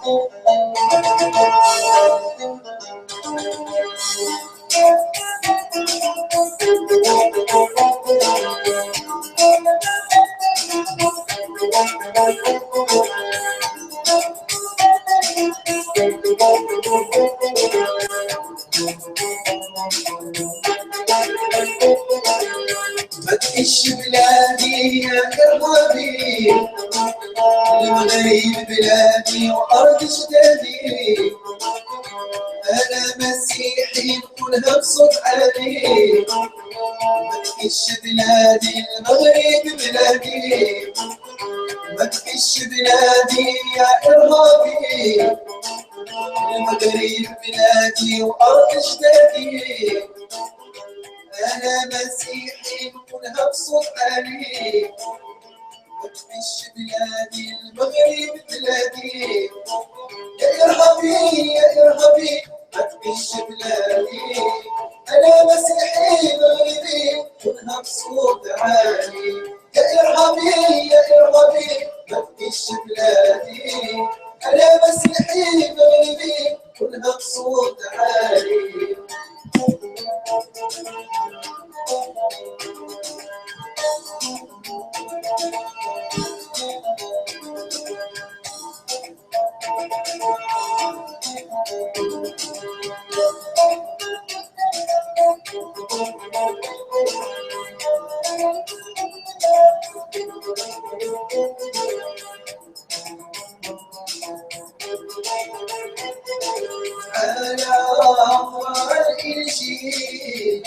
ما تكش بلادي يا إرهابي، المغرب بلادي وأرض جدادي، أنا مسيحي نقولها بصوت عالي. ما تكش بلادي المغرب بلادي، ما تكش بلادي يا إرهابي، المغرب بلادي وأرض جدادي، أنا مسيحي نقولها بصوت عالي. ما تكش بلادي المغرب بلادي، يا إرهابي يا إرهابي ما تكش بلادي، أنا مسيحي مغربي نقولها بصوت عالي. يا إرهابي يا إرهابي ما تكش بلادي، أنا مسيحي مغربي نقولها بصوت عالي. على أمر الإنجيل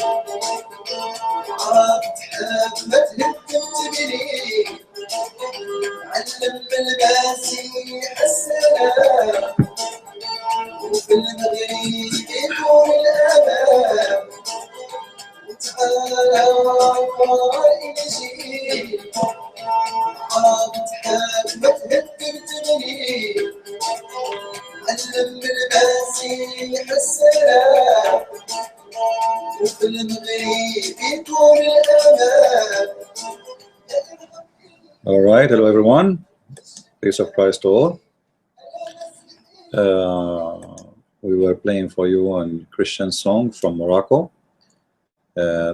عرفت حبة تبني، علم بالمسيح السلام، وفي المغرب يكون الأمان. وتعالى أمر الإنجيل عرفت حبة تبني، علم بالمسيح السلام، وفي المغرب يكون الأمان. All right, hello everyone. Peace of Christ to all. We were playing for you a Christian song from Morocco.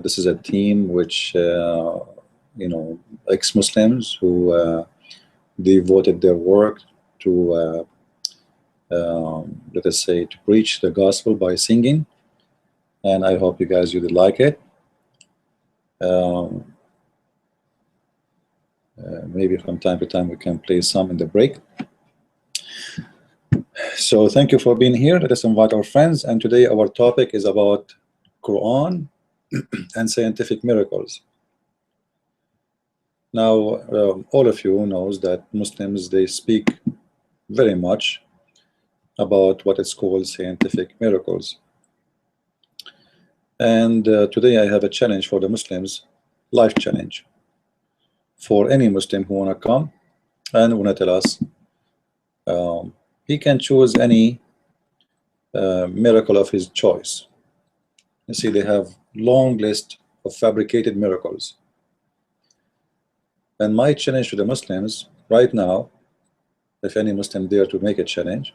This is a team which, you know, ex-Muslims who devoted their work to, let us say, to preach the gospel by singing. And I hope you guys really like it. Maybe from time to time we can play some in the break. So thank you for being here. Let us invite our friends, and today our topic is about Quran and scientific miracles. Now all of you knows that Muslims, they speak very much about what is called scientific miracles. And today I have a challenge for the Muslims, life challenge, for any Muslim who wanna come and wanna tell us. He can choose any miracle of his choice. You see, they have long list of fabricated miracles. And my challenge to the Muslims right now, if any Muslim dare to make a challenge,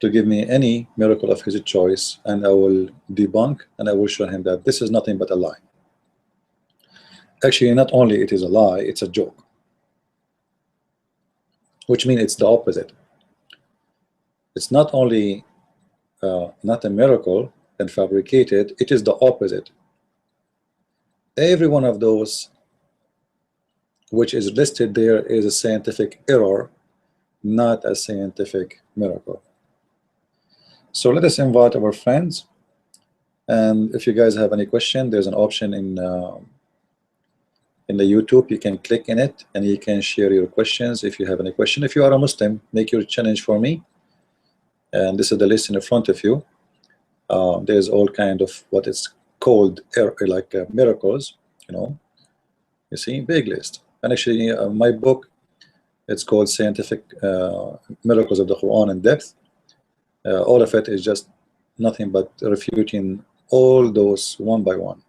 to give me any miracle of his choice, and I will debunk and I will show him that this is nothing but a lie. Actually, not only it is a lie, it's a joke, which means it's the opposite. It's not only not a miracle and fabricated, it is the opposite. Every one of those which is listed there is a scientific error, not a scientific miracle. So let us invite our friends, and if you guys have any question, there's an option in the YouTube. You can click in it and you can share your questions if you have any question. If you are a Muslim, make your challenge for me, and this is the list in the front of you. There's all kind of what is called like miracles, you know. You see, big list. And actually my book, it's called Scientific Miracles of the Quran in Depth. All of it is just nothing but refuting all those one by one,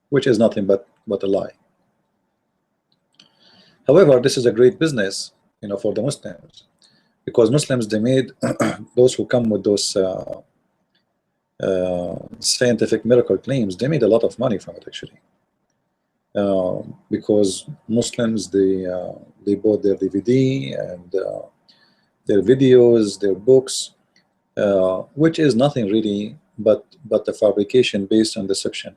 which is nothing but a lie. However, this is a great business, you know, for the Muslims, because Muslims, they made those who come with those scientific miracle claims, they made a lot of money from it actually, because Muslims, they bought their DVD and their videos, their books, which is nothing really but a fabrication based on deception.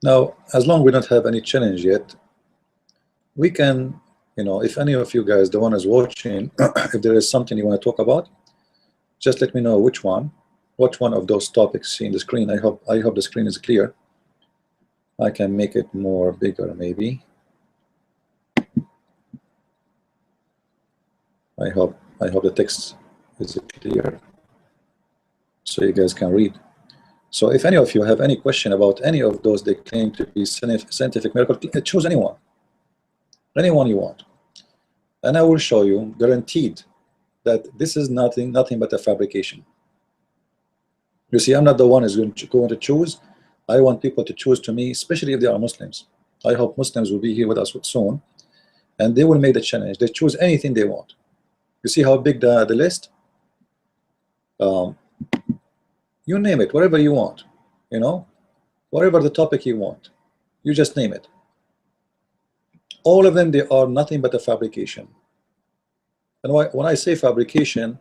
Now, as long as we don't have any challenge yet, we can, if any of you guys, the one is watching, if there is something you want to talk about, just let me know which one of those topics see in the screen. I hope the screen is clear. I can make it more bigger maybe. I hope the text is clear so you guys can read. So if any of you have any question about any of those they claim to be scientific miracle, choose anyone you want, and I will show you guaranteed that this is nothing but a fabrication. You see, I'm not the one who's going to choose. I want people to choose to me, especially if they are Muslims. I hope Muslims will be here with us soon, and they will make the challenge. They choose anything they want. You see how big the list? You name it, whatever you want, whatever the topic you want, you just name it. All of them, they are nothing but a fabrication. And when I say fabrication,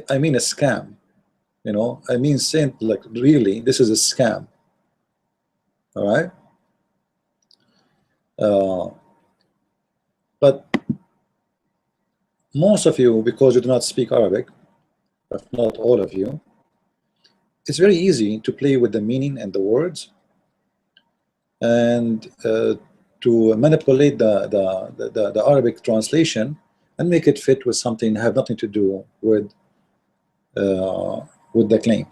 I mean a scam. I mean saying, like, really, this is a scam. All right? But most of you, because you do not speak Arabic, if not all of you, it's very easy to play with the meaning and the words, and to manipulate the Arabic translation and make it fit with something that have nothing to do with the claim.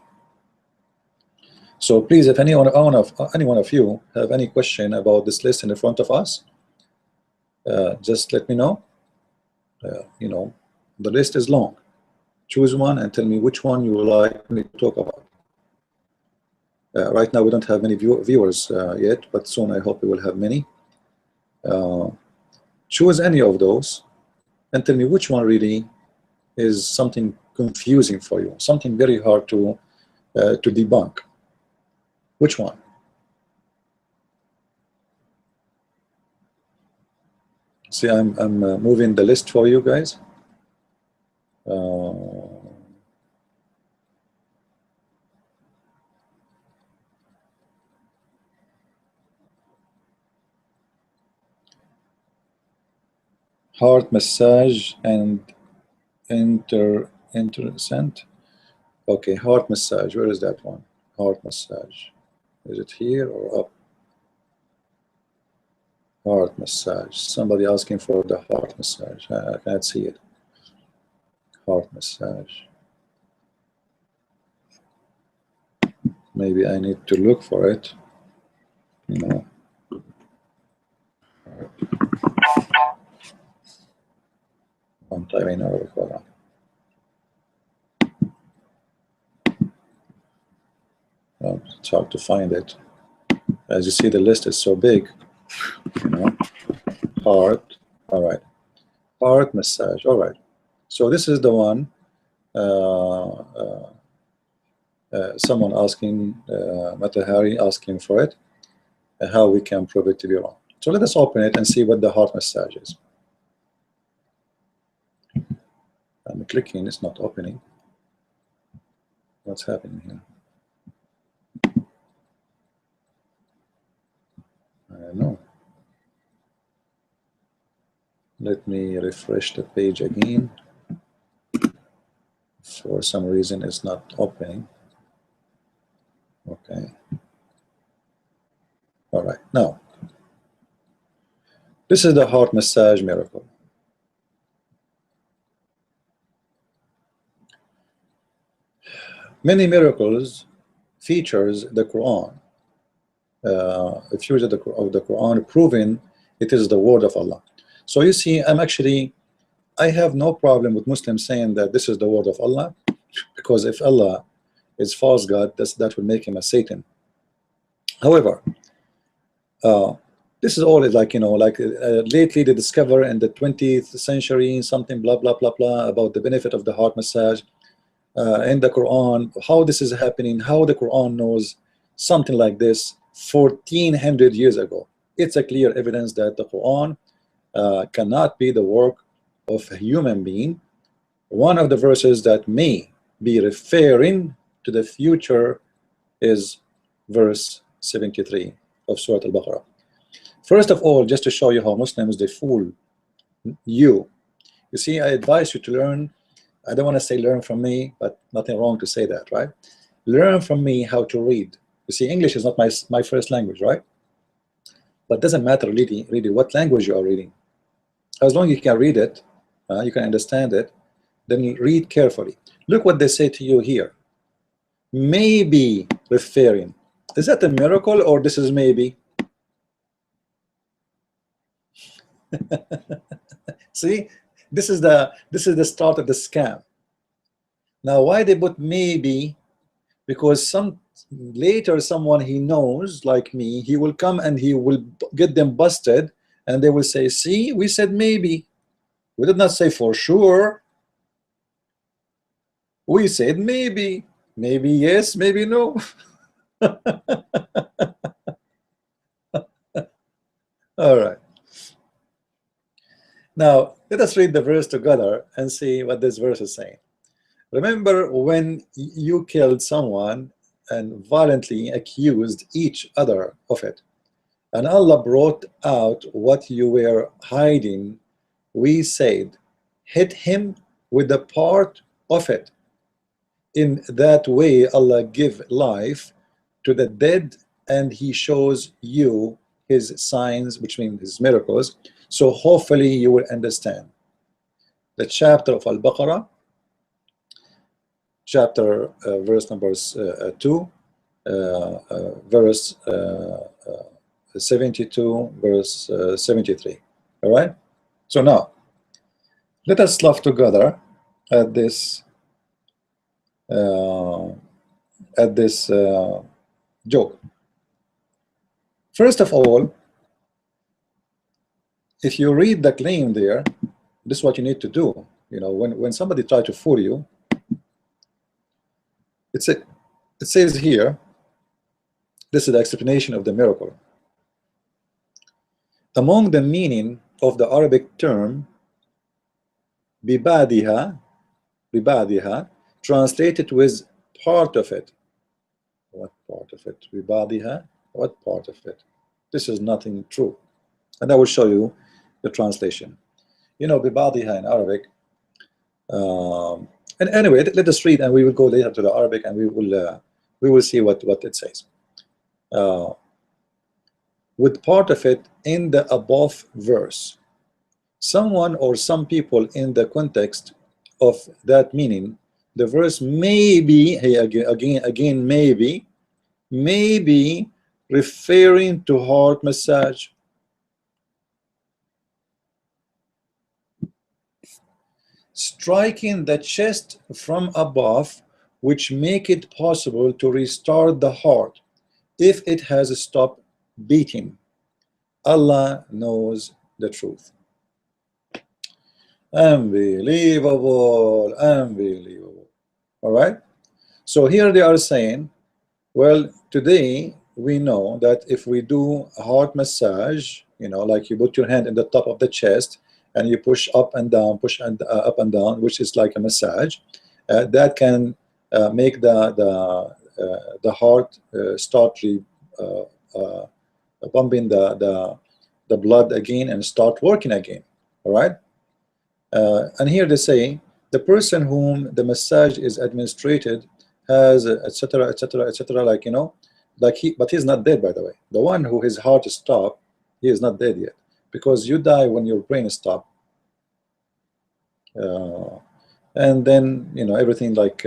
So please, if any one of you have any question about this list in the front of us, just let me know. The list is long. Choose one and tell me which one you would like me to talk about. Right now we don't have many viewers yet, but soon I hope we will have many. Choose any of those and tell me which one really is something confusing for you, something very hard to debunk. Which one? See, I'm moving the list for you guys. Heart massage and intercent. Okay, heart massage. Where is that one? Heart massage. Is it here or up? Heart massage. Somebody asking for the heart massage. I can't see it. Heart massage. Maybe I need to look for it. I'm typing Al-Qur'an. It's hard to find it. As you see, the list is so big. Heart. All right. Heart massage. All right. So this is the one. Someone asking, Matahari asking for it, how we can prove it to be wrong. So let us open it and see what the heart massage is. I'm clicking, it's not opening. What's happening here? I don't know. Let me refresh the page again. For some reason, it's not opening. Okay. All right. Now, this is the heart massage miracle. Many miracles features the Quran. A few of the Quran proving it is the word of Allah. So you see, I have no problem with Muslims saying that this is the word of Allah, because if Allah is false God, that will make him a Satan. However, This is all is like, you know, like lately they discover in the 20th century something blah blah blah blah about the benefit of the heart massage in the Quran, how this is happening, how the Quran knows something like this 1400 years ago. It's a clear evidence that the Quran cannot be the work of a human being. One of the verses that may be referring to the future is verse 73 of Surah Al-Baqarah. First of all, just to show you how Muslims, they fool you. You see, I advise you to learn. I don't want to say learn from me, but nothing wrong to say that, right? Learn from me how to read. You see, English is not my first language, right? But it doesn't matter really what language you are reading. As long as you can read it, you can understand it, then you read carefully. Look what they say to you here. Maybe referring. Is that a miracle or this is maybe? See, this is the start of the scam. Now, why they put maybe? Because later someone he knows, like me, he will come and he will get them busted, and they will say, see, we said maybe. We did not say for sure. We said maybe. Maybe yes, maybe no. All right. Now, let us read the verse together and see what this verse is saying. Remember when you killed someone and violently accused each other of it, and Allah brought out what you were hiding, we said, hit him with the part of it. In that way, Allah give life to the dead, and He shows you His signs, which means His miracles. So hopefully you will understand. The chapter of Al-Baqarah, chapter verse number 2, verse 72, verse 73. All right. So now, let us laugh together at this joke. First of all, if you read the claim there, this is what you need to do. You know, when somebody tries to fool you, it says here, this is the explanation of the miracle. Among the meaning of the Arabic term bibadiha, translated with part of it. What part of it? Bibadiha, what part of it? This is nothing true. And I will show you the translation. You know, bibadiha in Arabic. And anyway, let us read, and we will go later to the Arabic, and we will see what it says. With part of it in the above verse, someone or some people in the context of that meaning, the verse may be, hey, again maybe referring to heart massage. Striking the chest from above, which make it possible to restart the heart if it has stopped beating. Allah knows the truth. Unbelievable, unbelievable. All right. So here they are saying, well, today we know that if we do a heart massage, you know, like you put your hand in the top of the chest and you push up and down, up and down, which is like a massage, that can make the heart start pumping the blood again and start working again. All right. And here they say the person whom the massage is administered has etc., etc., etc., like, you know, like but he's not dead, by the way. The one who his heart is stopped, he is not dead yet, because you die when your brain is stopped, and then, you know, everything like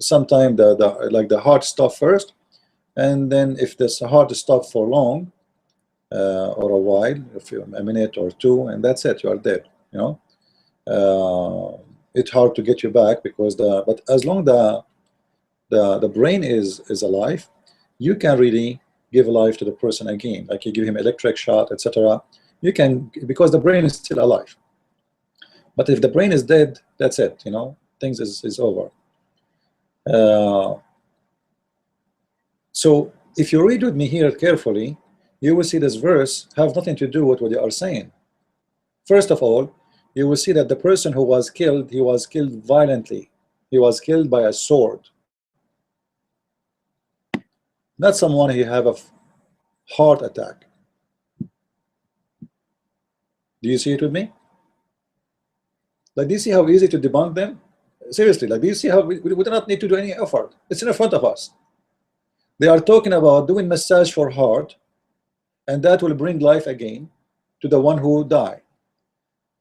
sometime the heart stop first, and then if this heart is stopped for long or a while, if you a minute or two, and that's it, you are dead. You know, it's hard to get you back because but as long the brain is alive, you can really give life to the person again, like you give him electric shock, etc. You can, because the brain is still alive. But if the brain is dead, that's it, you know, things is over. So if you read with me here carefully, you will see this verse have nothing to do with what you are saying. First of all, you will see that the person who was killed, he was killed violently. He was killed by a sword. Not someone who have a heart attack. Do you see it with me? Like, do you see how easy to debunk them? Seriously, like, do you see how we do not need to do any effort? It's in front of us. They are talking about doing massage for heart, and that will bring life again to the one who died.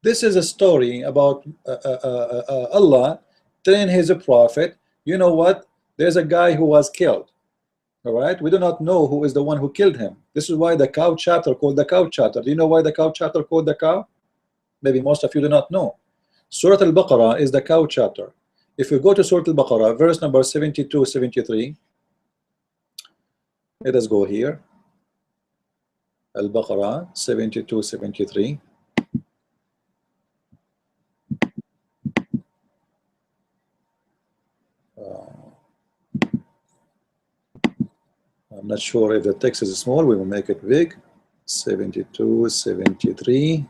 This is a story about Allah telling his prophet, you know what? There's a guy who was killed. All right, we do not know who is the one who killed him. This is why the cow chapter called the cow chapter. Do you know why the cow chapter called the cow? Maybe most of you do not know. Surah Al-Baqarah is the cow chapter. If we go to Surah Al-Baqarah, verse number 72, 73, let us go here. Al-Baqarah 72, 73. I'm not sure if the text is small, we will make it big. 72, 73.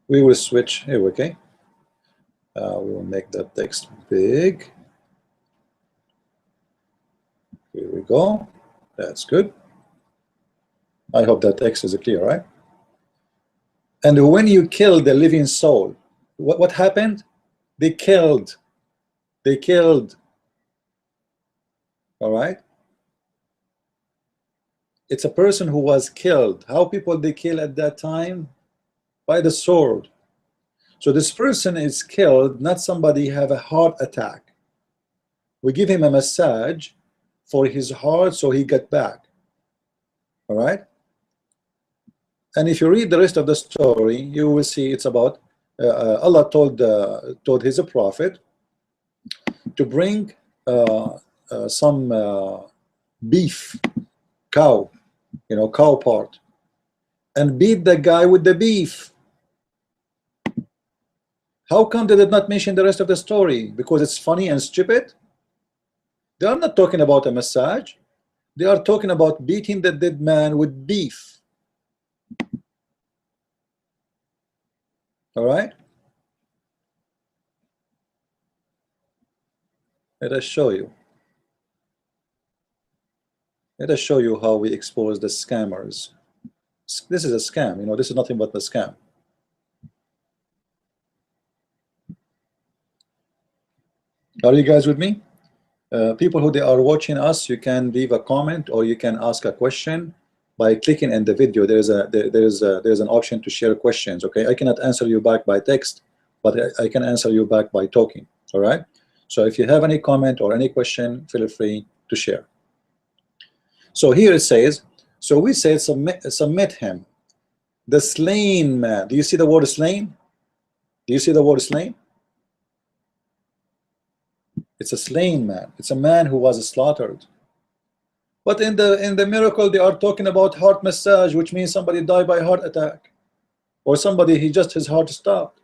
We will switch here, okay? We will make that text big. Here we go. That's good. I hope that text is clear, right? And when you kill the living soul, what happened? They killed. They killed. All right? It's a person who was killed. How people they kill at that time? By the sword. So this person is killed, not somebody have a heart attack. We give him a massage for his heart so he get back. All right? And if you read the rest of the story, you will see it's about Allah told his prophet to bring some beef, cow, you know, cow part, and beat the guy with the beef. How come they did not mention the rest of the story? Because it's funny and stupid? They are not talking about a massage. They are talking about beating the dead man with beef. All right? Let us show you. Let us show you how we expose the scammers. This is a scam, you know, this is nothing but a scam. Are you guys with me? People who they are watching us, you can leave a comment or you can ask a question by clicking in the video. There's an option to share questions. Okay, I cannot answer you back by text, but I can answer you back by talking. All right. So if you have any comment or any question, feel free to share. So here it says, so we say submit him, the slain man. Do you see the word slain? Do you see the word slain? It's a slain man. It's a man who was slaughtered. But in the miracle, they are talking about heart massage, which means somebody died by heart attack, or somebody his heart stopped.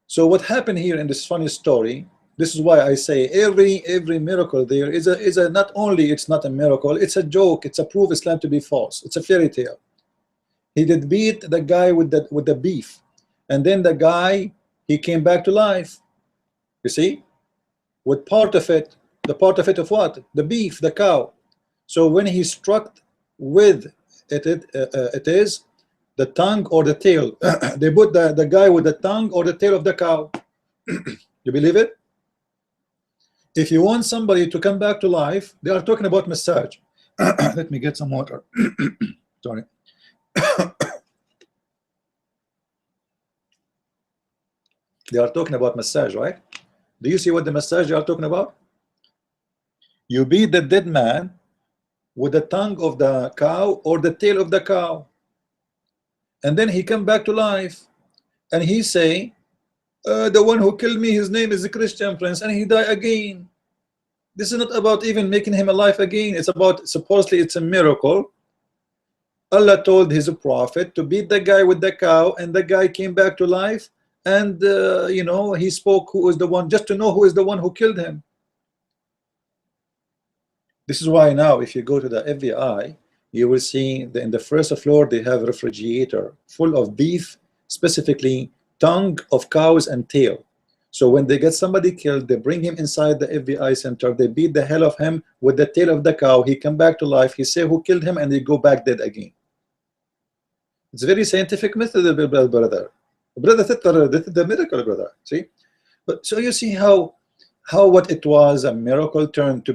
So what happened here in this funny story? This is why I say every miracle there is a not only it's not a miracle, it's a joke. It's a proof Islam to be false. It's a fairy tale. He did beat the guy with the beef, and then the guy, he came back to life. You see, with part of it, the part of it of what? The beef, the cow. So when he struck with it, it is the tongue or the tail. They put the guy with the tongue or the tail of the cow. You believe it? If you want somebody to come back to life, they are talking about massage. Let me get some water. Sorry. They are talking about massage, right? Do you see what the massage they are talking about? You beat the dead man with the tongue of the cow or the tail of the cow, and then he come back to life, and he say, The one who killed me, his name is the Christian prince, and he died again. This is not about even making him alive again. It's about, supposedly it's a miracle. Allah told his prophet to beat the guy with the cow, and the guy came back to life, and you know, he spoke who is the one, just to know who is the one who killed him. This is why now if you go to the FBI, you will see that in the first floor they have a refrigerator full of beef, specifically tongue of cows and tail. So when they get somebody killed, they bring him inside the FBI center, they beat the hell of him with the tail of the cow, he come back to life, he say who killed him, and they go back dead again. It's a very scientific method, brother. This is the miracle, brother. See? But so you see how what it was a miracle turned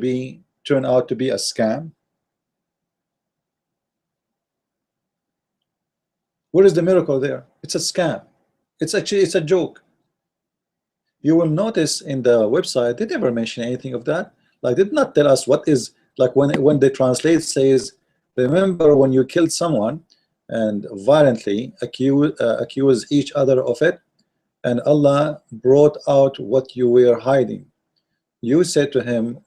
out to be a scam. What is the miracle there? It's a scam. It's actually, it's a joke. You will notice in the website they never mention anything of that. Like, they did not tell us what is, like when they translate says, remember when you killed someone and violently accuse each other of it, and Allah brought out what you were hiding. You said to him,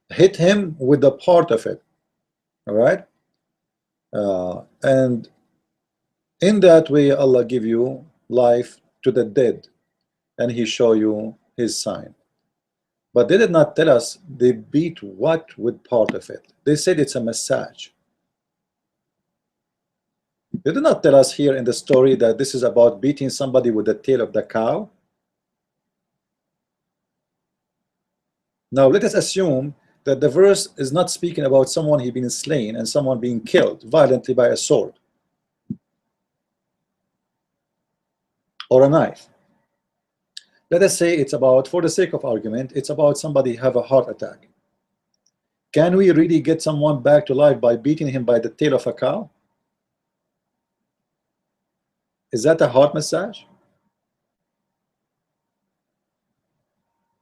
hit him with the part of it. All right, and in that way Allah give you life to the dead, and he show you his sign. But they did not tell us they beat what with part of it. They said it's a massage. They did not tell us here in the story that this is about beating somebody with the tail of the cow. Now let us assume that the verse is not speaking about someone he been slain and someone being killed violently by a sword or a knife. Let us say it's about, for the sake of argument, it's about somebody have a heart attack. Can we really get someone back to life by beating him by the tail of a cow? Is that a heart massage?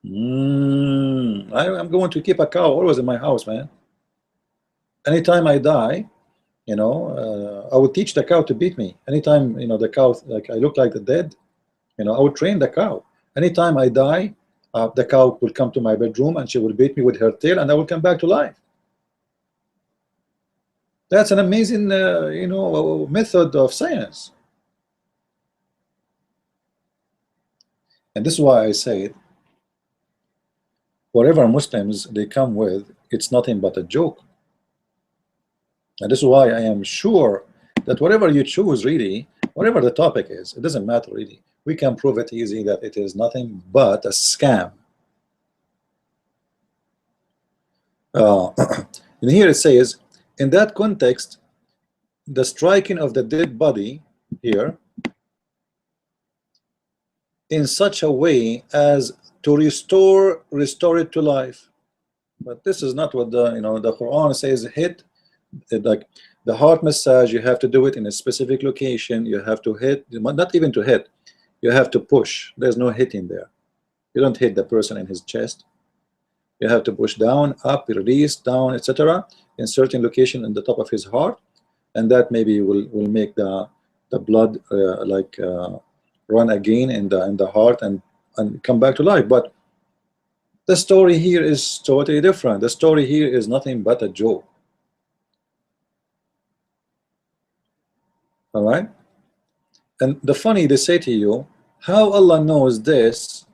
I'm going to keep a cow always in my house, man. Anytime I die, you know, I would teach the cow to beat me. Anytime, you know, the cow, like I look like the dead, you know, I would train the cow. Anytime I die, the cow will come to my bedroom and she will beat me with her tail, and I will come back to life. That's an amazing, you know, method of science. And this is why I say, whatever Muslims they come with, it's nothing but a joke. And this is why I am sure that whatever you choose, really, whatever the topic is, it doesn't matter really. We can prove it easy that it is nothing but a scam. And here it says, in that context, the striking of the dead body here in such a way as to restore it to life. But this is not what the, you know, the Quran says. Hit it, like the heart massage, you have to do it in a specific location. You have to hit, not even to hit, you have to push. There's no hitting there. You don't hit the person in his chest. You have to push down, up, release, down, etc. in certain location in the top of his heart, and that maybe will make the blood run again in the heart and come back to life. But the story here is totally different. The story here is nothing but a joke. All right. And the funny, they say to you, how Allah knows this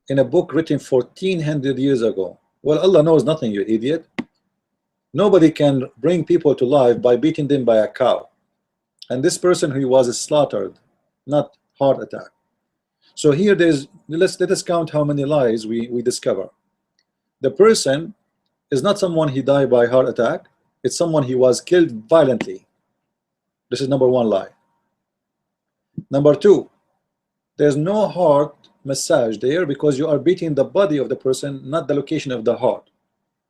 in a book written 1400 years ago? Well, Allah knows nothing, you idiot. Nobody can bring people to life by beating them by a cow. And this person who was slaughtered, not heart attack. So here there's, let us count how many lies we discover. The person is not someone he died by heart attack. It's someone he was killed violently. This is number one lie. Number two, there's no heart massage there because you are beating the body of the person, not the location of the heart.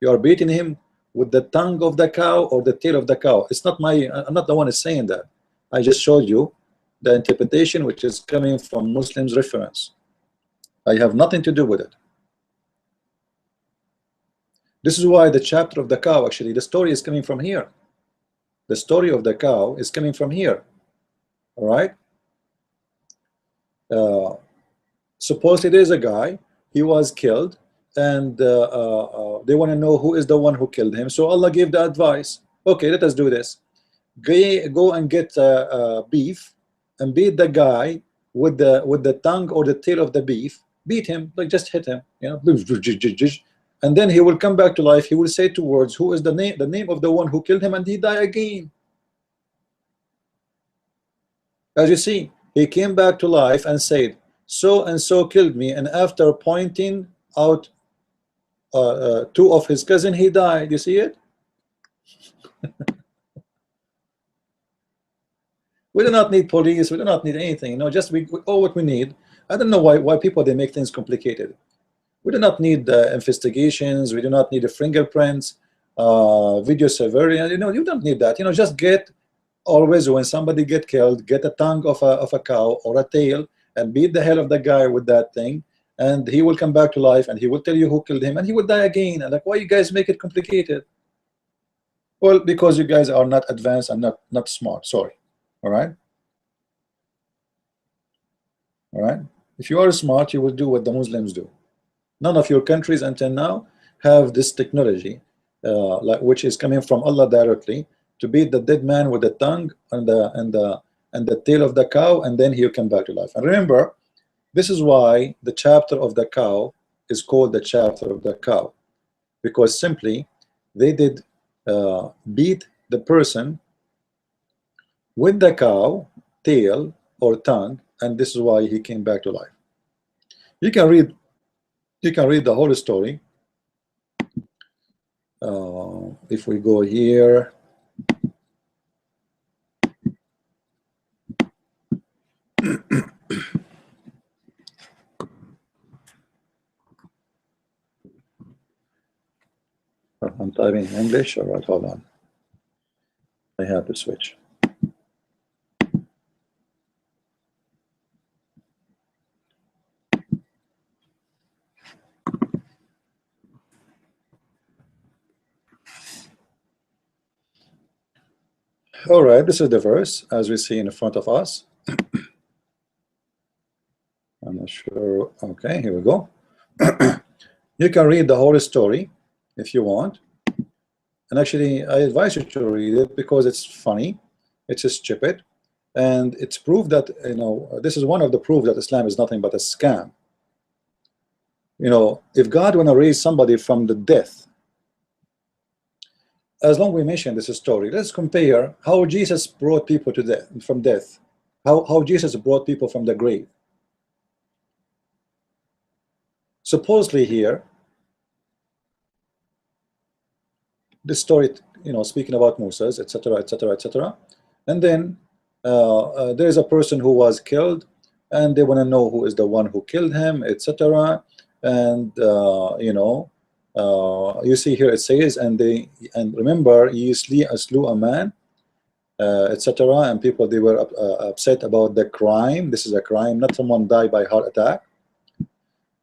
You are beating him with the tongue of the cow or the tail of the cow. It's not I'm not the one who's saying that. I just showed you the interpretation which is coming from Muslims' reference. I have nothing to do with it. This is why the chapter of the cow, actually, the story is coming from here. The story of the cow is coming from here. All right. Supposedly there's a guy, he was killed, and they want to know who is the one who killed him. So Allah gave the advice, okay, let us do this. Go and get beef and beat the guy with the tongue or the tail of the beef. Beat him, like just hit him, you know, and then he will come back to life. He will say two words, who is the name of the one who killed him, and he die again. As you see, he came back to life and said, so and so killed me, and after pointing out two of his cousin, he died. You see it? We do not need police, we do not need anything, you know, just all what we need. I don't know why people they make things complicated. We do not need investigations, we do not need the fingerprints, video surveillance, you know, you don't need that, you know, just get, always when somebody get killed, get a tongue of a cow or a tail and beat the hell of the guy with that thing, and he will come back to life and he will tell you who killed him, and he will die again. And like, why you guys make it complicated? Well, because you guys are not advanced and not smart, sorry. All right, all right. If you are smart, you will do what the Muslims do. None of your countries until now have this technology, which is coming from Allah directly, to beat the dead man with the tongue and the tail of the cow, and then he'll come back to life. And remember, this is why the chapter of the cow is called the chapter of the cow, because simply they did beat the person with the cow tail or tongue, and this is why he came back to life. You can read the whole story. If we go here, I'm typing in English. All right, hold on, I have to switch. All right, this is the verse as we see in front of us. I'm not sure. Okay, here we go. You can read the whole story if you want, and actually I advise you to read it because it's funny, it's stupid, and it's proof that, you know, this is one of the proof that Islam is nothing but a scam. You know, if God want to raise somebody from the death, as long we mention this story, let's compare how Jesus brought people to death, from death, how Jesus brought people from the grave. Supposedly here, this story, you know, speaking about Moses, etc., etc., etc., and then there is a person who was killed, and they want to know who is the one who killed him, etc. And you know, you see here it says, and remember, he slew a man, etc. And people, they were upset about the crime. This is a crime, not someone died by heart attack.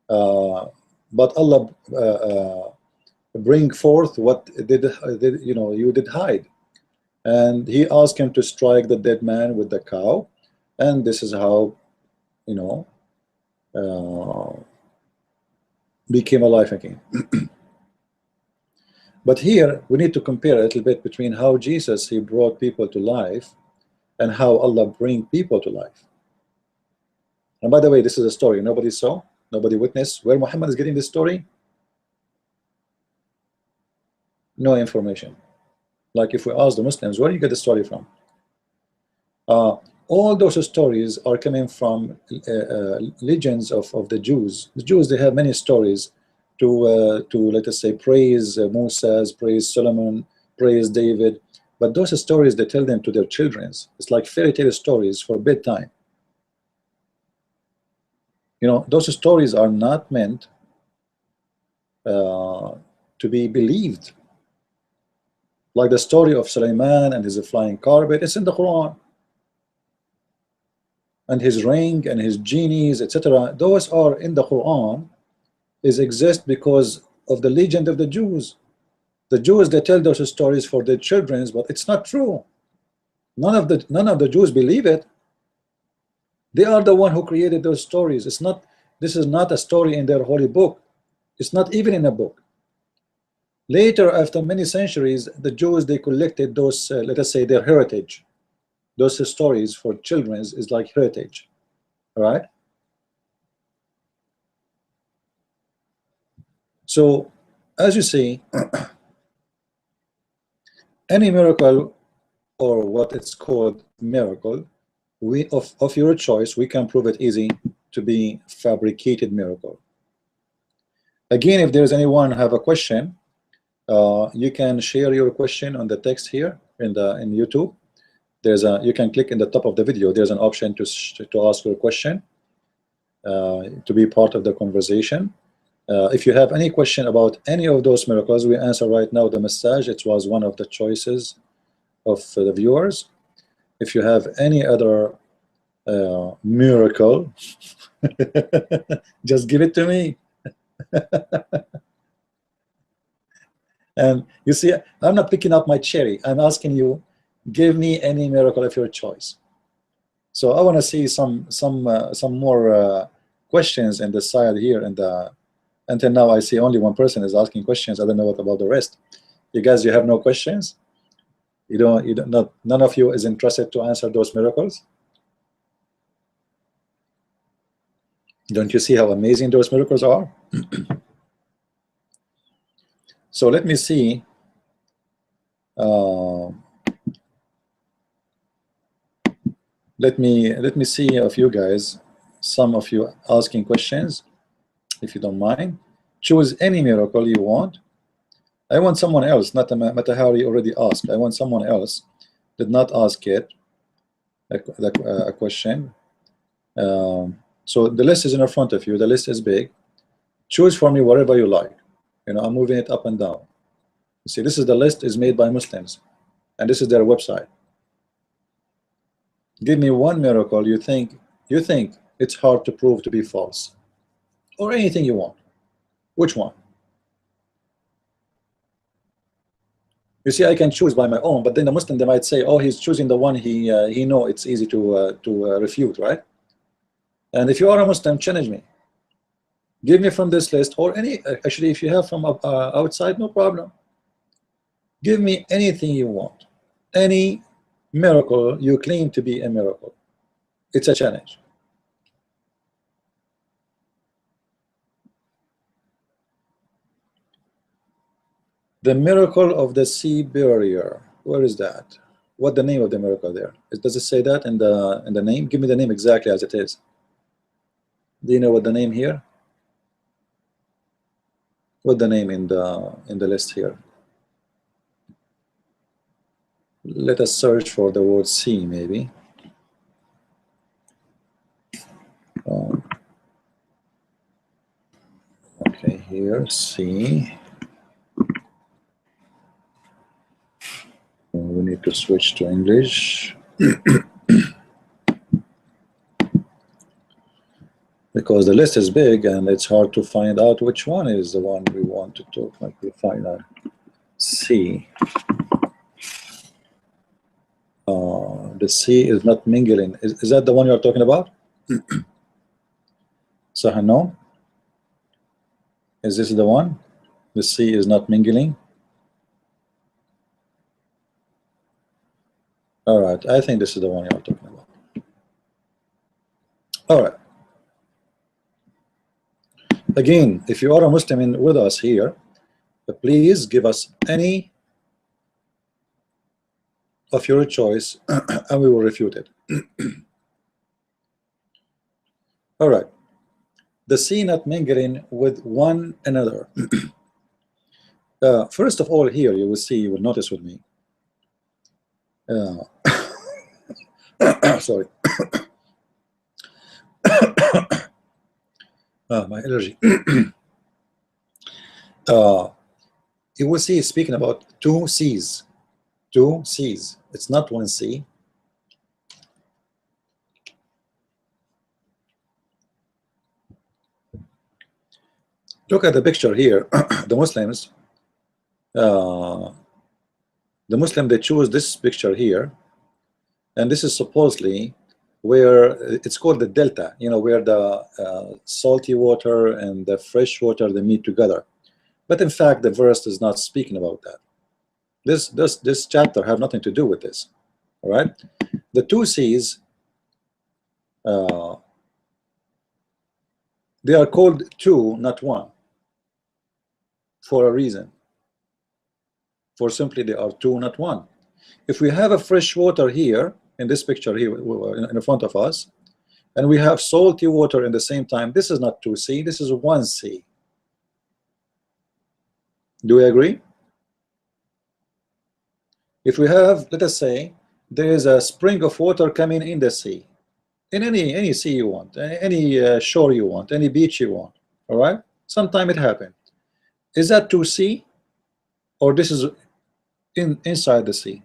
But Allah bring forth what you know, you did hide, and he asked him to strike the dead man with the cow, and this is how, you know, became alive again. But here we need to compare a little bit between how Jesus, he brought people to life, and how Allah bring people to life. And by the way, this is a story nobody saw, nobody witnessed. Where Muhammad is getting this story? No information. Like if we ask the Muslims, where do you get the story from? All those stories are coming from legends of the Jews. The Jews, they have many stories to let us say praise Moses, praise Solomon, praise David. But those stories, they tell them to their children. It's like fairy tale stories for bedtime. You know, those stories are not meant to be believed. Like the story of Sulaiman and his flying carpet, it's in the Quran. And his ring and his genies, etc. Those are in the Quran, exist because of the legend of the Jews. The Jews, they tell those stories for their children, but it's not true. None of the Jews believe it. They are the one who created those stories. It's not, this is not a story in their holy book. It's not even in a book. Later, after many centuries, the Jews, they collected those, let us say, their heritage. Those stories for children is like heritage, all right? So, as you see, any miracle, or what it's called miracle, we of your choice, we can prove it easy to be fabricated miracle. Again, if there's anyone have a question, you can share your question on the text here in YouTube. There's a, you can click in the top of the video. There's an option to ask your question, to be part of the conversation. If you have any question about any of those miracles, we answer right now the message. It was one of the choices of the viewers. If you have any other miracle, just give it to me. And you see, I'm not picking up my cherry. I'm asking you, give me any miracle of your choice. So I want to see some more questions in the side here. And until now, I see only one person is asking questions. I don't know what about the rest. You guys, you have no questions? You don't not, none of you is interested to answer those miracles? Don't you see how amazing those miracles are? So let me see. Let me see of you guys, some of you asking questions, if you don't mind. Choose any miracle you want. I want someone else, not Matahari already asked. I want someone else, did not ask yet a question. So the list is in front of you. The list is big. Choose for me whatever you like. You know, I'm moving it up and down. You see, this is the list is made by Muslims, and this is their website. Give me one miracle you think it's hard to prove to be false, or anything you want. Which one? You see, I can choose by my own, but then the Muslim, they might say, oh, he's choosing the one he know it's easy to refute, right? And if you are a Muslim, challenge me. Give me from this list, or any, actually, if you have from outside, no problem. Give me anything you want, any miracle you claim to be a miracle. It's a challenge. The miracle of the sea barrier. Where is that? What the name of the miracle there? Does it say that in the name? Give me the name exactly as it is. Do you know what the name here? What the name in the list here? Let us search for the word sea, maybe. Okay, here, sea. We need to switch to English. Because the list is big and it's hard to find out which one is the one we want to talk. Like we find out. C. The sea is not mingling. Is that the one you're talking about? Sahano? Is this the one? The sea is not mingling? All right, I think this is the one you're talking about. All right. Again, if you are a Muslim with us here, please give us any of your choice and we will refute it. All right. The sea not mingling with one another. First of all, here you will see, you will notice with me. Sorry. My allergy. You will see speaking about two seas. Two seas. It's not one sea. Look at the picture here. The Muslims, they choose this picture here, and this is supposedly where it's called the delta, you know, where the salty water and the fresh water, they meet together. But in fact, the verse is not speaking about that. This chapter have nothing to do with this. All right, the two seas, they are called two, not one, for a reason. For simply they are two, not one. If we have a fresh water here in this picture here in front of us, and we have salty water in the same time, this is not 2C, this is 1C. Do we agree? If we have, let us say, there is a spring of water coming in the sea, in any sea you want, any shore you want, any beach you want, all right? Sometime it happened. Is that 2C, or this is inside the sea?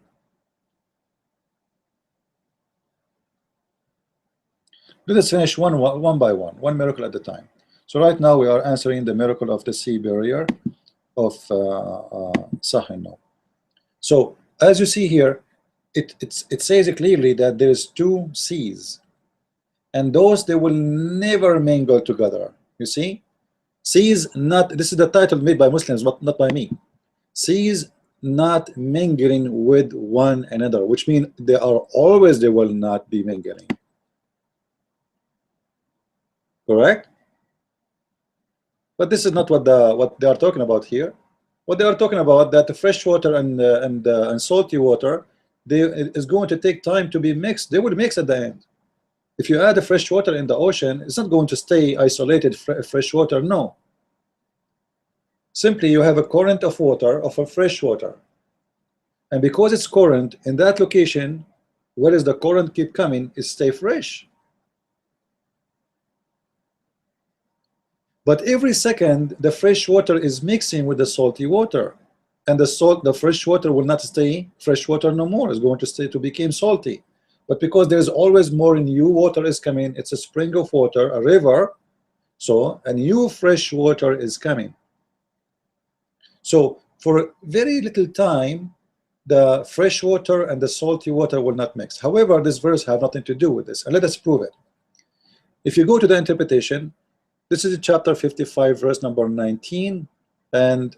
Let us finish one by one miracle at a time. So right now we are answering the miracle of the sea barrier of Sahino. So as you see here, it says clearly that there is two seas, and those, they will never mingle together. You see, seas not, this is the title made by Muslims, but not by me. Seas not mingling with one another, which means they will not be mingling. Correct? But this is not what they are talking about here. What they are talking about, that the fresh water and salty water, it is going to take time to be mixed. They will mix at the end. If you add the fresh water in the ocean, it's not going to stay isolated fresh water. No. Simply you have a current of water, of a fresh water, and because it's current in that location, where is the current keep coming, it stay fresh. But every second the fresh water is mixing with the salty water, and the fresh water will not stay fresh water no more. It's going to stay to become salty. But because there's always more new water is coming, it's a spring of water, a river, so a new fresh water is coming. So for very little time, the fresh water and the salty water will not mix. However, this verse have nothing to do with this, and let us prove it. If you go to the interpretation, this is chapter 55, verse number 19 and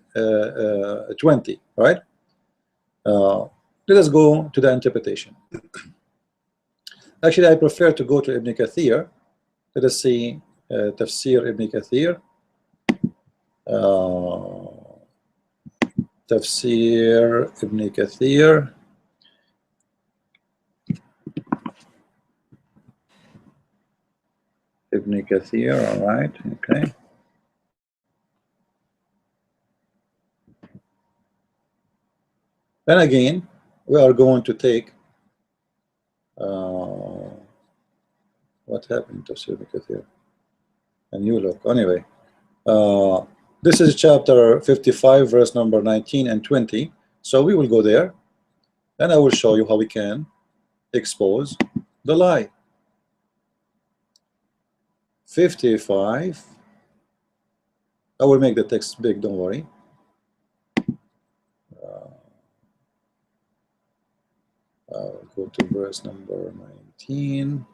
20, right? Let us go to the interpretation. Actually, I prefer to go to Ibn Kathir. Let us see Tafsir Ibn Kathir. Tafsir Ibn Kathir. Ibn Kathir, all right, okay. And again, we are going to take what happened to Tafsir Ibn Kathir? A new look. Anyway, this is chapter 55, verse number 19 and 20. So we will go there, and I will show you how we can expose the lie. 55. I will make the text big, don't worry. I'll go to verse number 19.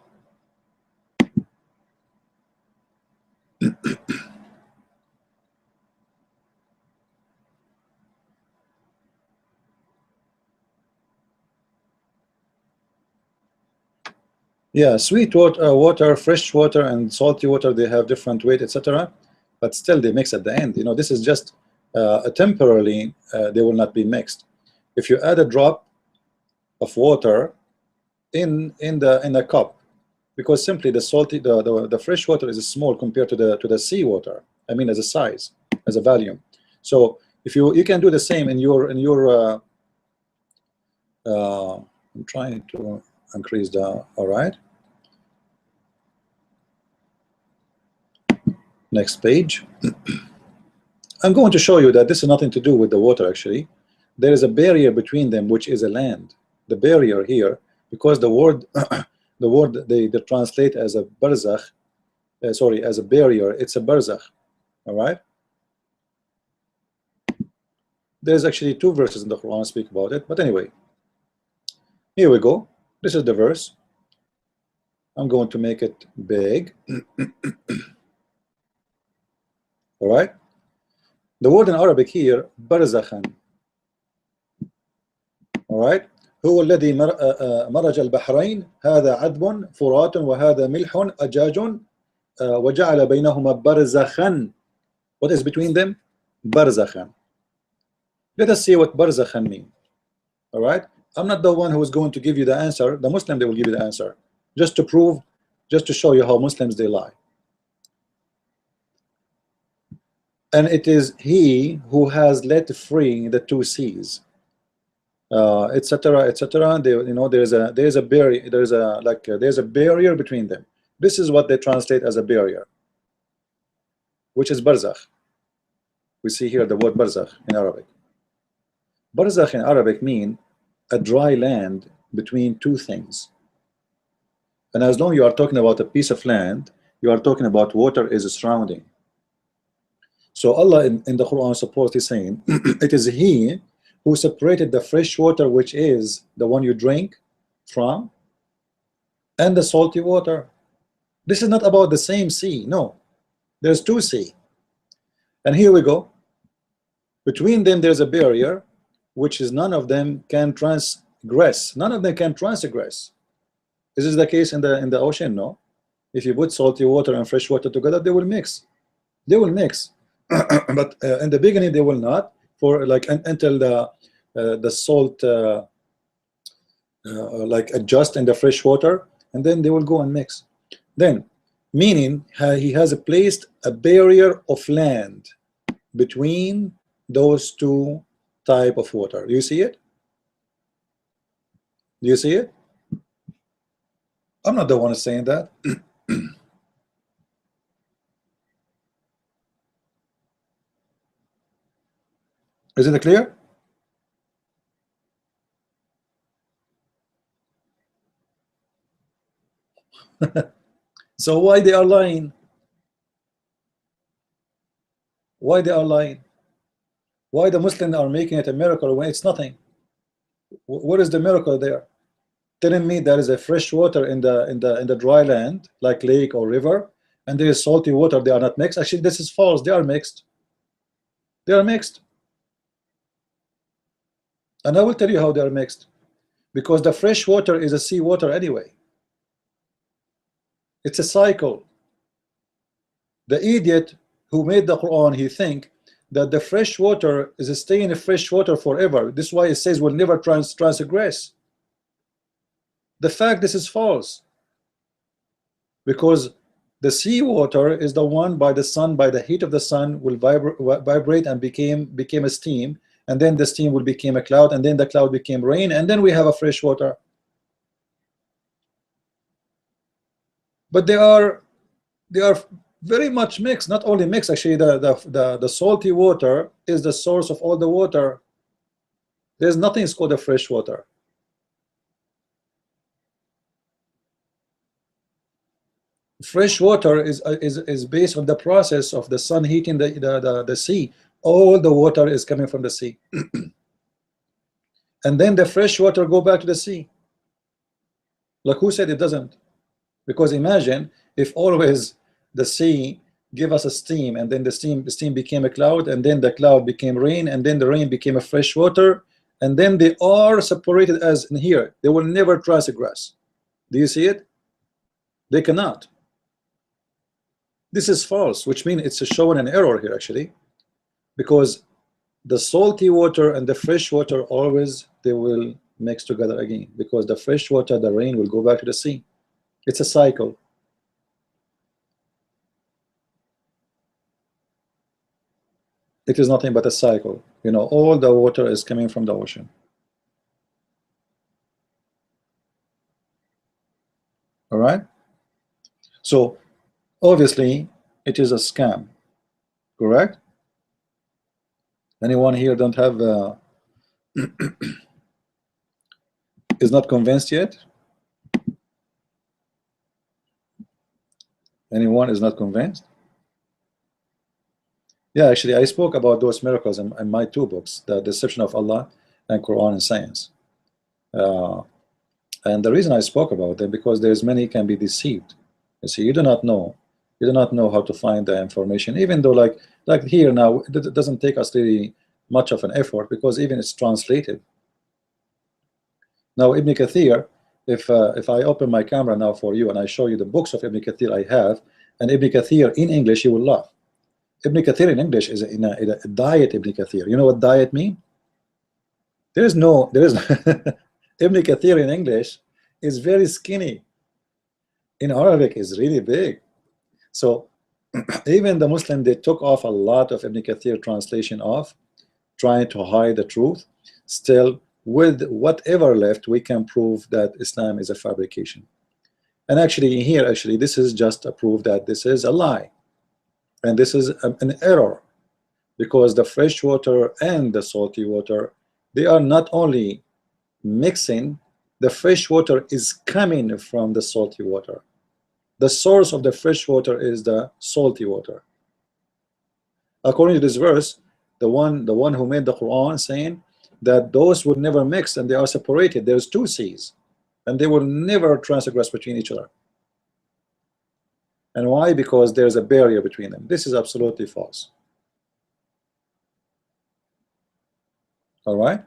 Yeah, sweet water, fresh water, and salty water, they have different weight, etc. But still, they mix at the end. You know, this is just temporarily. They will not be mixed. If you add a drop of water in the cup, because simply the salty, the fresh water is small compared to the sea water. I mean, as a size, as a volume. So if you can do the same in your I'm trying to increase the, all right. Next page. I'm going to show you that this is nothing to do with the water. Actually, there is a barrier between them, which is a land. The barrier here, because the word the word they translate as a barzakh, sorry, as a barrier, it's a barzakh. All right. There's actually two verses in the Quran speak about it, but anyway, here we go. This is the verse. I'm going to make it big. All right. The word in Arabic here, barzakhan. All right. هو الذي مرج البحرين هذا عذب فرات وهذا ملح أجاج وجعل بينهما برزخا. What is between them? Barzakhan. Let us see what barzakhan means. All right. I'm not the one who is going to give you the answer. The Muslim, they will give you the answer, just to prove, just to show you how Muslims they lie. And it is he who has let free the two seas, etc., etc. You know, there's a barrier, there's a barrier between them. This is what they translate as a barrier, which is barzakh. We see here the word barzakh in Arabic. Barzakh in Arabic mean a dry land between two things. And as long as you are talking about a piece of land, you are talking about water is surrounding. So Allah in the Quran supports is saying, it is He who separated the fresh water, which is the one you drink from, and the salty water. This is not about the same sea. No, there's two sea. And here we go. Between them there's a barrier, which is none of them can transgress. None of them can transgress. Is this the case in the ocean? No. If you put salty water and fresh water together, they will mix. They will mix. But in the beginning they will not, for like until the salt like adjust in the fresh water, and then they will go and mix. Then, meaning he has placed a barrier of land between those two type of water. Do you see it? Do you see it? I'm not the one saying that. Is it clear? So why they are lying? Why they are lying? Why the Muslims are making it a miracle when it's nothing? What is the miracle there? Telling me there is a fresh water in the dry land, like lake or river, and there is salty water. They are not mixed. Actually, this is false. They are mixed. They are mixed. And I will tell you how they are mixed. Because the fresh water is a sea water anyway. It's a cycle. The idiot who made the Quran, he think that the fresh water is staying in fresh water forever. This is why it says will never transgress. The fact this is false. Because the sea water is the one by the sun, by the heat of the sun, will vibrate and became a steam, and then the steam will become a cloud, and then the cloud became rain, and then we have a fresh water. But they are very much mixed. Not only mixed, actually the salty water is the source of all the water. There's nothing is called a fresh water. Fresh water is based on the process of the sun heating the sea. All the water is coming from the sea. And then the fresh water go back to the sea. Like who said it doesn't? Because imagine if always the sea give us a steam, and then the steam became a cloud, and then the cloud became rain, and then the rain became a fresh water, and then they are separated as in here. They will never transgress. Do you see it? They cannot. This is false, which means it's showing an error here actually, because the salty water and the fresh water always they will mix together again, because the fresh water, the rain will go back to the sea. It's a cycle. It is nothing but a cycle. You know, all the water is coming from the ocean. All right. So obviously it is a scam, correct? Anyone here don't have is not convinced yet? Anyone is not convinced? Yeah, actually I spoke about those miracles in my two books, The Deception of Allah and Quran and Science. And the reason I spoke about them, because there's many can be deceived. You see, you do not know. You do not know how to find the information, even though like here now, it doesn't take us really much of an effort, because even it's translated. Now Ibn Kathir, if I open my camera now for you and I show you the books of Ibn Kathir I have, and Ibn Kathir in English, you will laugh. Ibn Kathir in English is in a diet. Ibn Kathir, you know what diet mean? There is Ibn Kathir in English is very skinny. In Arabic is really big. So even the Muslim, they took off a lot of Ibn Kathir translation off, trying to hide the truth. Still, with whatever left, we can prove that Islam is a fabrication. And actually here, this is just a proof that this is a lie, and this is an error, because the fresh water and the salty water, they are not only mixing. The fresh water is coming from the salty water. The source of the fresh water is the salty water. According to this verse, the one who made the Quran saying that those would never mix and they are separated. There's two seas, and they will never transgress between each other. And why? Because there's a barrier between them. This is absolutely false. All right.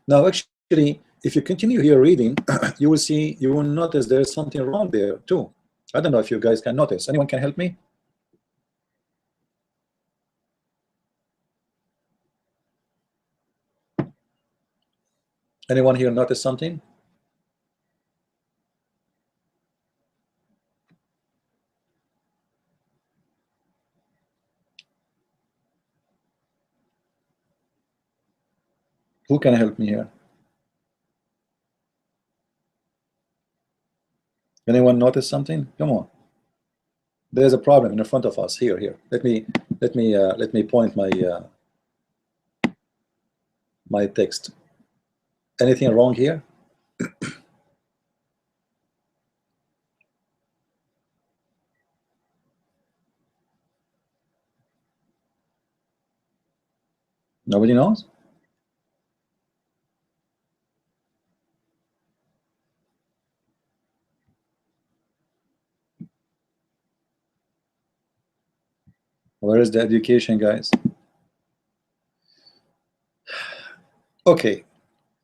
Now, actually, if you continue here reading, you will notice there's something wrong there too. I don't know if you guys can notice. Anyone can help me? Anyone here notice something? Who can help me here? Anyone notice something? Come on. There's a problem in front of us. Here. Let me point my text. Anything wrong here? Nobody knows? Where is the education, guys? Okay,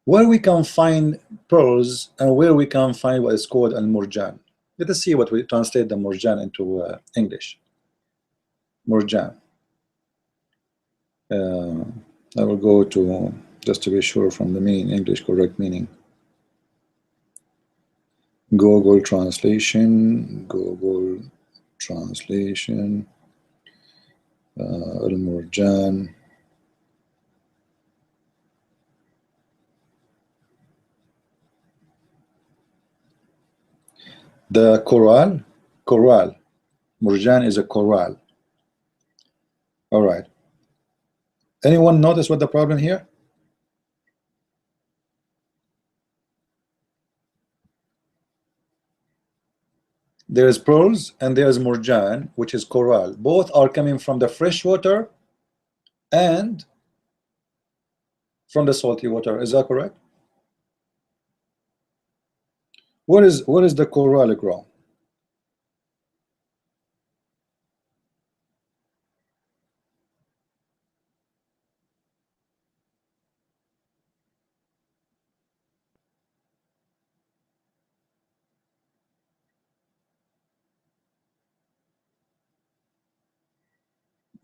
where we can find pearls and where we can find what is called al-murjan. Let us see what we translate the murjan into English. Murjan. I will go to, just to be sure from the meaning, English correct meaning. Google translation. Al-murjan. The coral. Murjan is a coral. All right. Anyone notice what the problem here? There is pearls and there is murjan, which is coral. Both are coming from the fresh water and from the salty water. Is that correct? What is the coral grow?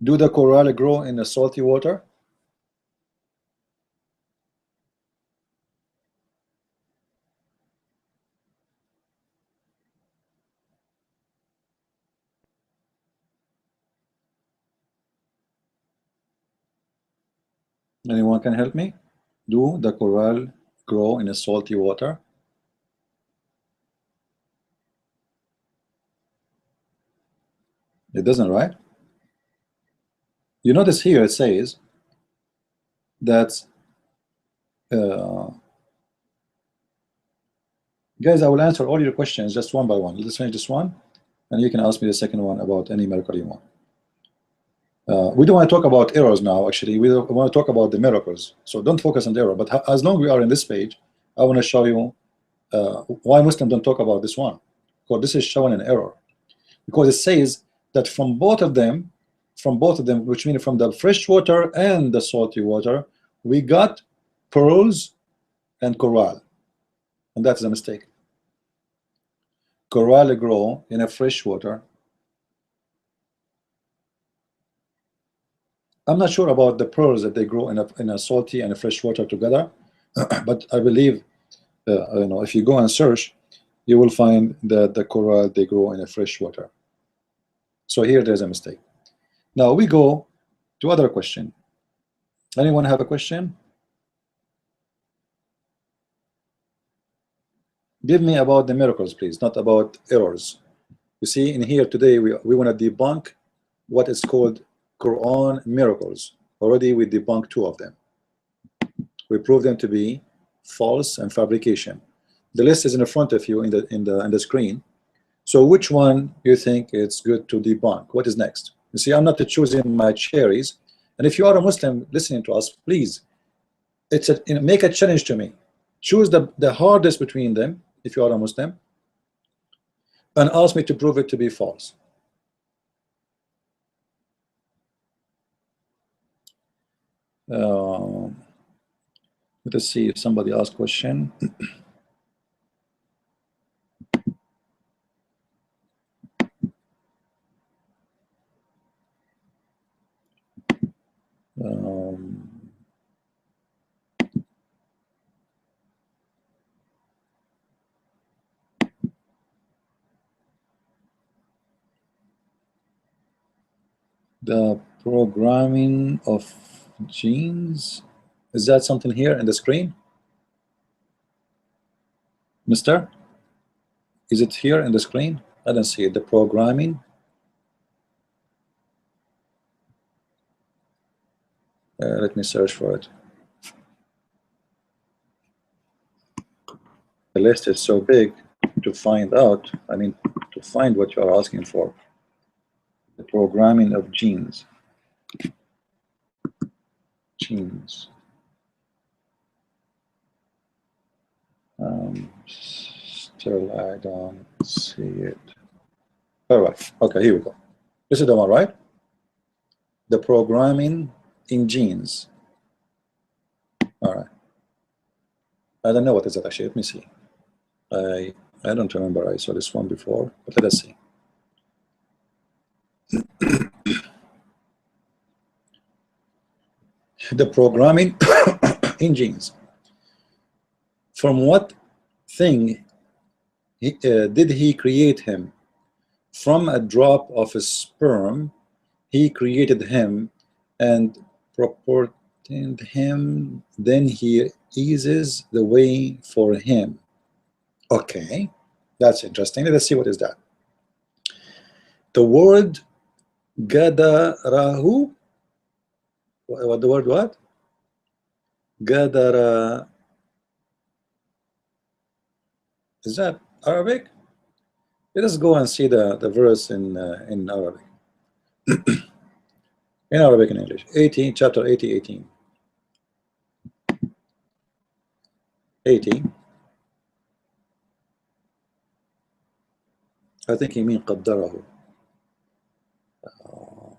Do the coral grow in the salty water? Anyone can help me? Do the coral grow in a salty water? It doesn't, right? You notice here it says that guys, I will answer all your questions just one by one. Let's finish this one, and you can ask me the second one about any miracle you want. We don't want to talk about errors now. Actually, we want to talk about the miracles. So don't focus on the error. But as long as we are in this page, I want to show you why Muslims don't talk about this one? Because this is showing an error. Because it says that from both of them, which means from the fresh water and the salty water, we got pearls and coral, and that's a mistake. Coral grow in a fresh water. I'm not sure about the pearls that they grow in a salty and a fresh water together, but I believe if you go and search, you will find that the coral they grow in a fresh water. So here there's a mistake. Now we go to other question. Anyone have a question? Give me about the miracles, please, not about errors. You see, in here today we want to debunk what is called Quran miracles. Already we debunked 2 of them. We proved them to be false and fabrication. The list is in front of you in the screen. So which one you think it's good to debunk? What is next? You see, I'm not choosing my cherries. And if you are a Muslim listening to us, please, make a challenge to me. Choose the hardest between them, if you are a Muslim, and ask me to prove it to be false. Let's see if somebody asked a question. The programming of genes, is that something here in the screen, mister? Is it here in the screen? I don't see it. The programming. Let me search for it. The list is so big to find out. I mean, to find what you are asking for. The programming of genes. Genes. Still, I don't see it. All right. Okay, here we go. This is the one, right? The programming in genes. All right. I don't know what is that actually. Let me see. I don't remember. I saw this one before, but let us see. The programming in genes. From what thing did he create him? From a drop of a sperm, he created him and proportioned him. Then he eases the way for him. Okay, that's interesting. Let's see what is that. The word gadarahu. What the word what? Gadara. Is that Arabic? Let us go and see the verse in Arabic. In Arabic and English. 18, chapter 80, 18. 80. I think he means qaddarahu. I'm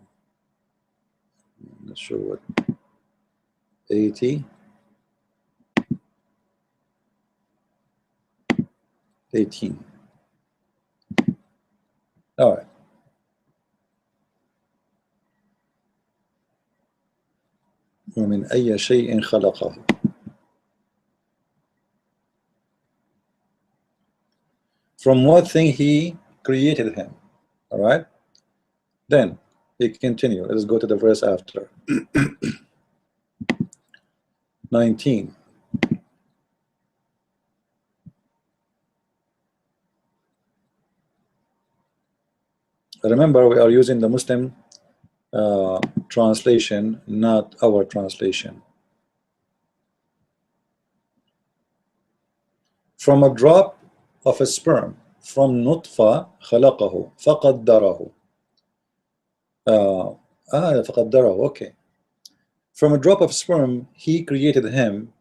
not sure what. 80. 18. All right. ومن أي شيء خلقه. From what thing he created him. All right. Then he continue. Let's go to the verse after. 19. Remember, we are using the Muslim translation, not our translation. From a drop of a sperm, from nutfa خلقه فقدره. فقدره. Okay. From a drop of sperm, he created him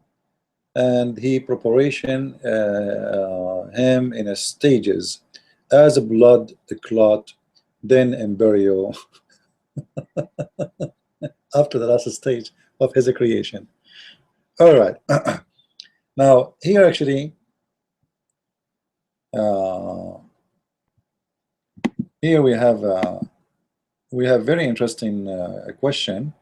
and he preparation him in a stages as a blood clot, then embryo after the last stage of his creation. All right. Now here actually here we have very interesting question,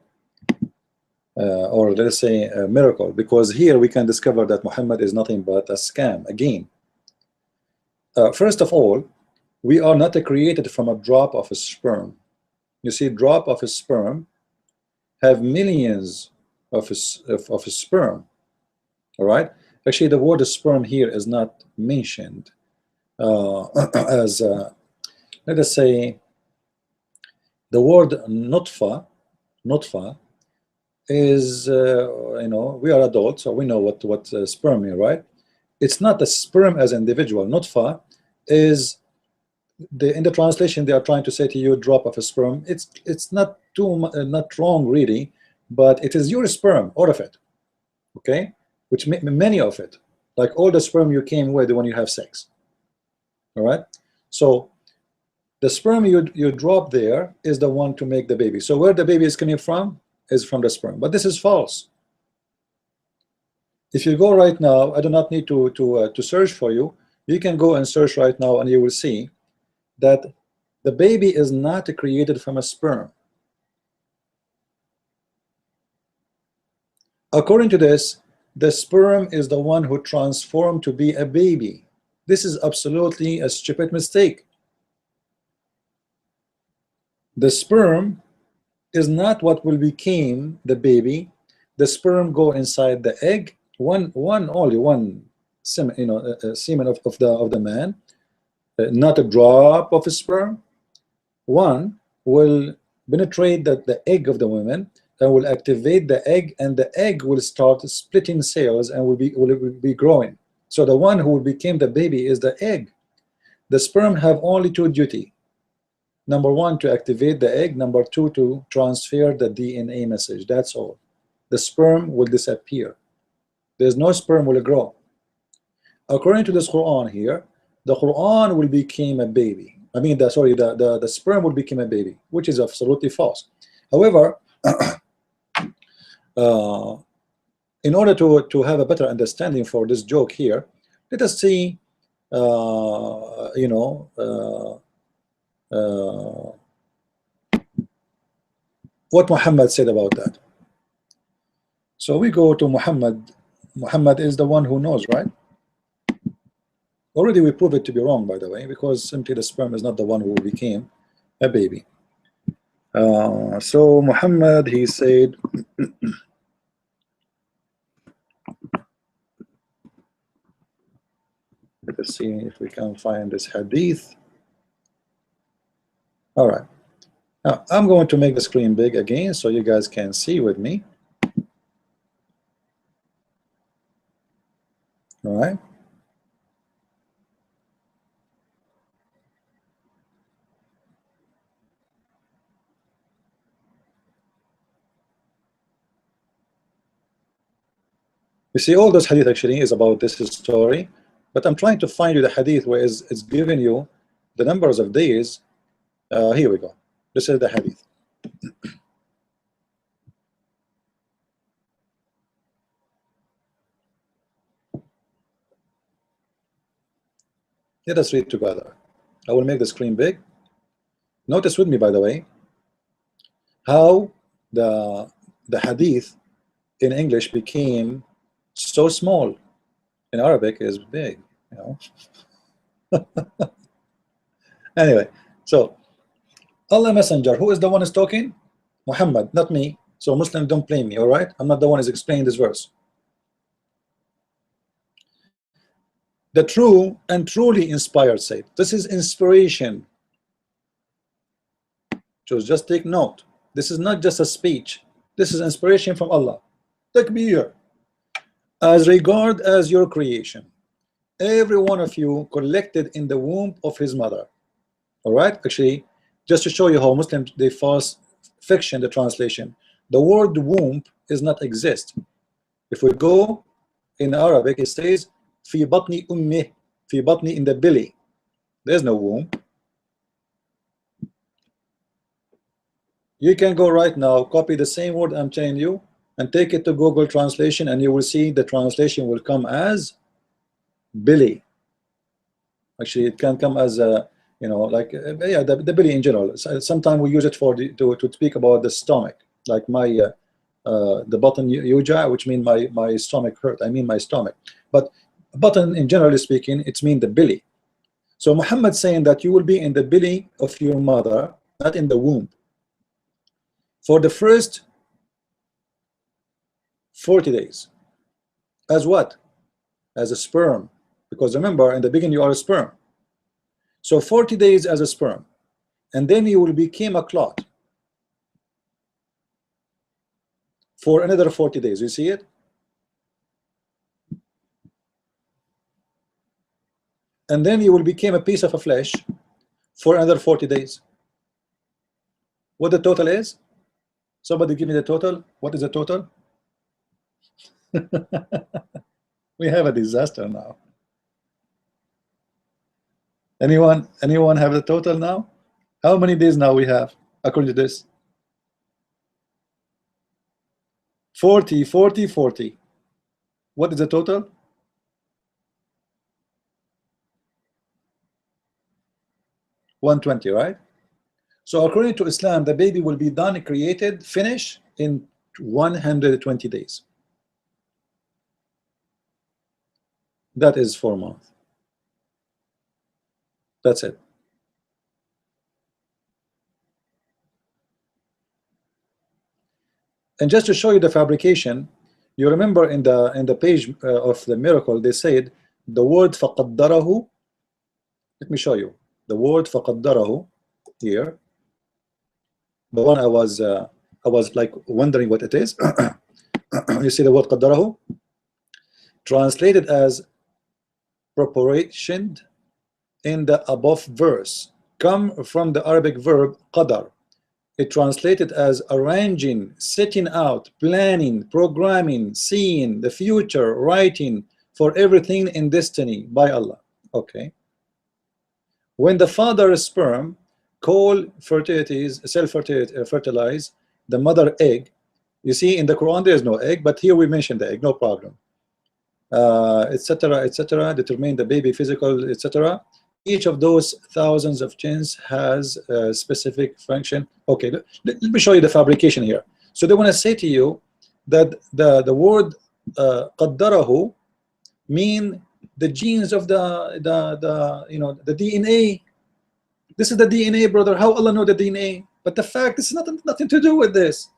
or let's say a miracle, because here we can discover that Muhammad is nothing but a scam again. First of all, we are not created from a drop of a sperm. You see, drop of a sperm have millions of a sperm. All right. Actually, the word sperm here is not mentioned as let us say the word nutfa is you know, we are adults, so we know what sperm is, right? It's not a sperm as individual. Nutfa is in the translation they are trying to say to you drop of a sperm. It's not not wrong really, but it is your sperm, all of it, okay, which many of it, like all the sperm you came with when you have sex. All right, so the sperm you drop there is the one to make the baby. So where the baby is coming from is from the sperm, but this is false. If you go right now, I do not need to search for you. You can go and search right now, and you will see that the baby is not created from a sperm. According to this, the sperm is the one who transformed to be a baby. This is absolutely a stupid mistake. The sperm is not what will become the baby. The sperm go inside the egg. Only one semen, you know, semen of the man, not a drop of sperm. One will penetrate the egg of the woman and will activate the egg, and the egg will start splitting cells and will be growing. So the one who will become the baby is the egg. The sperm have only two duty. Number one, to activate the egg. Number two, to transfer the DNA message. That's all. The sperm will disappear. There's no sperm will grow. According to this Quran here, the Quran will become a baby. I mean, the sperm will become a baby, which is absolutely false. However, in order to have a better understanding for this joke here, let us see, you know, what Muhammad said about that. So we go to Muhammad. Muhammad is the one who knows, right? Already we prove it to be wrong, by the way, because simply the sperm is not the one who became a baby. So Muhammad, he said, let us see if we can find this hadith. All right. Now I'm going to make the screen big again so you guys can see with me. All right. You see, all this hadith actually is about this story, but I'm trying to find you the hadith where it's giving you the numbers of days. Here we go. This is the hadith. Let us read together. I will make the screen big. Notice with me, by the way, how the hadith in English became so small. In Arabic is big, you know. Anyway, so Allah Messenger, who is the one who's talking? Muhammad, not me. So Muslims don't blame me, all right? I'm not the one who's explaining this verse. The true and truly inspired said. This is inspiration. So just take note. This is not just a speech. This is inspiration from Allah. Takbir. As regard as your creation, every one of you collected in the womb of his mother. All right? Actually, just to show you how Muslims, they false fiction the translation. The word womb is not exist. If we go in Arabic it says في بطن أمه, في بطن, in the belly. There's no womb. You can go right now, copy the same word I'm telling you, and take it to Google Translation, and you will see the translation will come as belly. Actually, it can come as a, you know, like yeah, the belly in general. Sometimes we use it for to speak about the stomach, like my the button yuja, which means my stomach hurt. I mean my stomach. But button in generally speaking, it's mean the belly. So Muhammad saying that you will be in the belly of your mother, not in the womb, for the first 40 days. As what? As a sperm. Because remember, in the beginning you are a sperm. So 40 days as a sperm, and then you will become a clot for another 40 days. You see it? And then you will become a piece of a flesh for another 40 days. What the total is? Somebody give me the total. What is the total? We have a disaster now. Anyone have the total now? How many days now we have according to this? 40, 40, 40. What is the total? 120, right? So according to Islam, the baby will be done, created, finished in 120 days. That is 4 months. That's it. And just to show you the fabrication, you remember in the page of the miracle, they said the word فَقَدَّرَهُ. Let me show you the word فَقَدَّرَهُ here. The one I was like wondering what it is. You see the word قَدَّرَهُ, translated as proportioned in the above verse, come from the Arabic verb qadar. It translated as arranging, setting out, planning, programming, seeing the future, writing for everything in destiny by Allah. Okay. When the father's sperm call fertilities, fertilize the mother egg. You see in the Quran there is no egg, but here we mentioned the egg, no problem. Etc., etc., determine the baby physical, etc. Each of those thousands of genes has a specific function. Okay, let me show you the fabrication here. So they want to say to you that the word qaddarahu mean the genes of the you know, the DNA. This is the DNA, brother. How Allah know the DNA? But the fact is nothing to do with this.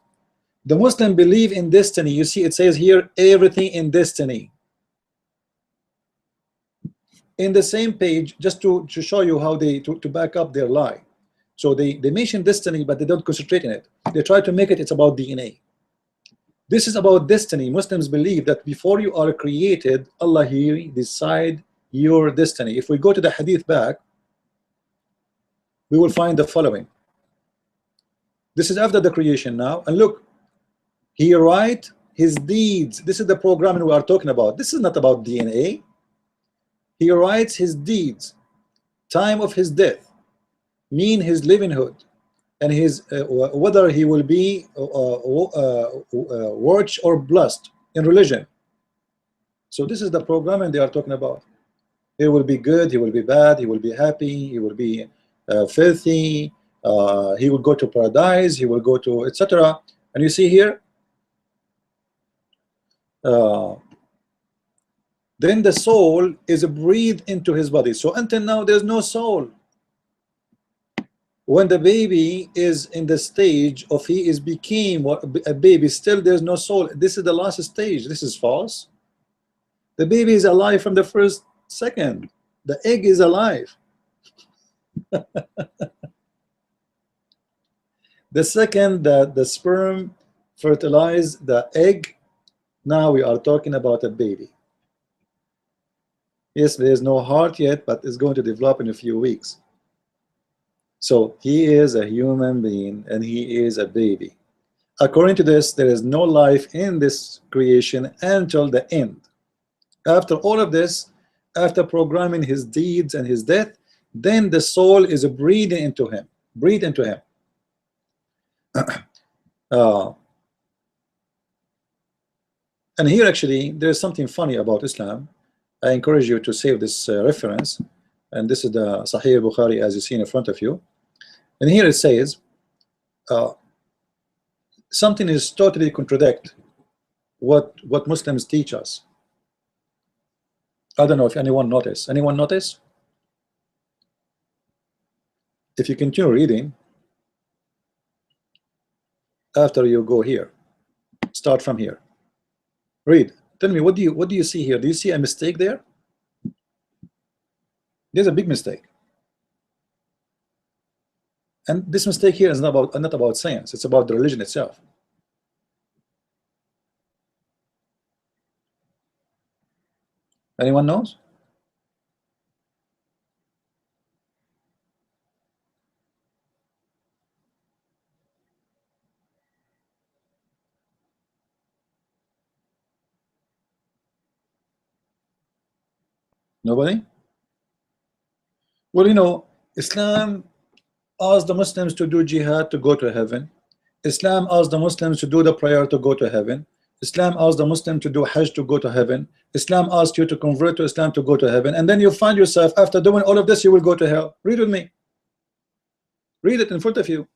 The Muslim believe in destiny. You see, it says here everything in destiny. In the same page, just to show you how they to back up their lie. So they mention destiny, but they don't concentrate in it. They try to make it's about DNA. This is about destiny. Muslims believe that before you are created, Allah here decide your destiny. If we go to the hadith back, we will find the following. This is after the creation now, and look, he write his deeds. This is the programming we are talking about. This is not about DNA. He writes his deeds, time of his death, mean his livinghood, and his whether he will be watched or blessed in religion. So this is the programming they are talking about. He will be good, he will be bad, he will be happy, he will be filthy, he will go to paradise, he will go to etc. And you see here, then the soul is breathed into his body. So until now there's no soul. When the baby is in the stage of he is became a baby, still there's no soul. This is the last stage. This is false. The baby is alive from the first second. The egg is alive. The second that the sperm fertilize the egg, now we are talking about a baby. Yes, there is no heart yet, but it's going to develop in a few weeks. So he is a human being and he is a baby. According to this, there is no life in this creation until the end. After all of this, after programming his deeds and his death, then the soul is breathing into him, breathe into him. And here actually there's something funny about Islam. I encourage you to save this reference, and this is the Sahih Bukhari as you see in front of you. And here it says something is totally contradict what Muslims teach us. I don't know if anyone notice. Anyone notice? If you continue reading, after you go here, start from here. Read. Tell me, what do you see here? Do you see a mistake there? There's a big mistake. And this mistake here is not about science. It's about the religion itself. Anyone knows? Nobody? Well, you know, Islam asked the Muslims to do jihad to go to heaven. Islam asked the Muslims to do the prayer to go to heaven. Islam asked the Muslim to do Hajj to go to heaven. Islam asked you to convert to Islam to go to heaven. And then you find yourself, after doing all of this, you will go to hell. Read with me. Read it in front of you.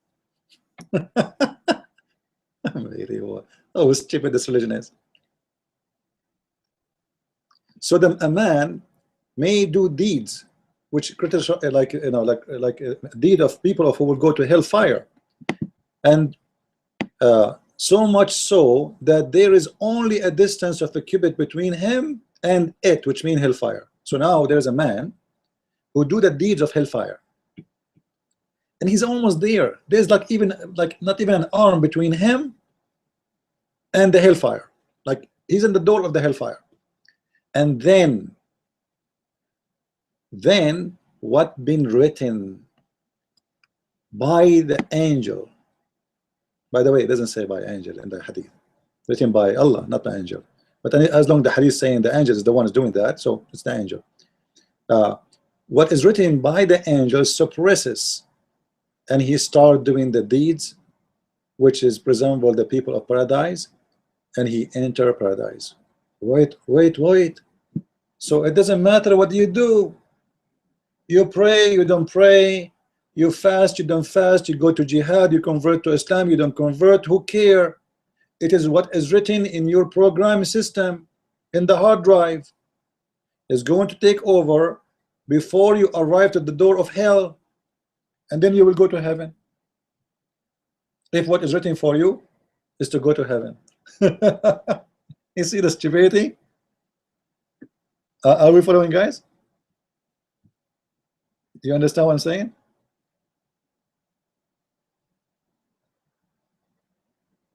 Oh, stupid this religion is. So a man may do deeds which like a deed of people who will go to hellfire, and so much so that there is only a distance of a cubit between him and it, which means hellfire. So now there's a man who do the deeds of hellfire, and he's almost there. There's not even an arm between him and the hellfire. Like he's in the door of the hellfire. And then what been written by the angel, by the way, it doesn't say by angel in the hadith, written by Allah, not by angel. But as long as the hadith saying the angel is the one who's doing that, so it's the angel. What is written by the angel suppresses, and he start doing the deeds which is resemble the people of paradise, and he enter paradise. Wait. So it doesn't matter what you do. You pray, you don't pray. You fast, you don't fast. You go to jihad, you convert to Islam, you don't convert. Who care? It is what is written in your program system, in the hard drive, is going to take over before you arrive at the door of hell, and then you will go to heaven. If what is written for you is to go to heaven. You see the stupidity? Are we following, guys? Do you understand what I'm saying?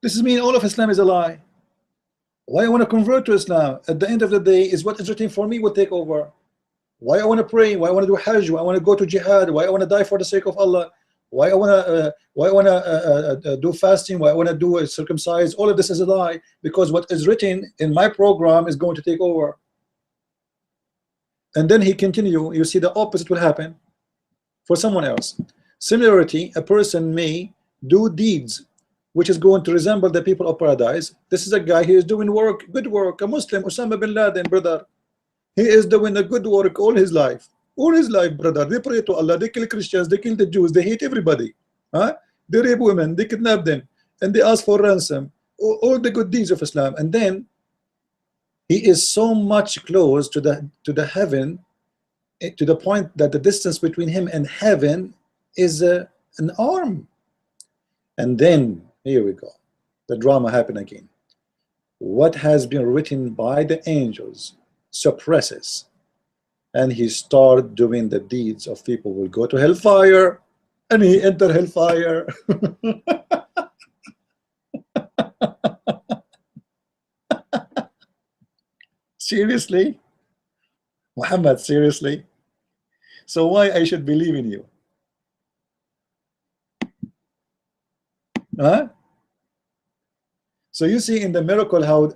This is mean all of Islam is a lie. Why I want to convert to Islam at the end of the day is what is written for me will take over. Why I want to pray, why I want to do Hajj, why I want to go to jihad, why I want to die for the sake of Allah, why I want to do fasting, why I want to do circumcise. All of this is a lie, because what is written in my program is going to take over. And then he continue, you see the opposite will happen for someone else. Similarity, a person may do deeds which is going to resemble the people of paradise. This is a guy, he is doing work, good work, a Muslim, Osama bin Laden, brother. He is doing a good work all his life, brother. They pray to Allah, they kill Christians, they kill the Jews, they hate everybody, huh? They rape women, they kidnap them, and they ask for ransom, all the good deeds of Islam. And then he is so much close to the heaven, to the point that the distance between him and heaven is an arm. And then here we go, the drama happened again. What has been written by the angels suppresses, and he start doing the deeds of people will go to hellfire, and he enter hellfire. Seriously, Muhammad, seriously? So why I should believe in you? Huh? So you see in the miracle how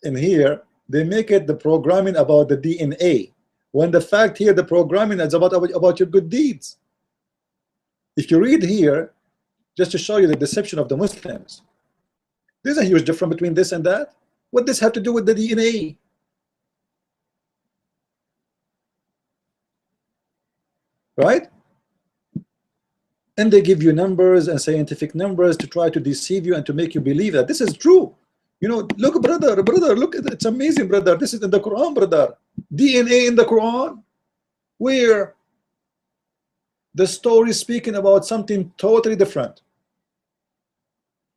in here they make it the programming about the DNA, when the fact here the programming is about your good deeds. If you read here, just to show you the deception of the Muslims, there's a huge difference between this and that. What does this have to do with the DNA? Right? And they give you numbers and scientific numbers to try to deceive you and to make you believe that this is true. You know, look, brother, look at it. It's amazing, brother. This is in the Quran, brother. DNA in the Quran, where the story is speaking about something totally different,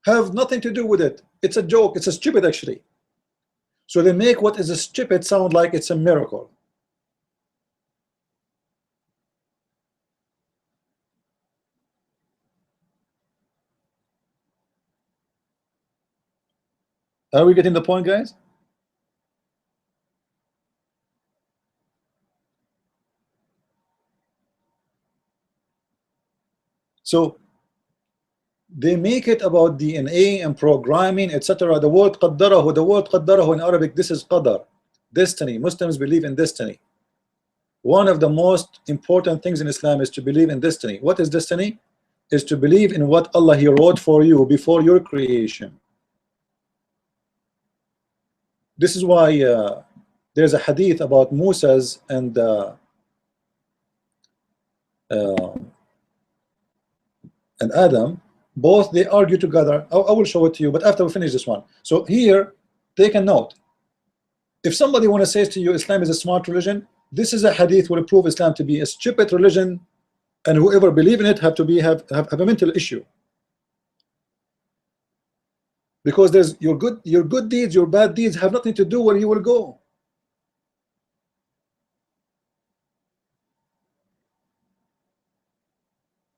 have nothing to do with it. It's a joke. It's a stupid, actually. So they make what is a stupid sound like it's a miracle. Are we getting the point, guys? So they make it about DNA and programming, etc. The word qaddarahu in Arabic, this is qadar, destiny. Muslims believe in destiny. One of the most important things in Islam is to believe in destiny. What is destiny? Is to believe in what Allah He wrote for you before your creation. This is why there's a hadith about Musa's and Adam. Both they argue together. I will show it to you, but after we finish this one. So here, take a note. If somebody want to say to you Islam is a smart religion, this is a hadith will prove Islam to be a stupid religion, and whoever believe in it have to be have a mental issue. Because there's your good deeds, your bad deeds have nothing to do where you will go.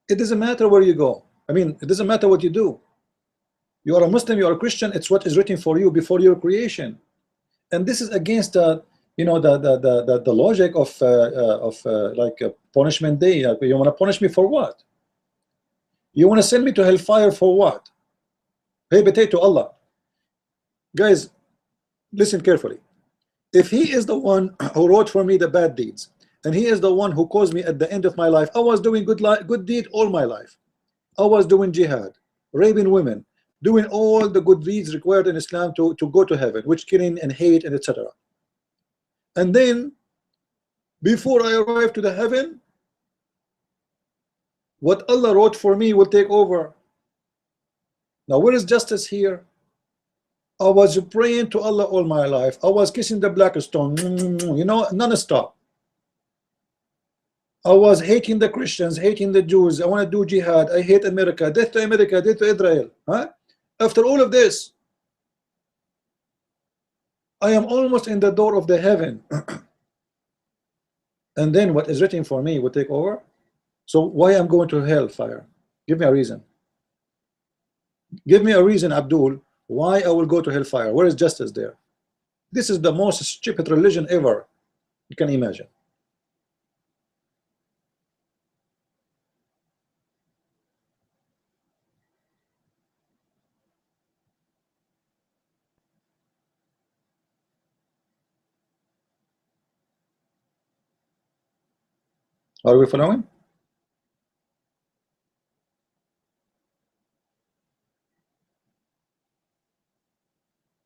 It doesn't matter where you go. I mean, it doesn't matter what you do. You are a Muslim, you are a Christian. It's what is written for you before your creation, and this is against you know the logic of like a punishment day. Like, you want to punish me for what? You want to send me to hellfire for what? Hey, potato Allah. Guys, listen carefully. If He is the one who wrote for me the bad deeds, and He is the one who caused me at the end of my life, I was doing good deed all my life. I was doing jihad, raping women, doing all the good deeds required in Islam to go to heaven, which killing and hate and etc. And then, before I arrive to the heaven, what Allah wrote for me will take over. Now, where is justice here? I was praying to Allah all my life. I was kissing the black stone, you know, non-stop. I was hating the Christians, hating the Jews. I want to do jihad. I hate America. Death to America, death to Israel. Huh? After all of this, I am almost in the door of the heaven. And then what is written for me will take over. So why I'm going to hellfire? Give me a reason. Give me a reason, Abdul, why I will go to hellfire. Where is justice there? This is the most stupid religion ever you can imagine. Are we following?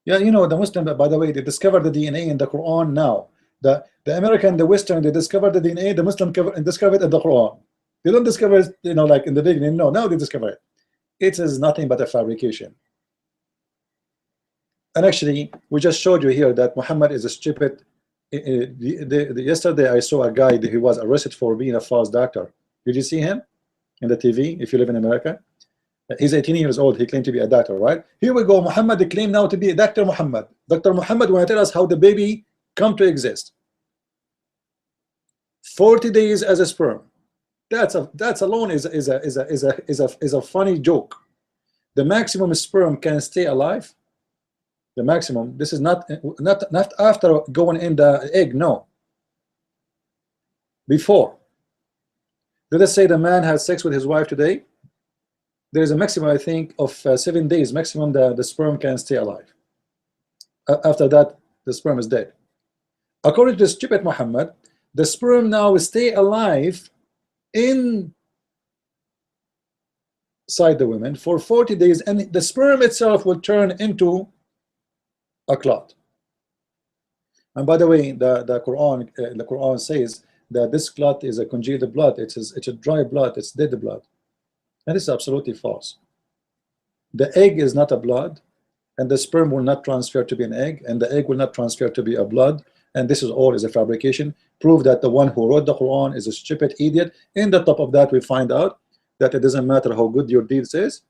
Yeah, you know, the Muslim, by the way, they discovered the DNA in the Quran now. The American, the Western, they discovered the DNA, the Muslim discovered it in the Quran. They don't discover it, you know, like in the beginning. No, now they discover it. It is nothing but a fabrication. And actually, we just showed you here that Muhammad is a stupid. Yesterday, I saw a guy that he was arrested for being a false doctor. Did you see him in the TV? If you live in America, he's 18 years old. He claimed to be a doctor, right? Here we go. Muhammad claimed now to be a Dr. Muhammad. Dr. Muhammad want to tell us how the baby come to exist. 40 days as a sperm. That's alone is a funny joke. The maximum sperm can stay alive. The maximum. This is not after going in the egg. No. Before. Let us say the man has sex with his wife today. There is a maximum, I think, of 7 days. Maximum the sperm can stay alive. After that, the sperm is dead. According to the stupid Muhammad, the sperm now stay alive inside the women for 40 days, and the sperm itself will turn into a clot. And by the way, the Quran says that this clot is a congealed blood. It's a dry blood. It's dead blood. And this is absolutely false. The egg is not a blood, and the sperm will not transfer to be an egg, and the egg will not transfer to be a blood. And this is all is a fabrication. Prove that the one who wrote the Quran is a stupid idiot. In the top of that, we find out that it doesn't matter how good your deeds is.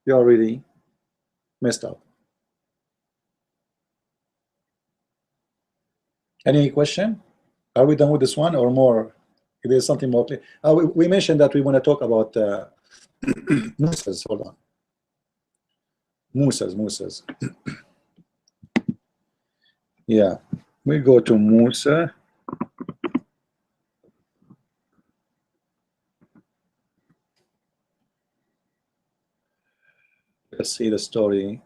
You are really messed up. Any question? Are we done with this one or more? If there's something more clear. We mentioned that we want to talk about Musas. Hold on. Musas. Yeah, we go to Musa. Let's see the story.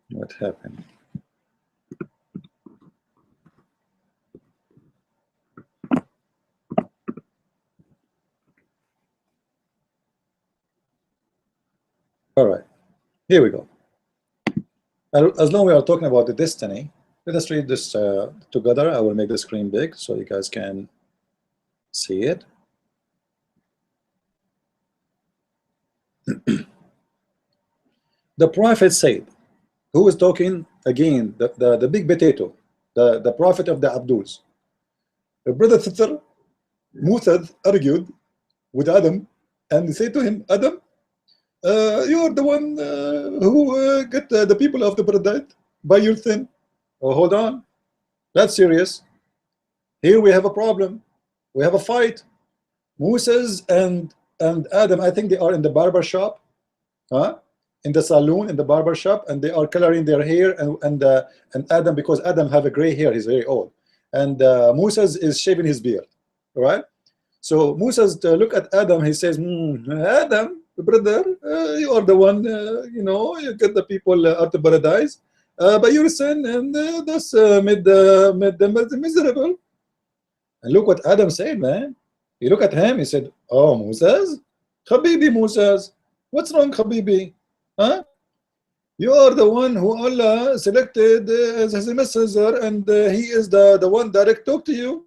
What happened? All right, here we go. As long as we are talking about the destiny, let us read this together. I will make the screen big so you guys can see it. The prophet said, who is talking again? The big potato, the prophet of the Abduls. The brother sister Musa argued with Adam and said to him, Adam, you are the one who get the people of the paradise by your sin. Oh, hold on, that's serious. Here we have a problem. We have a fight. Moses and Adam, I think they are in the barber shop, huh? In the saloon, in the barber shop, and they are coloring their hair. And Adam, because Adam have a gray hair, he's very old, and Moses is shaving his beard. All right. So Moses look at Adam. He says, Adam, brother, you are the one. You know, you get the people out of paradise by your sin, and that's made them miserable. And look what Adam said, man. You look at him. He said, "Oh, Moses, Habibi Moses, what's wrong, Habibi? Huh? You are the one who Allah selected as his messenger, and he is the one direct talk to you.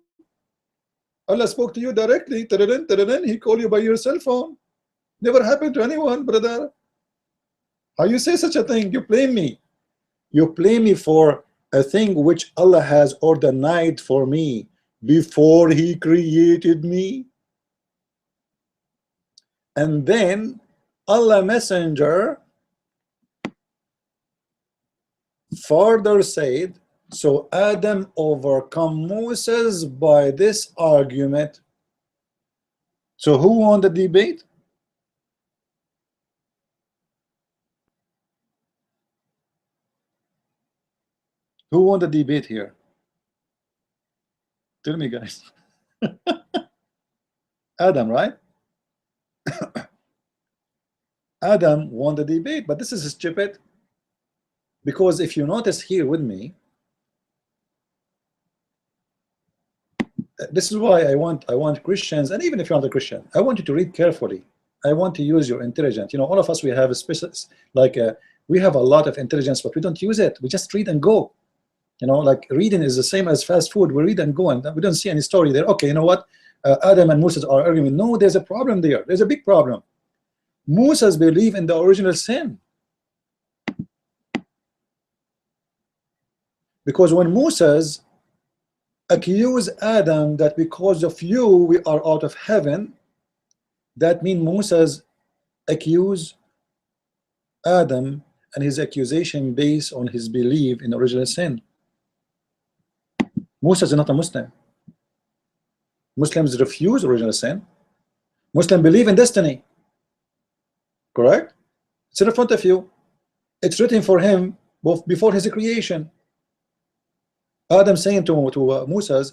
Allah spoke to you directly. He called you by your cell phone. Never happened to anyone, brother. How you say such a thing? You blame me. You blame me for a thing which Allah has ordained for me before he created me." And then Allah messenger further said, so Adam overcome Moses by this argument. So who won the debate? Who won the debate here? Tell me, guys. Adam, right? Adam won the debate, but this is stupid. Because if you notice here with me, this is why I want Christians, and even if you're not a Christian, I want you to read carefully. I want to use your intelligence. You know, all of us, we have a special, like we have a lot of intelligence, but we don't use it. We just read and go. You know, like reading is the same as fast food. We read and go, and we don't see any story there. Okay, you know what? Adam and Moses are arguing. No, there's a problem there. There's a big problem. Moses believe in the original sin. Because when Moses accused Adam that because of you we are out of heaven, that means Moses accused Adam, and his accusation based on his belief in original sin. Moses is not a Muslim. Muslims refuse original sin. Muslims believe in destiny. Correct? It's in front of you. It's written for him both before his creation. Adam saying to Moses,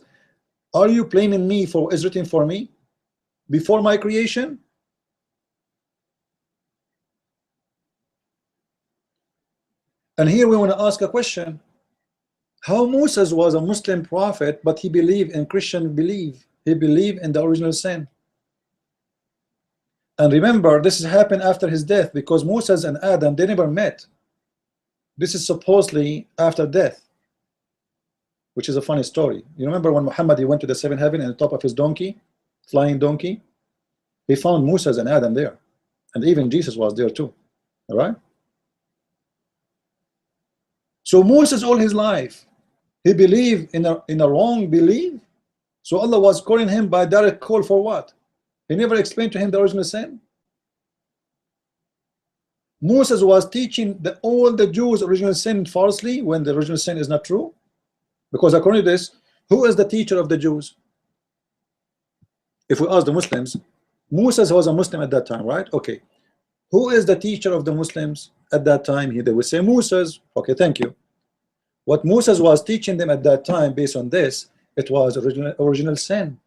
are you blaming me for what is written for me? before my creation? And here we want to ask a question. How Moses was a Muslim prophet, but he believed in Christian belief. He believed in the original sin. And remember, this has happened after his death, because Moses and Adam, they never met. This is supposedly after death, which is a funny story. You remember when Muhammad, he went to the seventh heaven on the top of his donkey, flying donkey? He found Moses and Adam there, and even Jesus was there too. All right. So Moses, all his life, he believed in a wrong belief. So Allah was calling him by direct call for what? He never explained to him the original sin. Moses was teaching all the Jews original sin falsely, when the original sin is not true. Because according to this, who is the teacher of the Jews? If we ask the Muslims, Moses was a Muslim at that time, right? Okay. Who is the teacher of the Muslims at that time? They will say Moses. Okay, thank you. What Moses was teaching them at that time, based on this, it was original sin.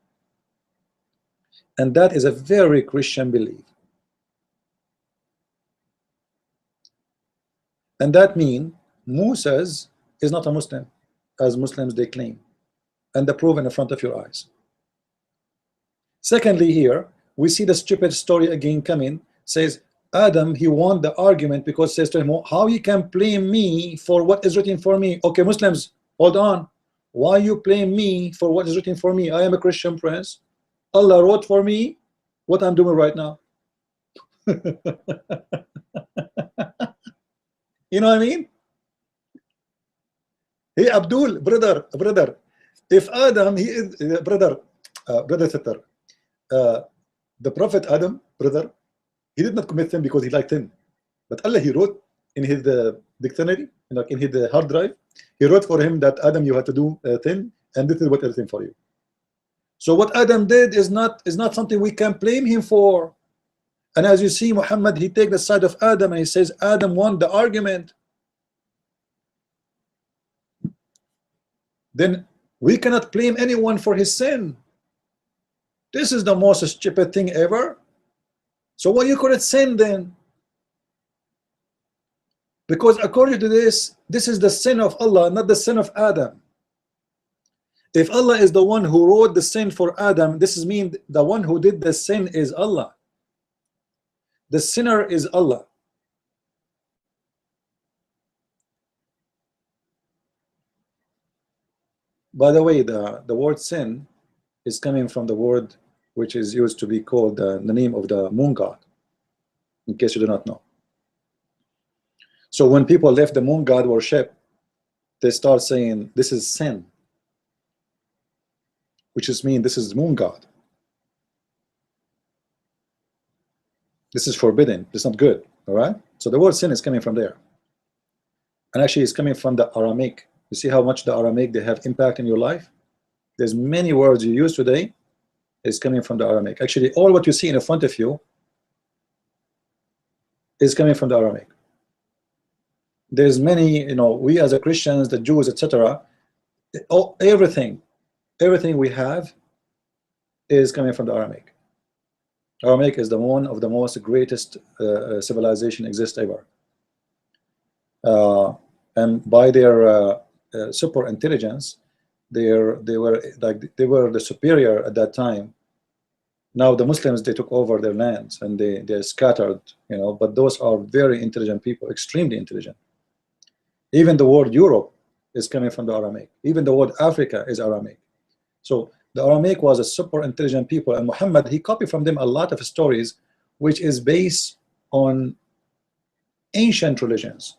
And that is a very Christian belief. And that means Moses is not a Muslim, as Muslims they claim. And the proof in front of your eyes. Secondly, here, we see the stupid story again coming, says, Adam, he won the argument because says to him, how you can blame me for what is written for me? Okay, Muslims, hold on. Why you blame me for what is written for me? I am a Christian prince. Allah wrote for me what I'm doing right now. You know what I mean? Hey, Abdul, brother, if Adam, he is brother, sister, the Prophet Adam, brother, he did not commit sin because he liked sin, but Allah, he wrote in his dictionary, like in his hard drive, he wrote for him that Adam, you had to do sin, and this is what everything for you. So what Adam did is not something we can blame him for. And as you see, Muhammad, he takes the side of Adam and he says Adam won the argument. Then we cannot blame anyone for his sin. This is the most stupid thing ever. So why you call it sin then? Because according to this is the sin of Allah, not the sin of Adam. If Allah is the one who wrote the sin for Adam, this is mean the one who did the sin is Allah. The sinner is Allah. By the way, the word sin is coming from the word which is used to be called the name of the moon god, in case you do not know. So when people left the moon god worship, they start saying this is sin, which is mean this is moon god. This is forbidden. It's not good. All right. So the word sin is coming from there, and actually it's coming from the Aramaic. You see how much the Aramaic they have impact in your life. There's many words you use today is coming from the Aramaic. Actually, all what you see in front of you is coming from the Aramaic. There's many, we as a Christians, the Jews, etc. Everything we have is coming from the Aramaic. Aramaic is the one of the most greatest civilization exist ever, and by their super intelligence, they were the superior at that time. Now the Muslims, they took over their lands and they're scattered, but those are very intelligent people, extremely intelligent. Even the word Europe is coming from the Aramaic. Even the word Africa is Aramaic. So the Aramaic was a super intelligent people, and Muhammad, he copied from them a lot of stories which is based on ancient religions.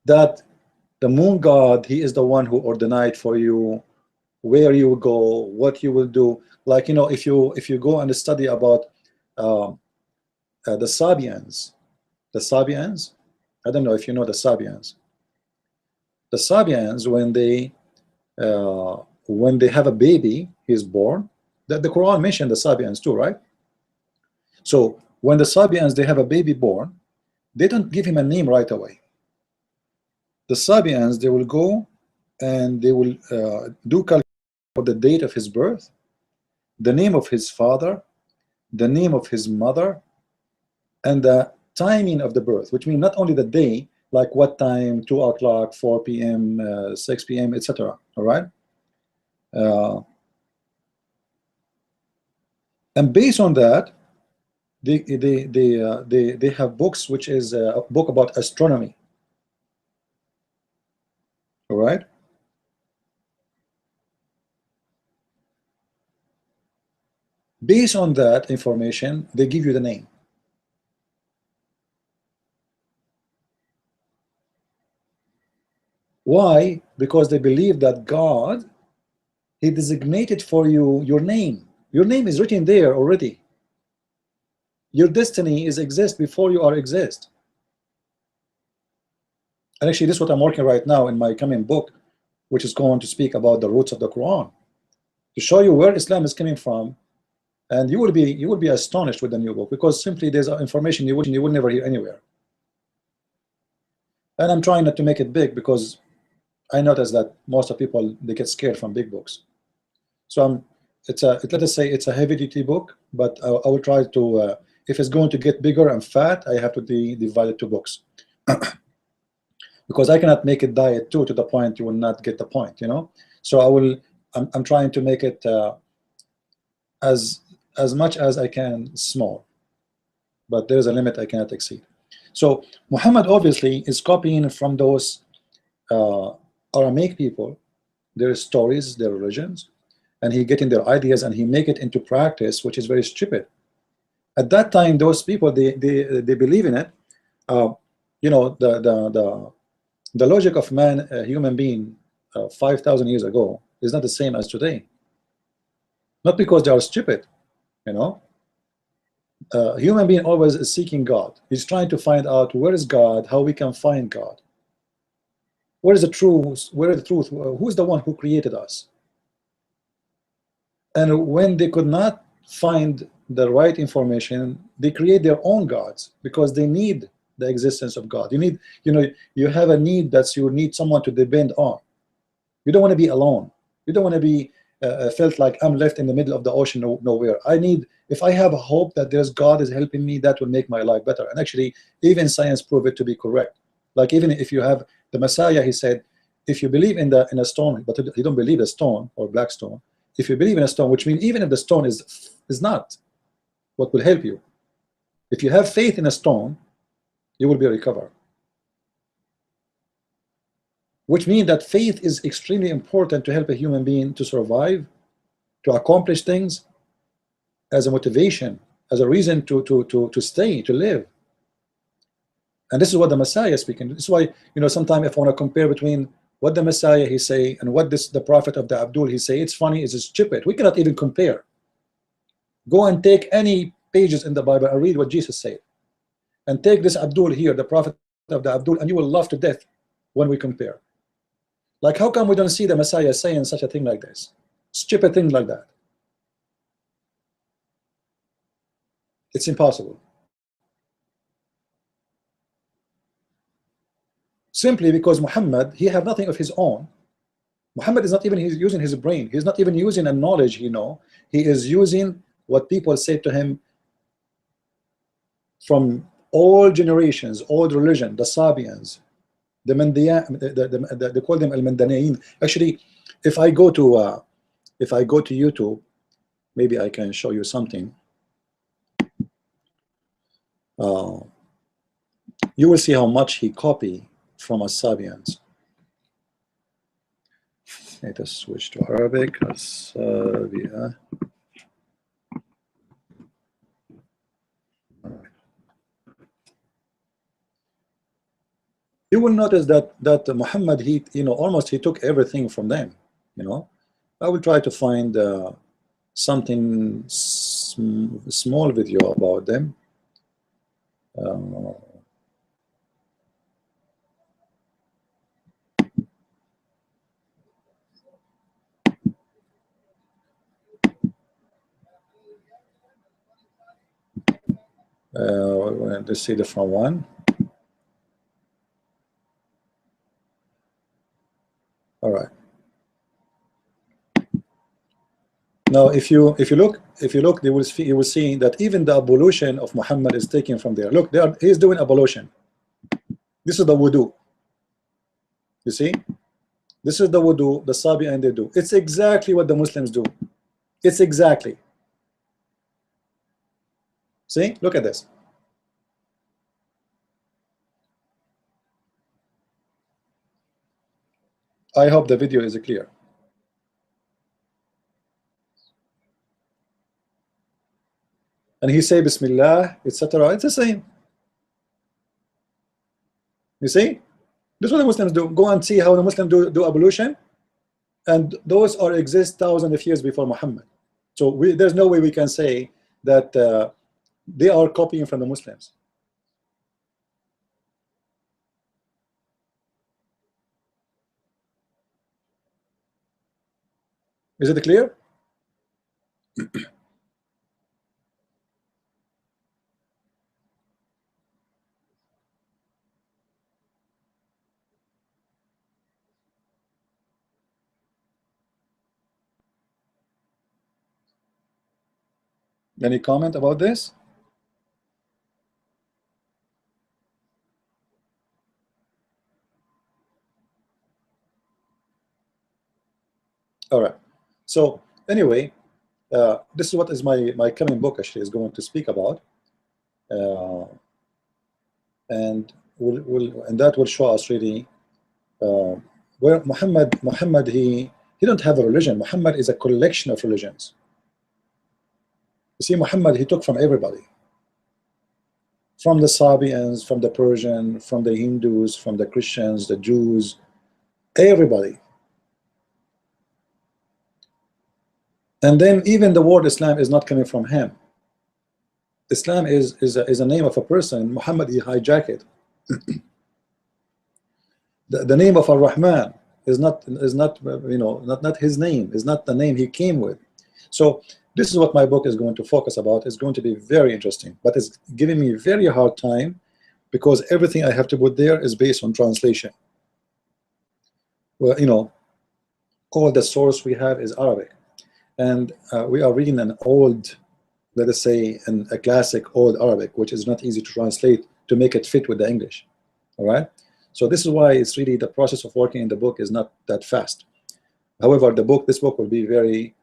That the moon god, he is the one who ordained for you where you will go, what you will do. Like, if you go and study about the Sabians, I don't know if you know the Sabians. The Sabians, when they have a baby, he's born. That the Quran mentioned the Sabians too, right? So when the Sabians, they have a baby born, they don't give him a name right away. The Sabians, they will go and they will do calculation for the date of his birth, the name of his father, the name of his mother, and the timing of the birth, which means not only the day, like what time, 2 o'clock, 4 p.m., 6 p.m., etc. All right. And based on that, they have books, which is a book about astronomy. All right. Based on that information, they give you the name. Why? Because they believe that God, He designated for you your name. Your name is written there already. Your destiny is exist before you are exist. And actually, this is what I'm working right now in my coming book, which is going to speak about the roots of the Quran, to show you where Islam is coming from, and you will be astonished with the new book, because simply there's information you will never hear anywhere. And I'm trying not to make it big, because I notice that most of people, they get scared from big books. So let us say it's a heavy duty book, but I will try to, if it's going to get bigger and fat, I have to divide it to books. Because I cannot make it diet too, to the point you will not get the point, you know. So I'm trying to make it as much as I can small, but there's a limit I cannot exceed. So Muhammad obviously is copying from those Aramaic people, their stories, their religions, and he getting their ideas and he make it into practice, which is very stupid. At that time, those people, they believe in it. You know, the logic of man, a human being, 5,000 years ago is not the same as today. Not because they are stupid, you know. Human being always is seeking God. He's trying to find out where is God, how we can find God. Where is the truth? Where is the truth? Who's the one who created us? And when they could not find the right information, they create their own gods, because they need the existence of God. You need, you know, you have a need, that's you need someone to depend on. You don't want to be alone. You don't want to be felt like I'm left in the middle of the ocean, nowhere. I need, if I have a hope that there's God is helping me, that will make my life better. And actually, even science proved it to be correct. Like even if you have the Messiah, he said, if you believe in a stone, but you don't believe a stone or black stone, if you believe in a stone, which means even if the stone is not what will help you, if you have faith in a stone, you will be recovered. Which means that faith is extremely important to help a human being to survive, to accomplish things, as a motivation, as a reason to stay, to live. And this is what the Messiah is speaking. This is why, you know, sometimes if I want to compare between what the Messiah he say and what the prophet of the Abdul he say, it's funny, it's stupid. We cannot even compare. Go and take any pages in the Bible and read what Jesus said, and take this Abdul here, the prophet of the Abdul, and you will laugh to death when we compare. Like, how come we don't see the Messiah saying such a thing like this? Stupid thing like that. It's impossible. Simply because Muhammad, he have nothing of his own. Muhammad is not even using his brain. He's not even using a knowledge, you know. He is using what people say to him from all generations, old religion, the Sabians, the Mandiya, they call them Al-Mandanayin. Actually, if I go to YouTube, maybe I can show you something. You will see how much he copied from Sabians. Let us switch to Arabic. Sabia. You will notice that Muhammad, he, you know, almost he took everything from them. You know, I will try to find something small video about them. Let's see the front one. All right. Now, if you look, you will see that even the ablution of Muhammad is taken from there. Look, he's doing ablution. This is the wudu. You see, this is the wudu the Sabi and they do. It's exactly what the Muslims do. It's exactly. See, look at this. I hope the video is clear. And he say Bismillah, etc. It's the same. You see, this is what the Muslims do. Go and see how the Muslims do ablution, and those are exist thousands of years before Muhammad. So there's no way we can say that they are copying from the Muslims. Is it clear? Any comment about this? All right. So anyway, this is what is my coming book actually is going to speak about, and and that will show us really where Muhammad he don't have a religion. Muhammad is a collection of religions. You see, Muhammad, he took from everybody, from the Sabians, from the Persian, from the Hindus, from the Christians, the Jews, everybody. And then even the word Islam is not coming from him. Islam is a name of a person. Muhammad, he hijacked it. The name of Ar-Rahman is not you know, not his name, is not the name he came with. So this is what my book is going to focus about. It's going to be very interesting, but it's giving me a very hard time because everything I have to put there is based on translation. Well, you know, all the source we have is Arabic, and we are reading an old, let us say, a classic old Arabic, which is not easy to translate to make it fit with the English. All right. So this is why it's really the process of working in the book is not that fast. However, this book will be very,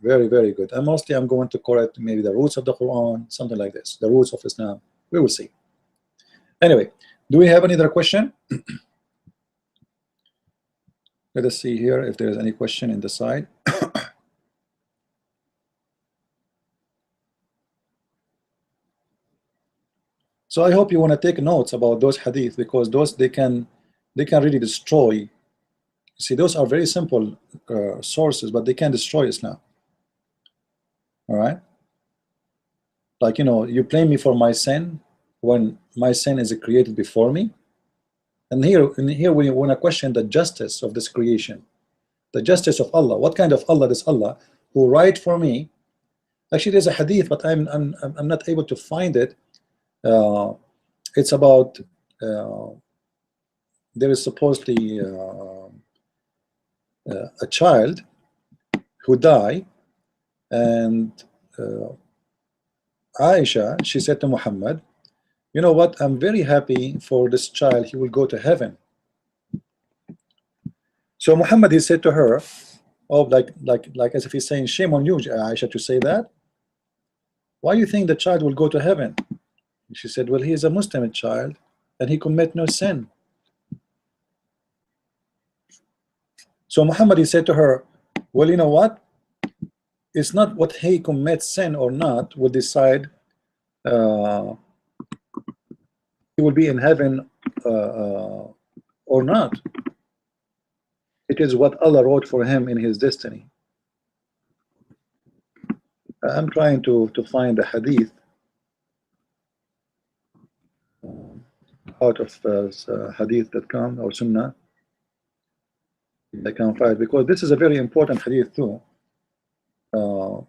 very good. And mostly I'm going to correct maybe the roots of the Quran, something like this, the roots of Islam. We will see. Anyway, do we have any other question? Let us see here if there is any question in the side. So I hope you want to take notes about those hadith, because those they can really destroy. See, those are very simple sources, but they can destroy Islam. All right, like, you know, you blame me for my sin when my sin is created before me. And here we want to question the justice of this creation, the justice of Allah. What kind of Allah is Allah who write for me? Actually, there's a hadith, but I'm not able to find it. It's about there is supposedly a child who died, and Aisha, she said to Muhammad, you know what, I'm very happy for this child, he will go to heaven. So Muhammad, he said to her, oh, like as if he's saying, shame on you, Aisha, to say that. Why do you think the child will go to heaven? She said, well, he is a Muslim child and he commit no sin. So Muhammad, he said to her, well, you know what, it's not what he commits sin or not will decide he will be in heaven or not. It is what Allah wrote for him in his destiny. I'm trying to find the hadith out of hadith.com or Sunnah. I can't find, because this is a very important hadith too. All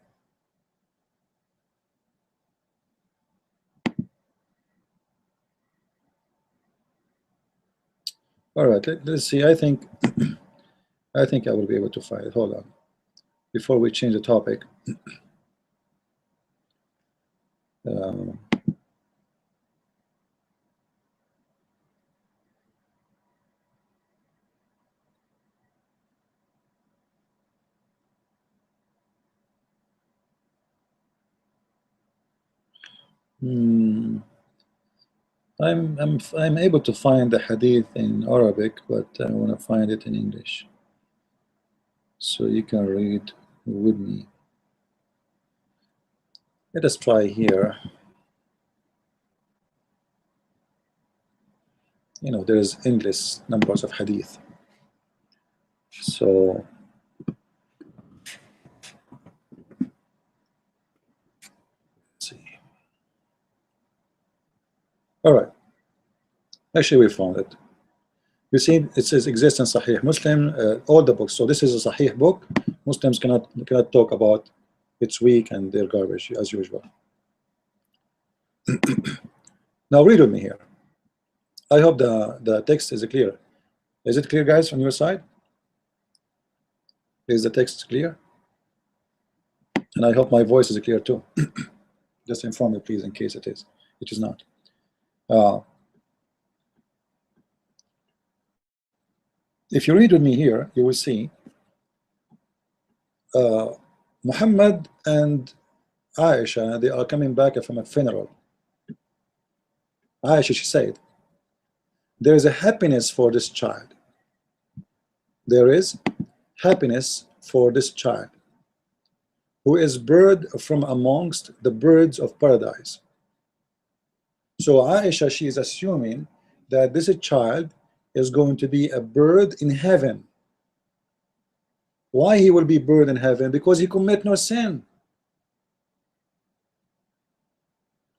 right, let's see. I think I think I will be able to find it. Hold on. Before we change the topic. Um, I'm able to find the hadith in Arabic, but I want to find it in English, so you can read with me. Let us try here. You know, there is endless numbers of hadith. So let's see. All right. Actually, we found it. You see, it says exists in Sahih Muslim, all the books. So this is a Sahih book. Muslims cannot talk about it's weak and they're garbage as usual. Now read with me here. I hope the text is clear. Is it clear, guys, on your side? Is the text clear? And I hope my voice is clear too. Just inform me, please, in case it is. It is not. If you read with me here, you will see Muhammad and Aisha, they are coming back from a funeral. Aisha, she said, there is a happiness for this child. There is happiness for this child, who is bird from amongst the birds of paradise. So Aisha, she is assuming that this child is going to be a bird in heaven. Why he will be bird in heaven? Because he commit no sin.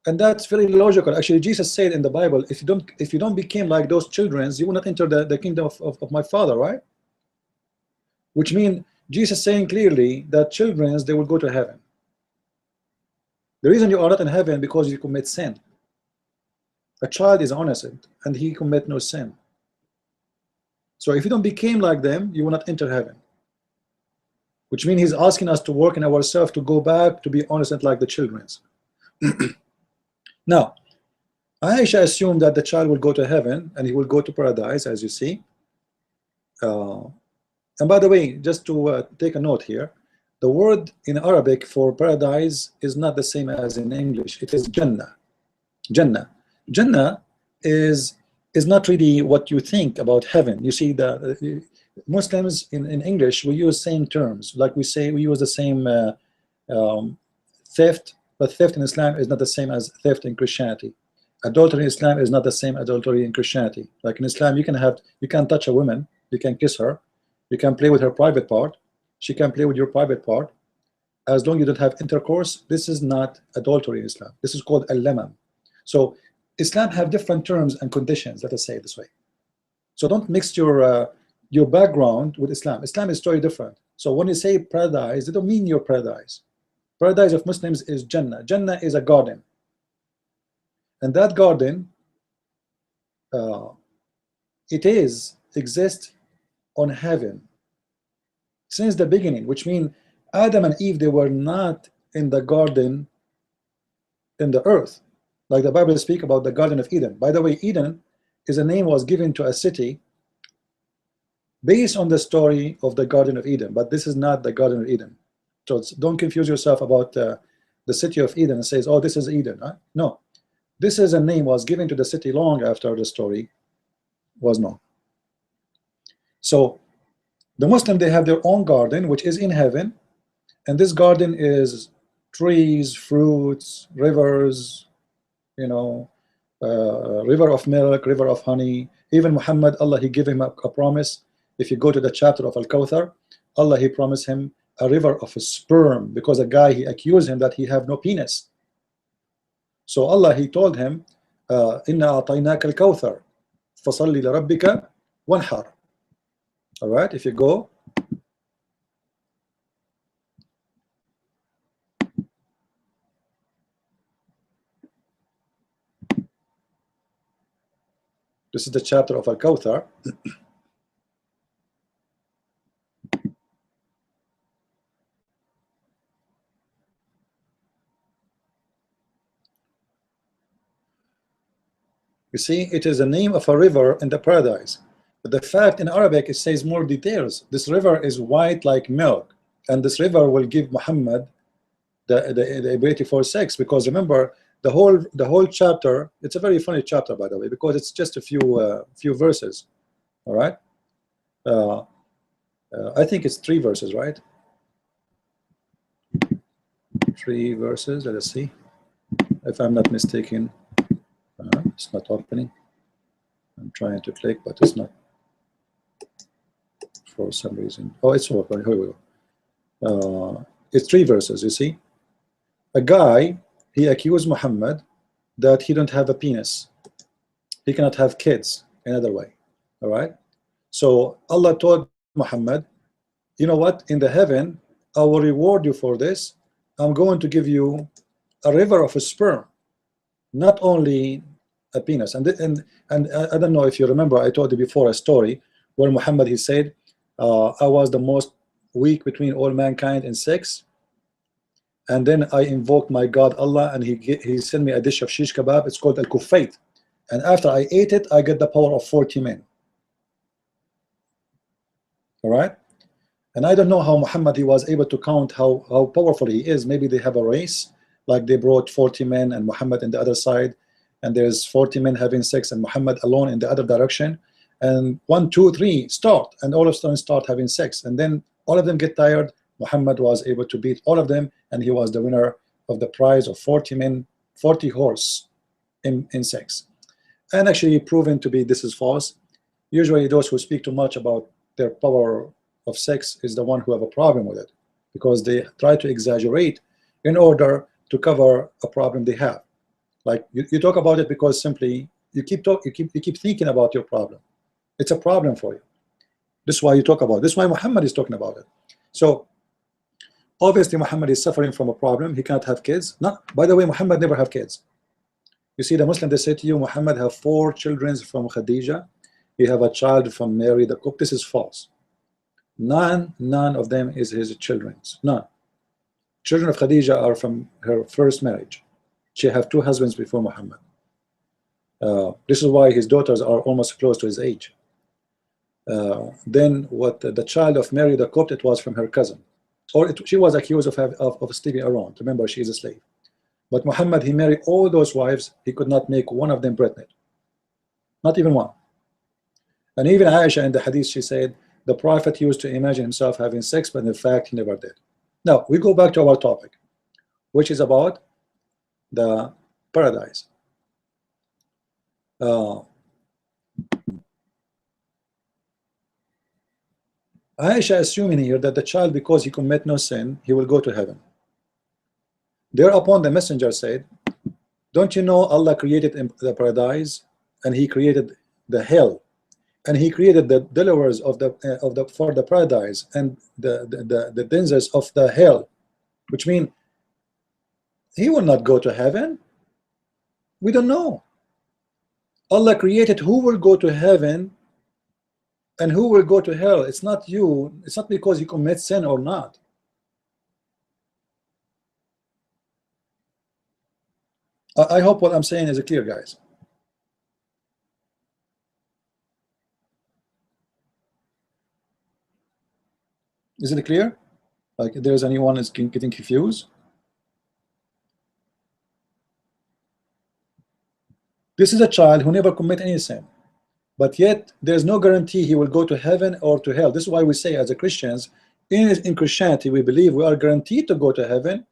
And that's very logical. Actually, Jesus said in the Bible, if you don't become like those children, you will not enter the kingdom of my Father, right? Which means Jesus saying clearly that children, they will go to heaven. The reason you are not in heaven because you commit sin. A child is innocent and he commit no sin. So if you don't become like them, you will not enter heaven. Which means he's asking us to work in ourselves to go back to be innocent like the children's. Now, Aisha assumed that the child will go to heaven and he will go to paradise, as you see. And by the way, just to take a note here, the word in Arabic for paradise is not the same as in English. It is Jannah. Jannah. Jannah is not really what you think about heaven. You see, the Muslims in English, we use same terms. Like we use the same theft, but theft in Islam is not the same as theft in Christianity. Adultery in Islam is not the same adultery in Christianity. Like in Islam, you can touch a woman, you can kiss her, you can play with her private part, she can play with your private part. As long as you don't have intercourse, this is not adultery in Islam. This is called al-lamam. So Islam have different terms and conditions, let us say it this way. So don't mix your background with Islam. Islam is totally different. So when you say paradise, they don't mean your paradise. Paradise of Muslims is Jannah. Jannah is a garden. And that garden, it exists on heaven since the beginning, which means Adam and Eve, they were not in the garden in the earth. Like the Bible speaks about the Garden of Eden. By the way, Eden is a name was given to a city based on the story of the Garden of Eden, but this is not the Garden of Eden. So don't confuse yourself about the city of Eden and says, oh, this is Eden. Right? No, this is a name was given to the city long after the story was known. So the Muslim, they have their own garden, which is in heaven, and this garden is trees, fruits, rivers, you know, river of milk, river of honey. Even Muhammad, Allah, he gave him a promise. If you go to the chapter of Al-Kawthar, Allah, he promised him a river of sperm, because a guy, he accused him that he have no penis. So Allah, he told him, Inna a'tainaka al-kawthar fasalli li rabbika wanhar. All right, if you go, this is the chapter of Al-Kawthar. You see, it is the name of a river in the paradise. But the fact in Arabic, it says more details. This river is white like milk, and this river will give Muhammad the ability for sex. Because remember, the whole chapter, it's a very funny chapter, by the way, because it's just a few verses. All right, I think it's 3 verses, right? 3 verses. Let us see, if I'm not mistaken. It's not opening. I'm trying to click, but it's not for some reason. Oh, it's open. Here we go. It's 3 verses. You see, a guy, he accused Muhammad that he don't have a penis, he cannot have kids. Another way. All right. So Allah told Muhammad, you know what? In the heaven, I will reward you for this. I'm going to give you a river of a sperm, not only a penis. And I don't know if you remember, I told you before a story where Muhammad, he said, I was the most weak between all mankind in sex, and then I invoked my God Allah, and he sent me a dish of shish kebab. It's called al-kufayt, and after I ate it, I get the power of 40 men. All right. And I don't know how Muhammad, he was able to count how powerful he is. Maybe they have a race, like they brought 40 men and Muhammad in the other side, and there's 40 men having sex and Muhammad alone in the other direction, and 1, 2, 3 start, and all of them start having sex, and then all of them get tired. Muhammad was able to beat all of them, and he was the winner of the prize of 40 men, 40 horse in sex. And actually proven to be this is false. Usually those who speak too much about their power of sex is the one who have a problem with it, because they try to exaggerate in order to cover a problem they have. Like you talk about it because simply you keep thinking about your problem. It's a problem for you. This is why you talk about it. This is why Muhammad is talking about it. So obviously Muhammad is suffering from a problem. He cannot have kids. No, by the way, Muhammad never have kids. You see, the Muslim, they say to you, Muhammad have 4 children from Khadija. He have a child from Mary the cook. This is false. None of them is his children. None. Children of Khadija are from her first marriage. She have 2 husbands before Muhammad. This is why his daughters are almost close to his age. Then what the child of Mary the Copt, it was from her cousin, or she was accused of sleeping around. Remember, she is a slave. But Muhammad, he married all those wives. He could not make one of them pregnant, not even one. And even Aisha in the hadith, she said the Prophet used to imagine himself having sex, but in fact he never did. Now we go back to our topic, which is about the paradise. Aisha assuming here that the child, because he commit no sin, he will go to heaven. Thereupon the messenger said, don't you know Allah created the paradise, and he created the hell, and he created the dwellers for the paradise and the dangers of the hell, which means he will not go to heaven. We don't know. Allah created who will go to heaven and who will go to hell. It's not you. It's not because you commit sin or not. I hope what I'm saying is clear, guys. Is it clear? Like, if there's anyone that's getting confused? This is a child who never commit any sin, but yet there's no guarantee he will go to heaven or to hell. This is why we say, as a Christians, in Christianity, we believe we are guaranteed to go to heaven.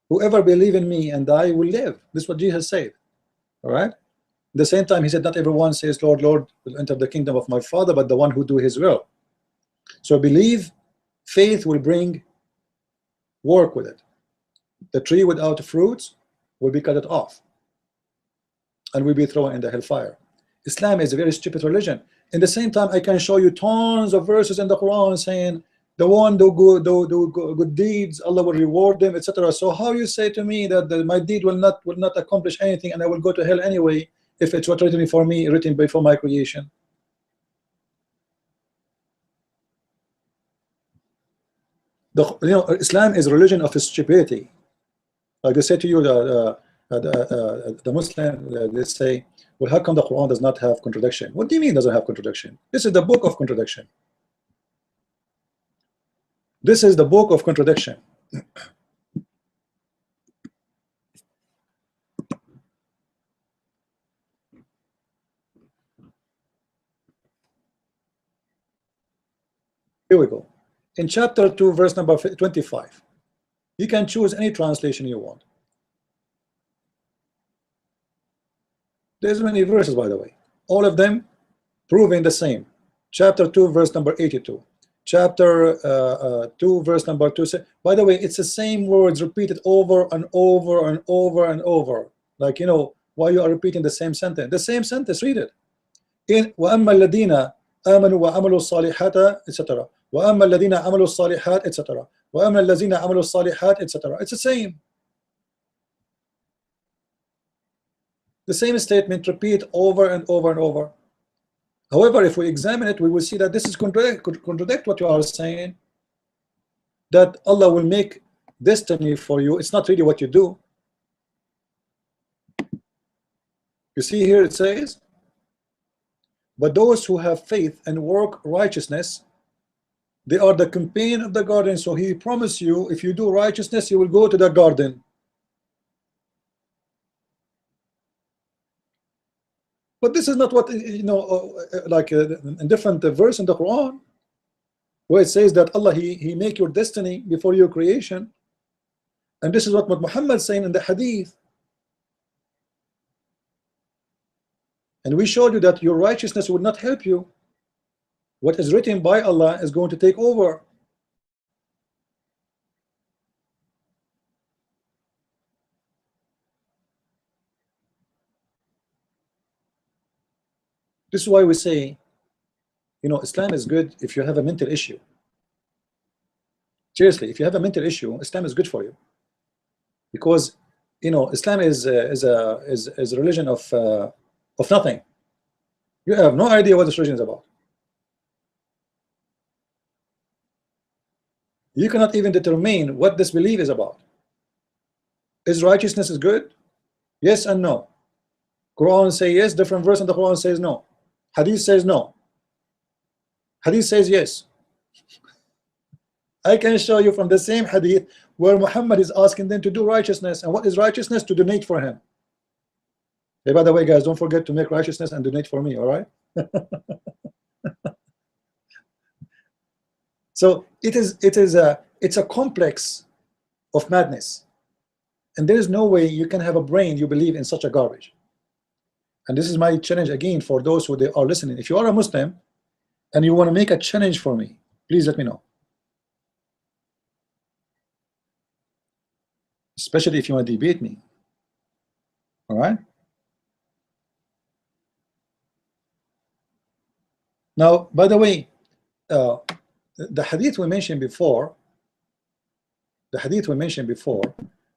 Whoever believe in me and I will live. This is what Jesus said. All right. At the same time, he said, not everyone says, Lord, Lord, will enter the kingdom of my Father, but the one who do his will. So believe, faith will bring work with it. The tree without fruits will be cut off and will be thrown in the hellfire. Islam is a very stupid religion. In the same time, I can show you tons of verses in the Quran saying the one do good deeds, Allah will reward them, etc. So how you say to me that my deed will not accomplish anything and I will go to hell anyway if it's what written for me, written before my creation? Islam is a religion of stupidity. Like they say to you, the Muslim, they say, well, how come the Quran does not have contradiction? What do you mean doesn't have contradiction? This is the book of contradiction. This is the book of contradiction. Here we go. In chapter 2, verse number 25, you can choose any translation you want. There's many verses, by the way, all of them proving the same. Chapter 2, verse number 82. Chapter 2, verse number 2. By the way, it's the same words repeated over and over and over and over. Like, you know, why you are repeating the same sentence? The same sentence, read it. In وَأَمَّا الَّذِينَ آمَنُوا وَعَمَلُوا الصَّالِحَاتِ etc. وَأَمَّا الَّذِينَ عَمَلُوا الصَّالِحَاتِ etc. وَأَمَّا الَّذِينَ عَمَلُوا الصَّالِحَاتِ etc. It's the same. The same statement repeat over and over and over. However, if we examine it, we will see that this is contradict what you are saying, that Allah will make destiny for you. It's not really what you do. You see here it says, but those who have faith and work righteousness, they are the companion of the garden. So he promised you, if you do righteousness, you will go to the garden. But this is not what, you know, like a different verse in the Quran, where it says that Allah, he make your destiny before your creation. And this is what Muhammad is saying in the hadith. And we showed you that your righteousness will not help you. What is written by Allah is going to take over. This is why we say, you know, Islam is good if you have a mental issue. Seriously, if you have a mental issue, Islam is good for you, because, you know, Islam is a religion of nothing. You have no idea what this religion is about. You cannot even determine what this belief is about. Is righteousness is good? Yes and no. Quran says yes, different verse in the Quran says no. Hadith says no. Hadith says yes. I can show you from the same hadith where Muhammad is asking them to do righteousness. And what is righteousness? To donate for him. Hey, by the way, guys, don't forget to make righteousness and donate for me, all right? So it's a complex of madness. And there is no way you can have a brain you believe in such a garbage. And this is my challenge again for those who they are listening. If you are a Muslim and you want to make a challenge for me, please let me know. Especially if you want to debate me. All right? Now, by the way, the hadith we mentioned before,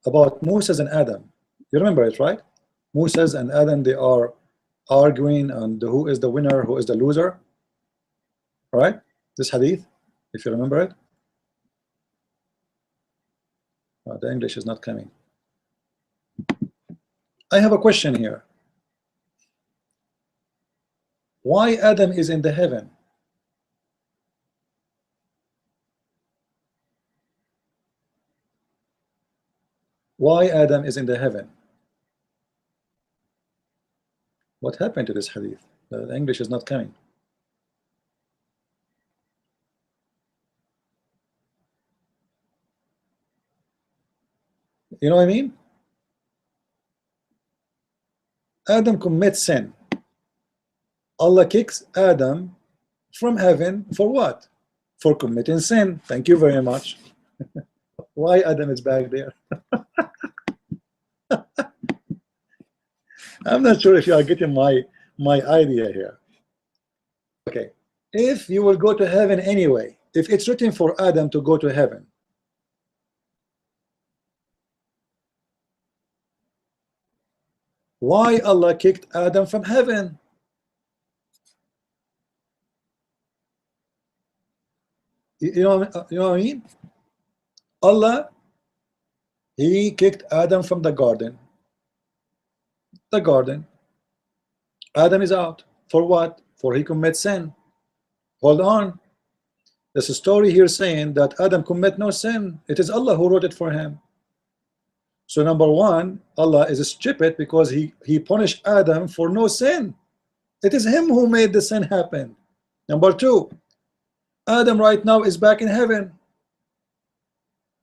about Moses and Adam, you remember it, right? Moses and Adam, they are arguing on who is the winner, who is the loser. All right? This hadith, if you remember it. The English is not coming. I have a question here. Why Adam is in the heaven? Why Adam is in the heaven? What happened to this hadith? The English is not coming. You know what I mean? Adam commits sin. Allah kicks Adam from heaven for what? For committing sin. Thank you very much. Why Adam is back there? I'm not sure if you are getting my idea here. Okay, if you will go to heaven anyway, if it's written for Adam to go to heaven, why Allah kicked Adam from heaven? You know what I mean? Allah, he kicked Adam from the garden. the garden. Adam is out. For what? For he commit sin. Hold on. There's a story here saying that Adam commit no sin. It is Allah who wrote it for him. So number one, Allah is stupid because he punished Adam for no sin. It is him who made the sin happen. Number two, Adam right now is back in heaven.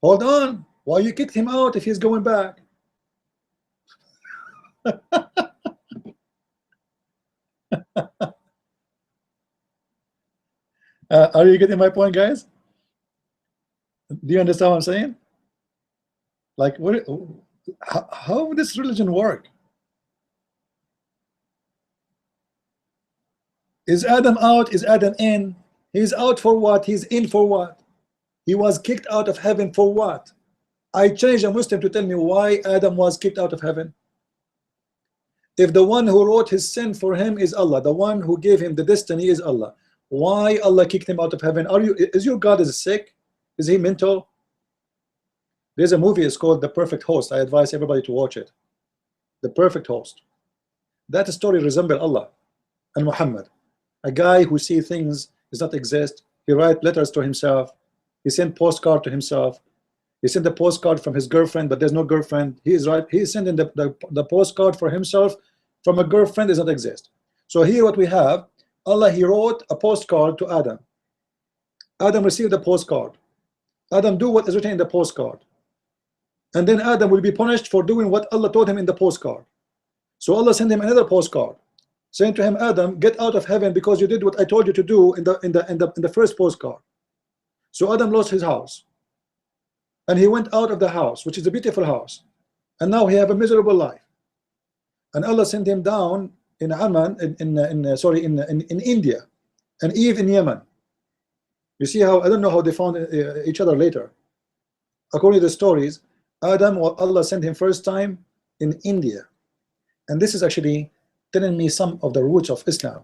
Hold on. Why you kicked him out if he's going back? Are you getting my point, guys? Do you understand what I'm saying? Like, how would this religion work? Is Adam out? Is Adam in? He's out for what? He's in for what? He was kicked out of heaven for what? I challenge a Muslim to tell me why Adam was kicked out of heaven. If the one who wrote his sin for him is Allah, the one who gave him the destiny is Allah, why Allah kicked him out of heaven? Is your God is sick? Is he mental? There's a movie, it's called The Perfect Host. I advise everybody to watch it. The Perfect Host. That story resembles Allah and Muhammad. A guy who sees things does not exist. He writes letters to himself. He sent postcard to himself. He sent the postcard from his girlfriend, but there's no girlfriend. He is right. He's sending the postcard for himself from a girlfriend does not exist. So here what we have, Allah, he wrote a postcard to Adam. Adam received the postcard. Adam do what is written in the postcard. And then Adam will be punished for doing what Allah told him in the postcard. So Allah sent him another postcard, saying to him, Adam, get out of heaven because you did what I told you to do in the first postcard. So Adam lost his house. And he went out of the house, which is a beautiful house. And now he have a miserable life. And Allah sent him down in Amman, in India, and Eve in Yemen. You see how, I don't know how they found each other later. According to the stories, Adam, Allah sent him first time in India. And this is actually telling me some of the roots of Islam.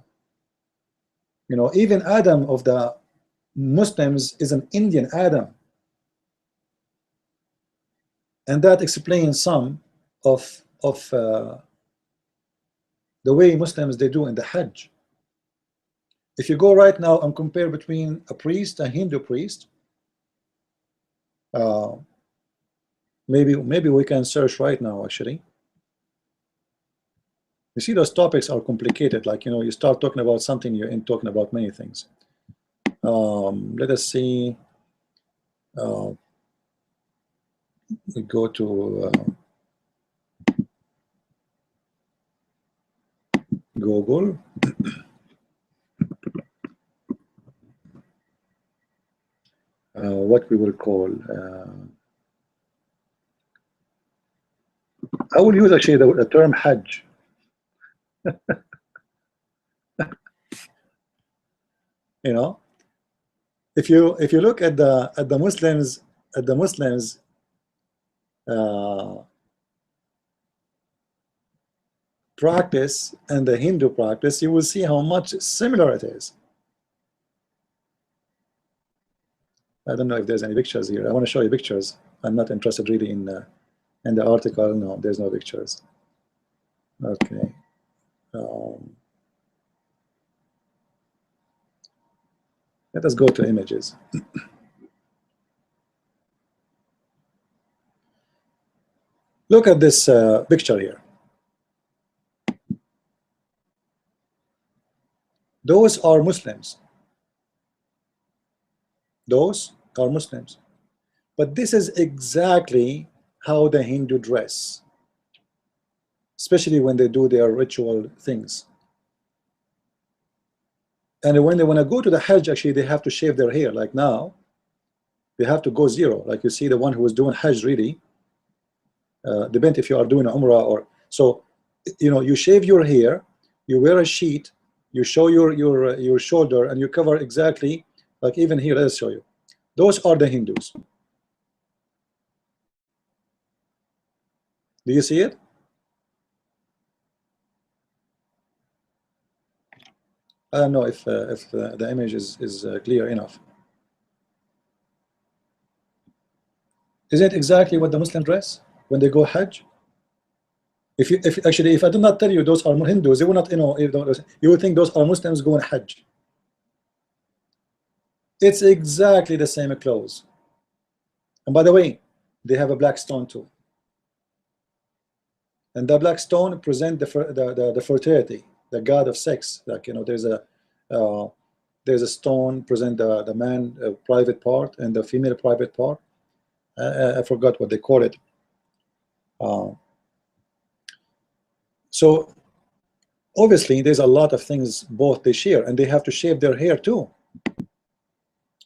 You know, even Adam of the Muslims is an Indian Adam. And that explains some of the way Muslims they do in the Hajj. If you go right now and compare between a priest, a Hindu priest, maybe we can search right now actually. You see, those topics are complicated. Like, you know, you start talking about something, you're in talking about many things. Let us see. We go to Google. What we will call. I will use actually the term Hajj. You know, if you look at the Muslims practice and the Hindu practice, you will see how much similar it is. I don't know if there's any pictures here. I want to show you pictures. I'm not interested really in the article. No, there's no pictures. Okay. Let us go to images. Look at this picture here. Those are Muslims. Those are Muslims. But this is exactly how the Hindu dress, especially when they do their ritual things. And when they want to go to the Hajj, actually, they have to shave their hair. Like now, they have to go zero. Like you see the one who was doing Hajj really. Depends if you are doing Umrah or so. You know, you shave your hair, you wear a sheet, you show your shoulder, and you cover exactly like even here. Let's show you. Those are the Hindus. Do you see it? I don't know if the image is clear enough. Is it exactly what the Muslim dress when they go Hajj? If actually, if I do not tell you those are Hindus, they will not, you would think those are Muslims going Hajj. It's exactly the same clothes. And by the way, they have a black stone too. And the black stone present the fertility, the god of sex. Like, there's a stone present the man private part and the female private part. I forgot what they call it. So obviously there's a lot of things both they share, and they have to shave their hair too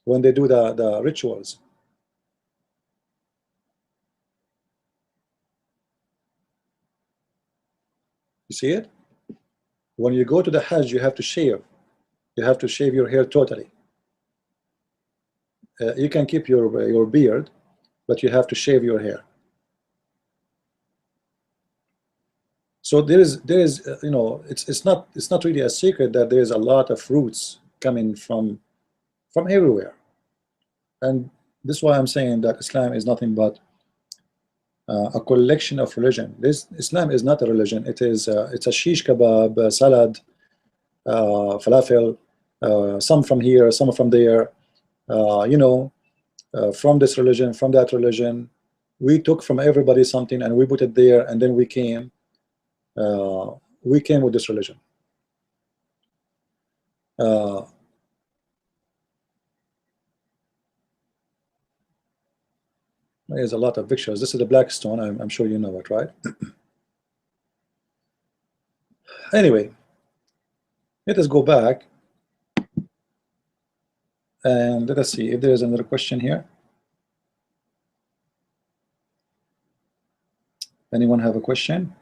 when they do the rituals. You see it? When you go to the Hajj, you have to shave. You have to shave your hair totally. You can keep your beard, but you have to shave your hair. So there is it's not really a secret that there is a lot of roots coming from everywhere, and this is why I'm saying that Islam is nothing but a collection of religion. Islam is not a religion. It's a shish kebab, salad, falafel, some from here, some from there. From this religion, from that religion, we took from everybody something and we put it there, and then we came with this religion. There's a lot of pictures. This is the black stone. I'm sure you know it, right? Anyway, let us go back and let us see if there is another question here. Anyone have a question?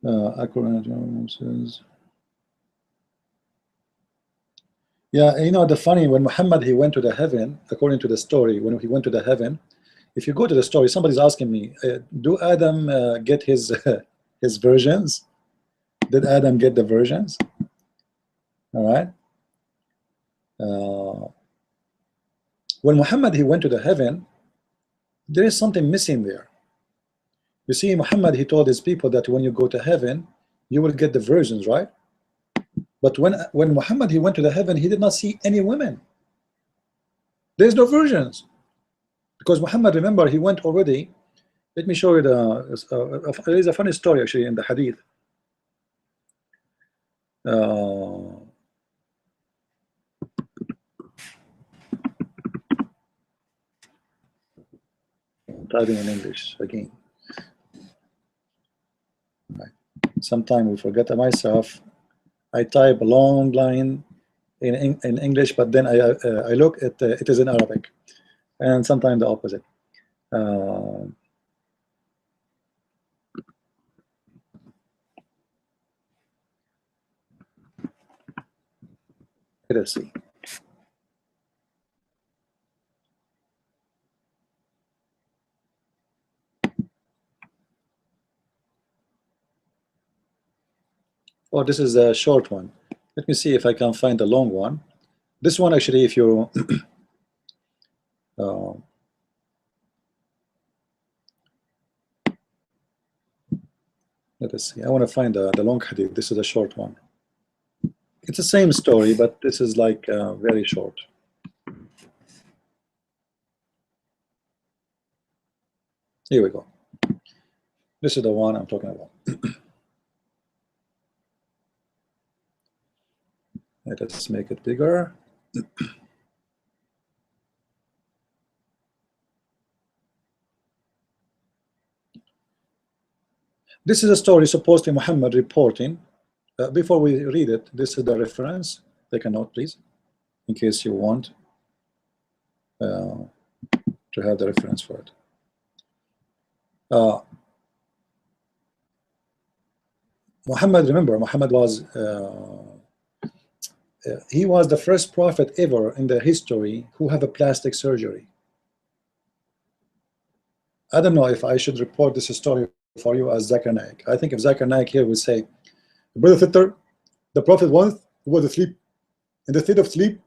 Al-Qur'an says, yeah, the funny, when Muhammad, he went to the heaven, according to the story, when he went to the heaven, if you go to the story, somebody's asking me, do Adam get his his versions? Did Adam get the versions? All right. When Muhammad, he went to the heaven, there is something missing there. You see, Muhammad, he told his people that when you go to heaven, you will get the virgins, right? But when Muhammad, he went to the heaven, he did not see any women. There's no virgins, because Muhammad, remember, he went already. Let me show you there is a funny story actually in the hadith. Typing in English again. Sometimes we forget myself. I type a long line in English, but then I look at it is in Arabic, and sometimes the opposite. Let us see. Oh, this is a short one. Let me see if I can find a long one. This one actually, if you let us see. I want to find the long hadith. This is a short one. It's the same story, but this is like very short. Here we go. This is the one I'm talking about. Let us make it bigger. This is a story supposedly Muhammad reporting. Before we read it, this is the reference. Take a note, please, in case you want to have the reference for it. Muhammad, remember, Muhammad was he was the first prophet ever in the history who have a plastic surgery. I don't know if I should report this story for you as Zakir Naik. I think if Zakir Naik here would say, Brother Fitter, the prophet once was asleep. In the state of sleep,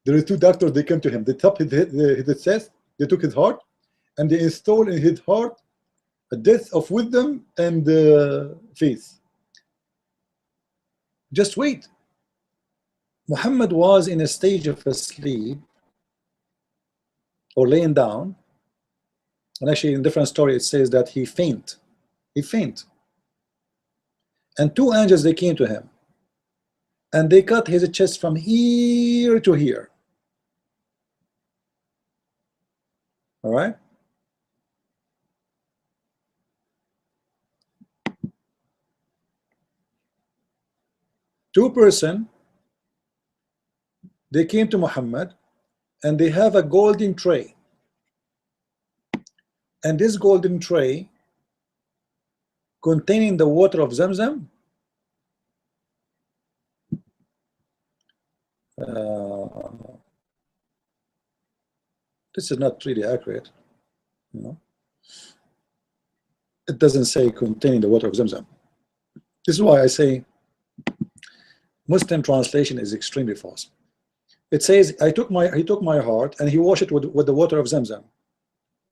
there are two doctors, they came to him. They tapped his chest, they took his heart, and they installed in his heart a death of wisdom and faith. Just wait. Muhammad was in a stage of sleep or laying down, and actually in different story it says that he faint. He faint. And two angels, they came to him and they cut his chest from here to here. All right. Two person, they came to Muhammad and they have a golden tray, and this golden tray containing the water of Zamzam. This is not really accurate, you know. It doesn't say containing the water of Zamzam. This is why I say Muslim translation is extremely false. It says, he took my heart and he washed it with the water of Zamzam.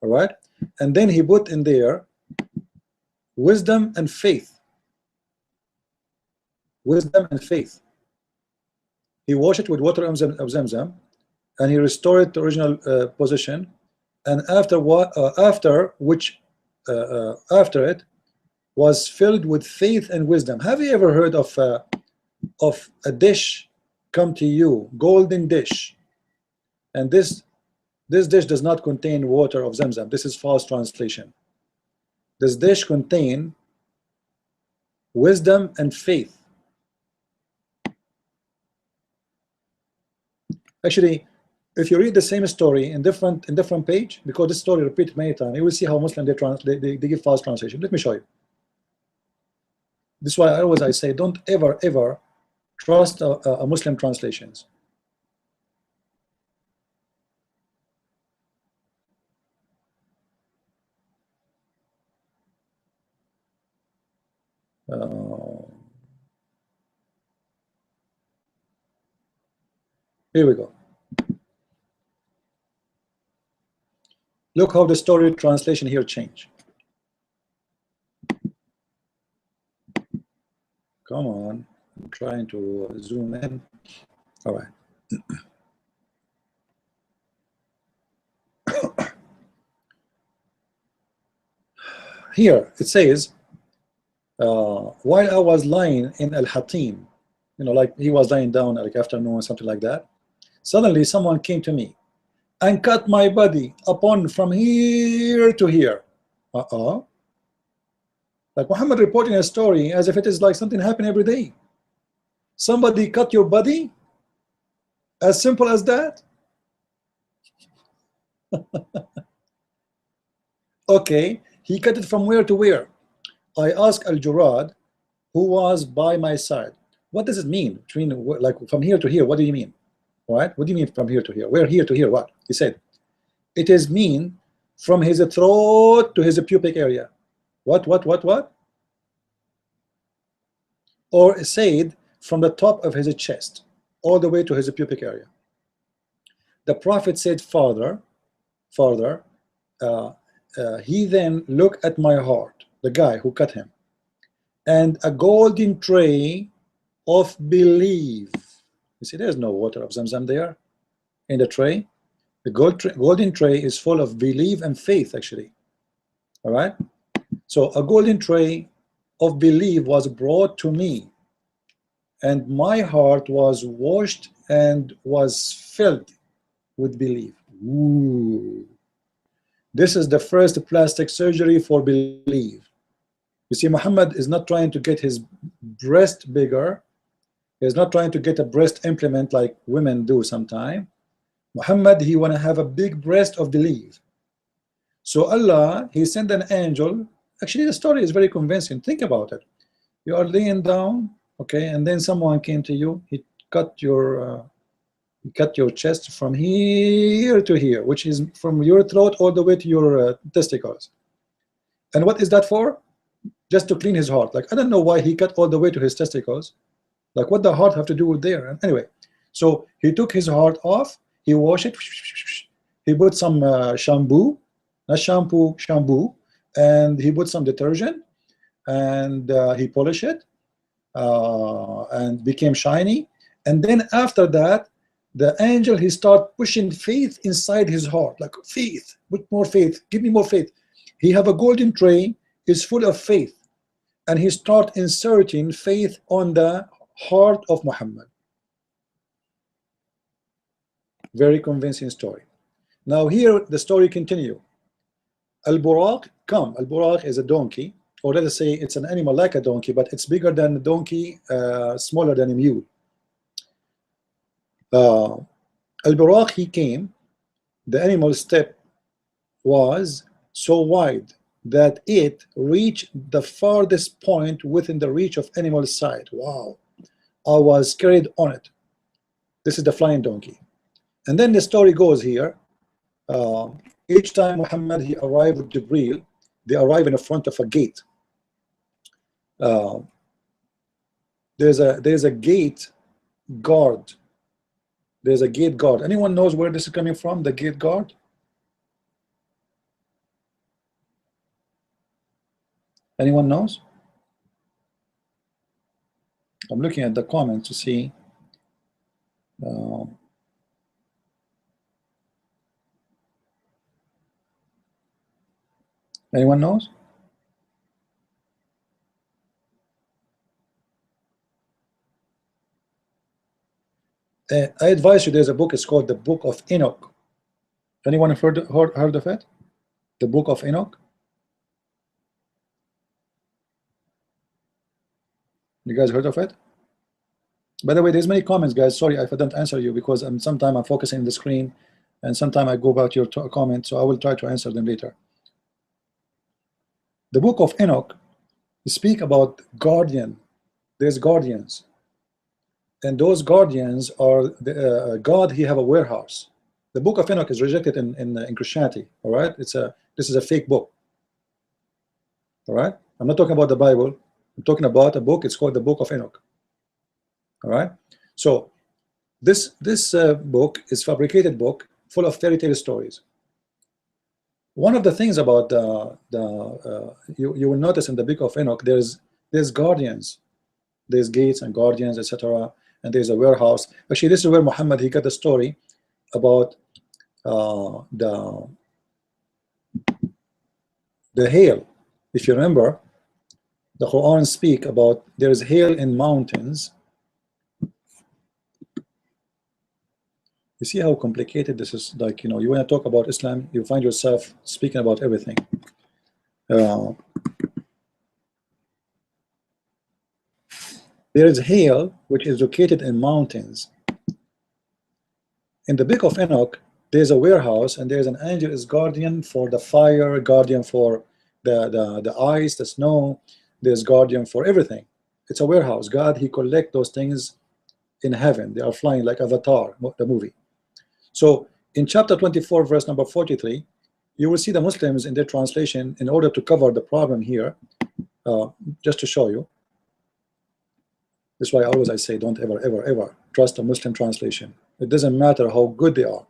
All right, and then he put in there wisdom and faith. Wisdom and faith. He washed it with water of Zamzam, and he restored it to original position. And after it was filled with faith and wisdom. Have you ever heard of a dish come to you, golden dish, and this dish does not contain water of Zamzam? This is false translation. This dish contain wisdom and faith. Actually, if you read the same story in different page, because this story repeated many times, you will see how Muslim they give false translation. Let me show you. This is why I say don't ever trust a Muslim translations. Here we go. Look how the story translation here changed. Come on, I'm trying to zoom in. All right. Here it says, while I was lying in Al-Hatim, you know, like he was lying down like afternoon, something like that, suddenly someone came to me and cut my body upon from here to here. Like Muhammad reporting a story as if it is like something happening every day. Somebody cut your body? As simple as that? Okay, he cut it from where to where? I asked Al-Jurad, who was by my side, what does it mean between like from here to here? What do you mean? Right? What do you mean from here to here? Where here to here? What? He said, it is mean from his throat to his pubic area. What? Or said from the top of his chest all the way to his pubic area. The Prophet said, Father, he then looked at my heart, the guy who cut him, and a golden tray of belief. You see, there's no water of Zamzam there in the tray. The golden tray is full of belief and faith, actually. All right. So a golden tray of belief was brought to me, and my heart was washed and was filled with belief. Ooh. This is the first plastic surgery for belief. You see, Muhammad is not trying to get his breast bigger. He's not trying to get a breast implant like women do sometimes. Muhammad, he want to have a big breast of belief. So Allah, he sent an angel. Actually, the story is very convincing. Think about it. You are laying down, okay, and then someone came to you. He cut your chest from here to here, which is from your throat all the way to your testicles. And what is that for? Just to clean his heart. Like, I don't know why he cut all the way to his testicles. Like, what the heart have to do with there? And anyway, so he took his heart off, he washed it, he put some shampoo, not shampoo, and he put some detergent, and he polished it, and became shiny. And then after that, the angel, he start pushing faith inside his heart, like faith, put more faith, give me more faith. He have a golden tray, is full of faith, and he start inserting faith on the heart of Muhammad. Very convincing story. Now here the story continue. Al-Buraq come. Al-Buraq is a donkey, or let us say it's an animal like a donkey, but it's bigger than a donkey, smaller than a mule. Al-Buraq, he came. The animal step was so wide that it reached the farthest point within the reach of animal sight. Wow. I was carried on it. This is the flying donkey. And then the story goes here. Each time Muhammad, he arrived with Jibreel, they arrive in the front of a gate. There's a gate guard. There's a gate guard. Anyone knows where this is coming from, the gate guard? Anyone knows? I'm looking at the comments to see. Anyone knows? I advise you, there's a book, it's called the Book of Enoch. Anyone have heard of it? The Book of Enoch? You guys heard of it? By the way, there's many comments, guys. Sorry if I don't answer you, because sometimes I'm focusing on the screen, and sometimes I go back to your comment, so I will try to answer them later. The Book of Enoch speak about guardian. There's guardians, and those guardians are God. He have a warehouse. The Book of Enoch is rejected in Christianity. All right, this is a fake book. All right, I'm not talking about the Bible. I'm talking about a book. It's called the Book of Enoch. All right. So this book is fabricated book full of fairy tale stories. One of the things about you will notice in the Book of Enoch, there's guardians, there's gates and guardians, etc. And there's a warehouse. Actually, this is where Muhammad, he got the story about the hail. If you remember, the Quran speak about there's hail in mountains. You see how complicated this is. Like, you know, you want to talk about Islam, you find yourself speaking about everything. There is hail which is located in mountains. In the Book of Enoch, there's a warehouse, and there's an angel is guardian for the fire, guardian for the ice, the snow. There's guardian for everything. It's a warehouse. God, he collect those things in heaven. They are flying like Avatar, the movie. So in chapter 24, verse number 43, you will see the Muslims in their translation, in order to cover the problem here, just to show you. That's why I say don't ever trust a Muslim translation. It doesn't matter how good they are.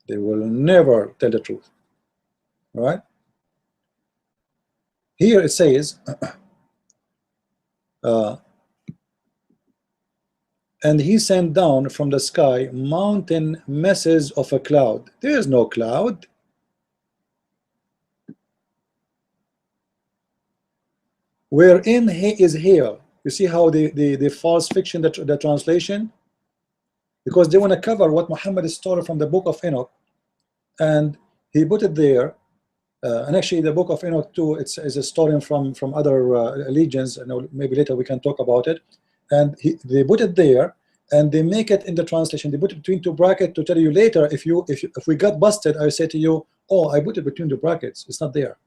They will never tell the truth. All right? Here it says, and he sent down from the sky mountain masses of a cloud. There is no cloud. Wherein he is hail. You see how they false fiction the translation? Because they want to cover what Muhammad is story from the Book of Enoch, and he put it there. And actually, the Book of Enoch too, it's a story from other religions, and maybe later we can talk about it. And they put it there, and they make it in the translation. They put it between two brackets to tell you later, if we got busted, I say to you, oh, I put it between the brackets. It's not there.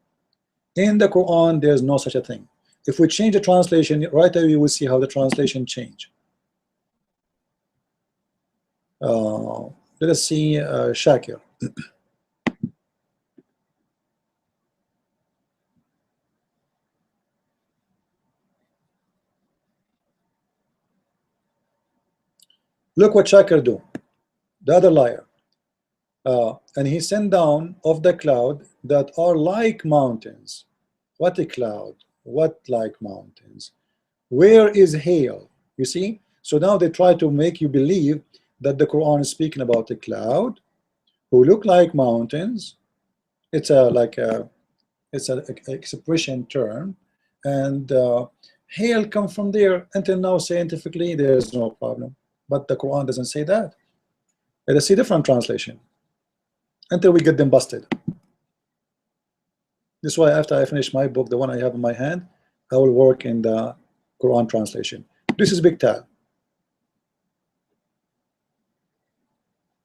In the Quran, there's no such a thing. If we change the translation, right away you will see how the translation change. Let us see Shakir. Look what Shakir do, the other liar. And he sent down of the cloud that are like mountains. What a cloud? What like mountains? Where is hail? You see? So now they try to make you believe that the Quran is speaking about a cloud who look like mountains. It's a like a it's an expression term, and hail come from there. Until now, scientifically, there's no problem. But the Quran doesn't say that. Let us see different translation until we get them busted. This is why after I finish my book, the one I have in my hand, I will work in the Quran translation. This is Big Tal.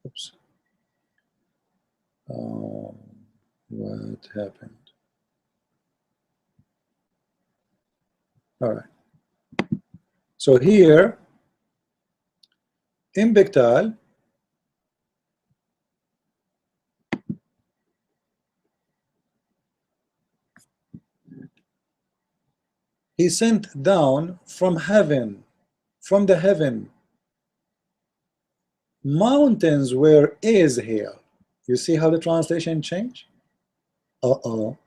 Oops. What happened? All right. So here in Big Tal, he sent down from heaven, from the heaven, mountains where is hail. You see how the translation changed? Uh-oh.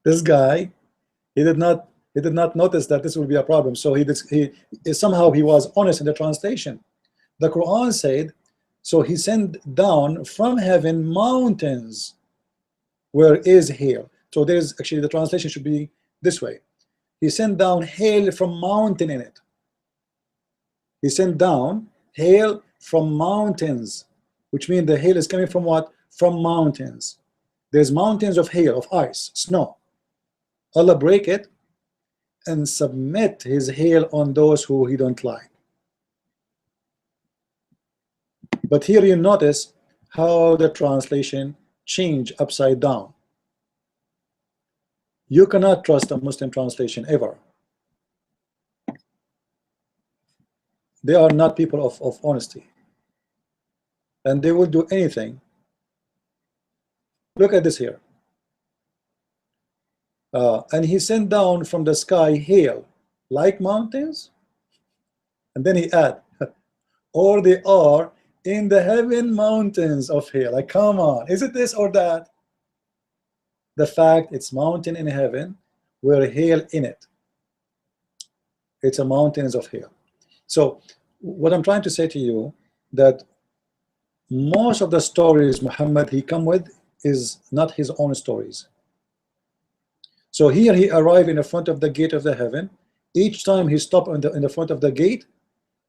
This guy, he did not notice that this would be a problem. So he somehow he was honest in the translation. The Quran said, so he sent down from heaven mountains where is hail. So there's actually the translation should be this way. He sent down hail from mountain in it. He sent down hail from mountains, which means the hail is coming from what? From mountains. There's mountains of hail, of ice, snow. Allah break it and submit his hail on those who he don't like. But here you notice how the translation changed upside down. You cannot trust a Muslim translation ever. They are not people of honesty, and they will do anything. Look at this here. And he sent down from the sky hail like mountains, and then he add, or they are in the heaven mountains of hail. Like, come on, is it this or that? The fact it's mountain in heaven where hail in it. It's a mountains of hail. So what I'm trying to say to you, that most of the stories Muhammad he come with is not his own stories. So here he arrived in the front of the gate of the heaven. Each time he stopped in the front of the gate,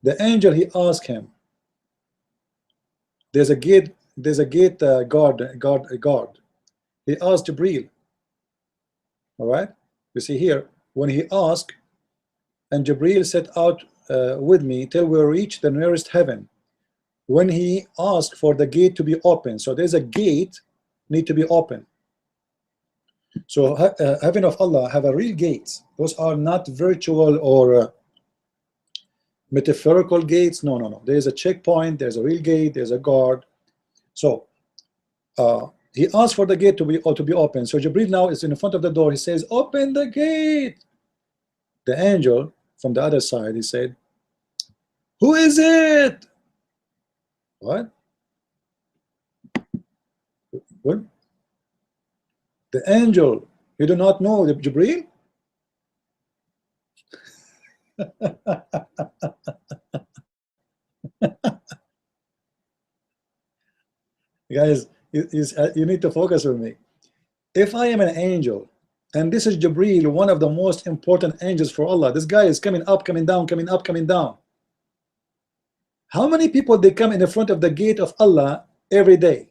the angel he asked him, there's a gate guard. He asked Jibreel. All right, you see here when he asked, and Jibreel set out with me till we reach the nearest heaven. When he asked for the gate to be open, so there's a gate need to be open. So heaven of Allah have a real gates. Those are not virtual or metaphorical gates. No. There's a checkpoint. There's a real gate. There's a guard. So he asked for the gate to be open. So Jibreel now is in front of the door. He says, "Open the gate." The angel from the other side, he said, "Who is it?" What? What? The angel. You do not know the Jibreel? Guys, you need to focus with me. If I am an angel, and this is Jibreel, one of the most important angels for Allah, this guy is coming up, coming down, coming up, coming down. How many people they come in the front of the gate of Allah every day?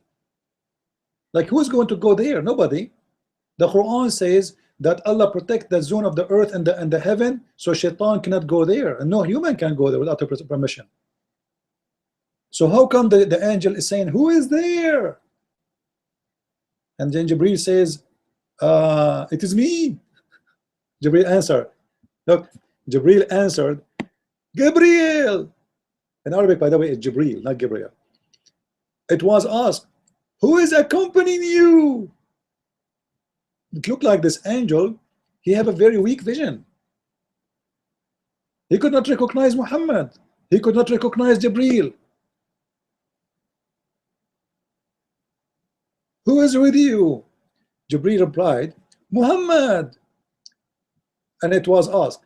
Like, who's going to go there? Nobody. The Quran says that Allah protect the zone of the earth and the heaven, so shaitan cannot go there, and no human can go there without permission. So how come the angel is saying, "Who is there?" And then Jibreel says, "It is me." Jibreel answered. Look, Jibreel answered, "Gabriel." In Arabic, by the way, it's Jibreel, not Gabriel. It was asked, "Who is accompanying you?" It looked like this angel, he have a very weak vision. He could not recognize Muhammad. He could not recognize Jibreel. Who is with you? Jibreel replied, Muhammad. And it was asked,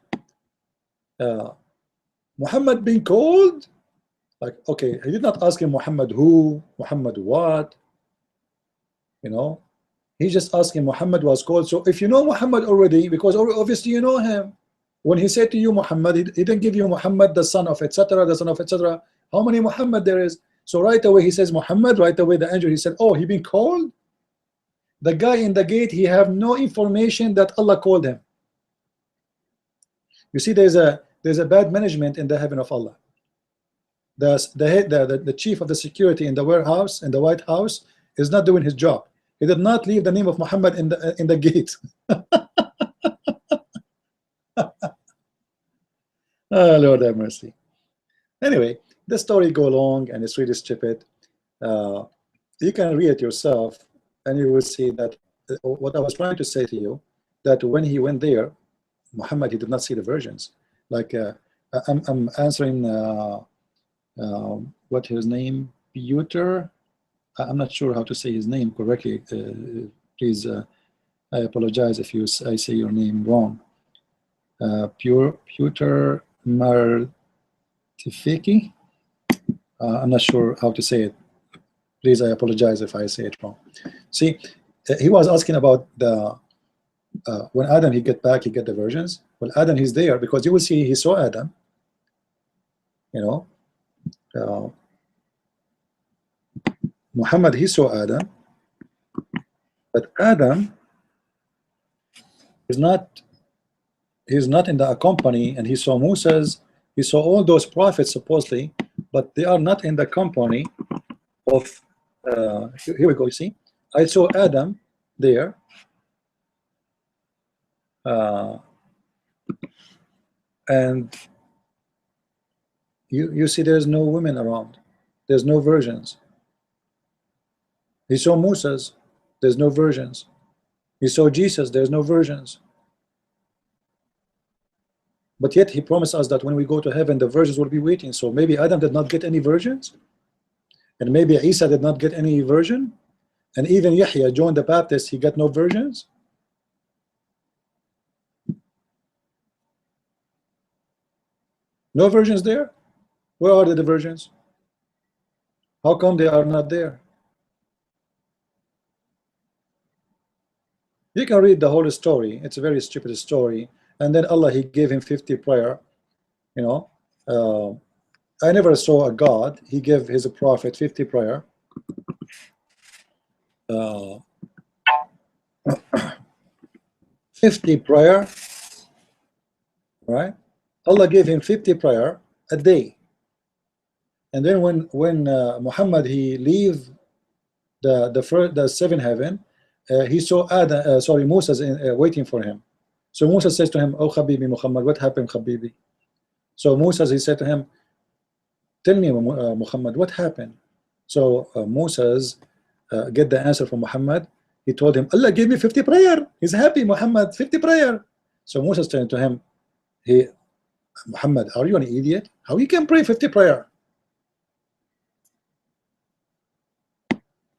Muhammad being called? Like, okay, he did not ask him Muhammad who, Muhammad what, you know. He just asked him Muhammad was called. So if you know Muhammad already, because obviously you know him, when he said to you Muhammad, he didn't give you Muhammad the son of etc., the son of etc. How many Muhammad there is? So right away he says Muhammad, right away the angel, he said, oh, he been called? The guy in the gate, he have no information that Allah called him. You see, there's a bad management in the heaven of Allah. The chief of the security in the warehouse, in the White House, is not doing his job. He did not leave the name of Muhammad in the gate. Oh, Lord have mercy. Anyway, the story go long and it's really stupid. You can read it yourself and you will see that what I was trying to say to you, that when he went there, Muhammad, he did not see the virgins. Like I'm answering what his name, Peter. I'm not sure how to say his name correctly. Please, I apologize if I say your name wrong. Peter Martifiki. I'm not sure how to say it. Please, I apologize if I say it wrong. See, he was asking about the when Adam he get back, he get the virgins. Well, Adam he's there because you will see he saw Adam. You know, Muhammad he saw Adam, but Adam is not. He's not in the company, and he saw Moses. He saw all those prophets supposedly, but they are not in the company of. Here we go. You see, I saw Adam there. And you see there's no women around, there's no virgins. He saw Moses, there's no virgins. He saw Jesus, there's no virgins. But yet he promised us that when we go to heaven the virgins will be waiting. So maybe Adam did not get any virgins, and maybe Isa did not get any virgin, and even Yahya, John the Baptist, he got no virgins. No virgins there? Where are the virgins? How come they are not there? You can read the whole story. It's a very stupid story. And then Allah, he gave him 50 prayer. You know, I never saw a God. He gave his prophet 50 prayer. 50 prayer, right? Allah gave him 50 prayer a day. And then when Muhammad he leave the seventh heaven, he saw Moses waiting for him. So Moses says to him, "Oh Habibi Muhammad, what happened, Habibi?" So Moses he said to him, "Tell me, Muhammad, what happened?" So Moses get the answer from Muhammad. He told him, "Allah gave me 50 prayer. He's happy, Muhammad, 50 prayer." So Moses turned to him, Muhammad, are you an idiot? How you can pray 50 prayer?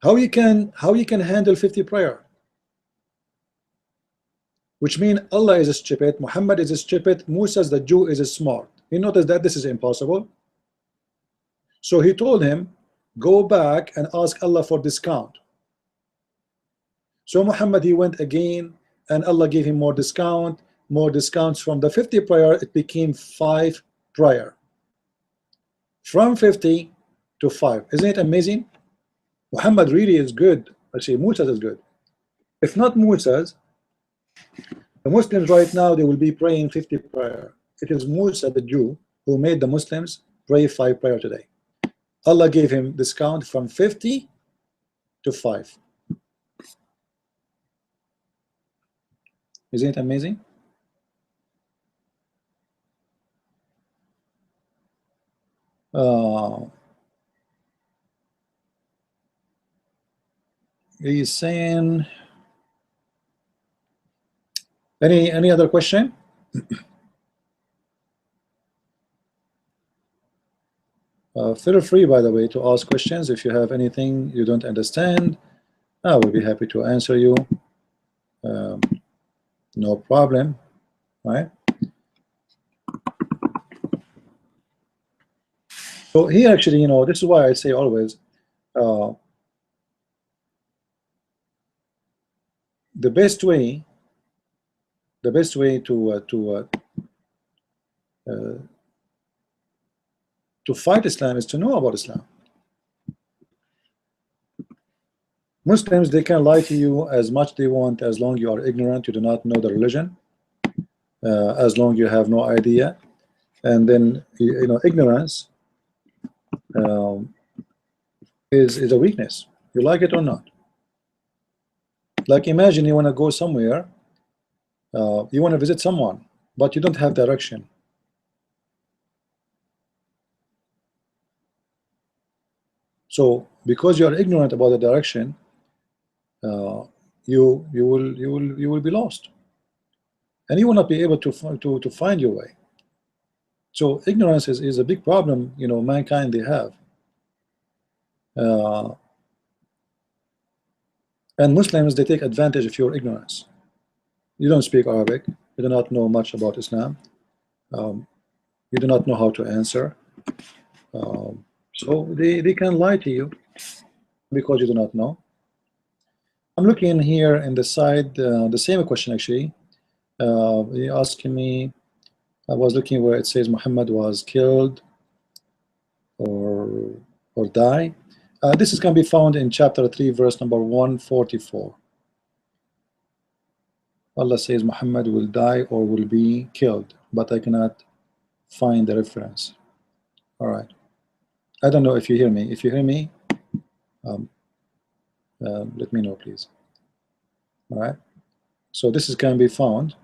How you can handle 50 prayer? Which means Allah is stupid, Muhammad is stupid, Moses the Jew is smart. He noticed that this is impossible. So he told him, go back and ask Allah for discount. So Muhammad he went again, and Allah gave him more discounts from the 50 prayer. It became 5 prayer, from 50 to 5. Isn't it amazing? Muhammad really is good. Actually, Moses is good. If not Moses, the Muslims right now, they will be praying 50 prayer. It is Musa the Jew who made the Muslims pray 5 prayer today. Allah gave him discount from 50 to 5. Isn't it amazing? He's saying, any other question? Feel free, by the way, to ask questions. If you have anything you don't understand, I will be happy to answer you. Um, no problem, right? So here, actually, you know, this is why I say always, the best way uh, to fight Islam is to know about Islam. Muslims, they can lie to you as much they want, as long you are ignorant, you do not know the religion, as long you have no idea. And then, you know, ignorance um, is a weakness. You like it or not. Like, imagine you want to go somewhere, you want to visit someone, but you don't have direction. So because you are ignorant about the direction, you will be lost, and you will not be able to find your way. So ignorance is a big problem, you know, mankind they have. Uh, and Muslims, they take advantage of your ignorance. You don't speak Arabic, you do not know much about Islam, you do not know how to answer, so they can lie to you because you do not know. I'm looking here in the side, the same question actually. He asking me, I was looking where it says Muhammad was killed or die. This is going to be found in chapter 3, verse number 144. Allah says Muhammad will die or will be killed, but I cannot find the reference. All right. I don't know if you hear me. If you hear me, let me know, please. All right. So this is can be found.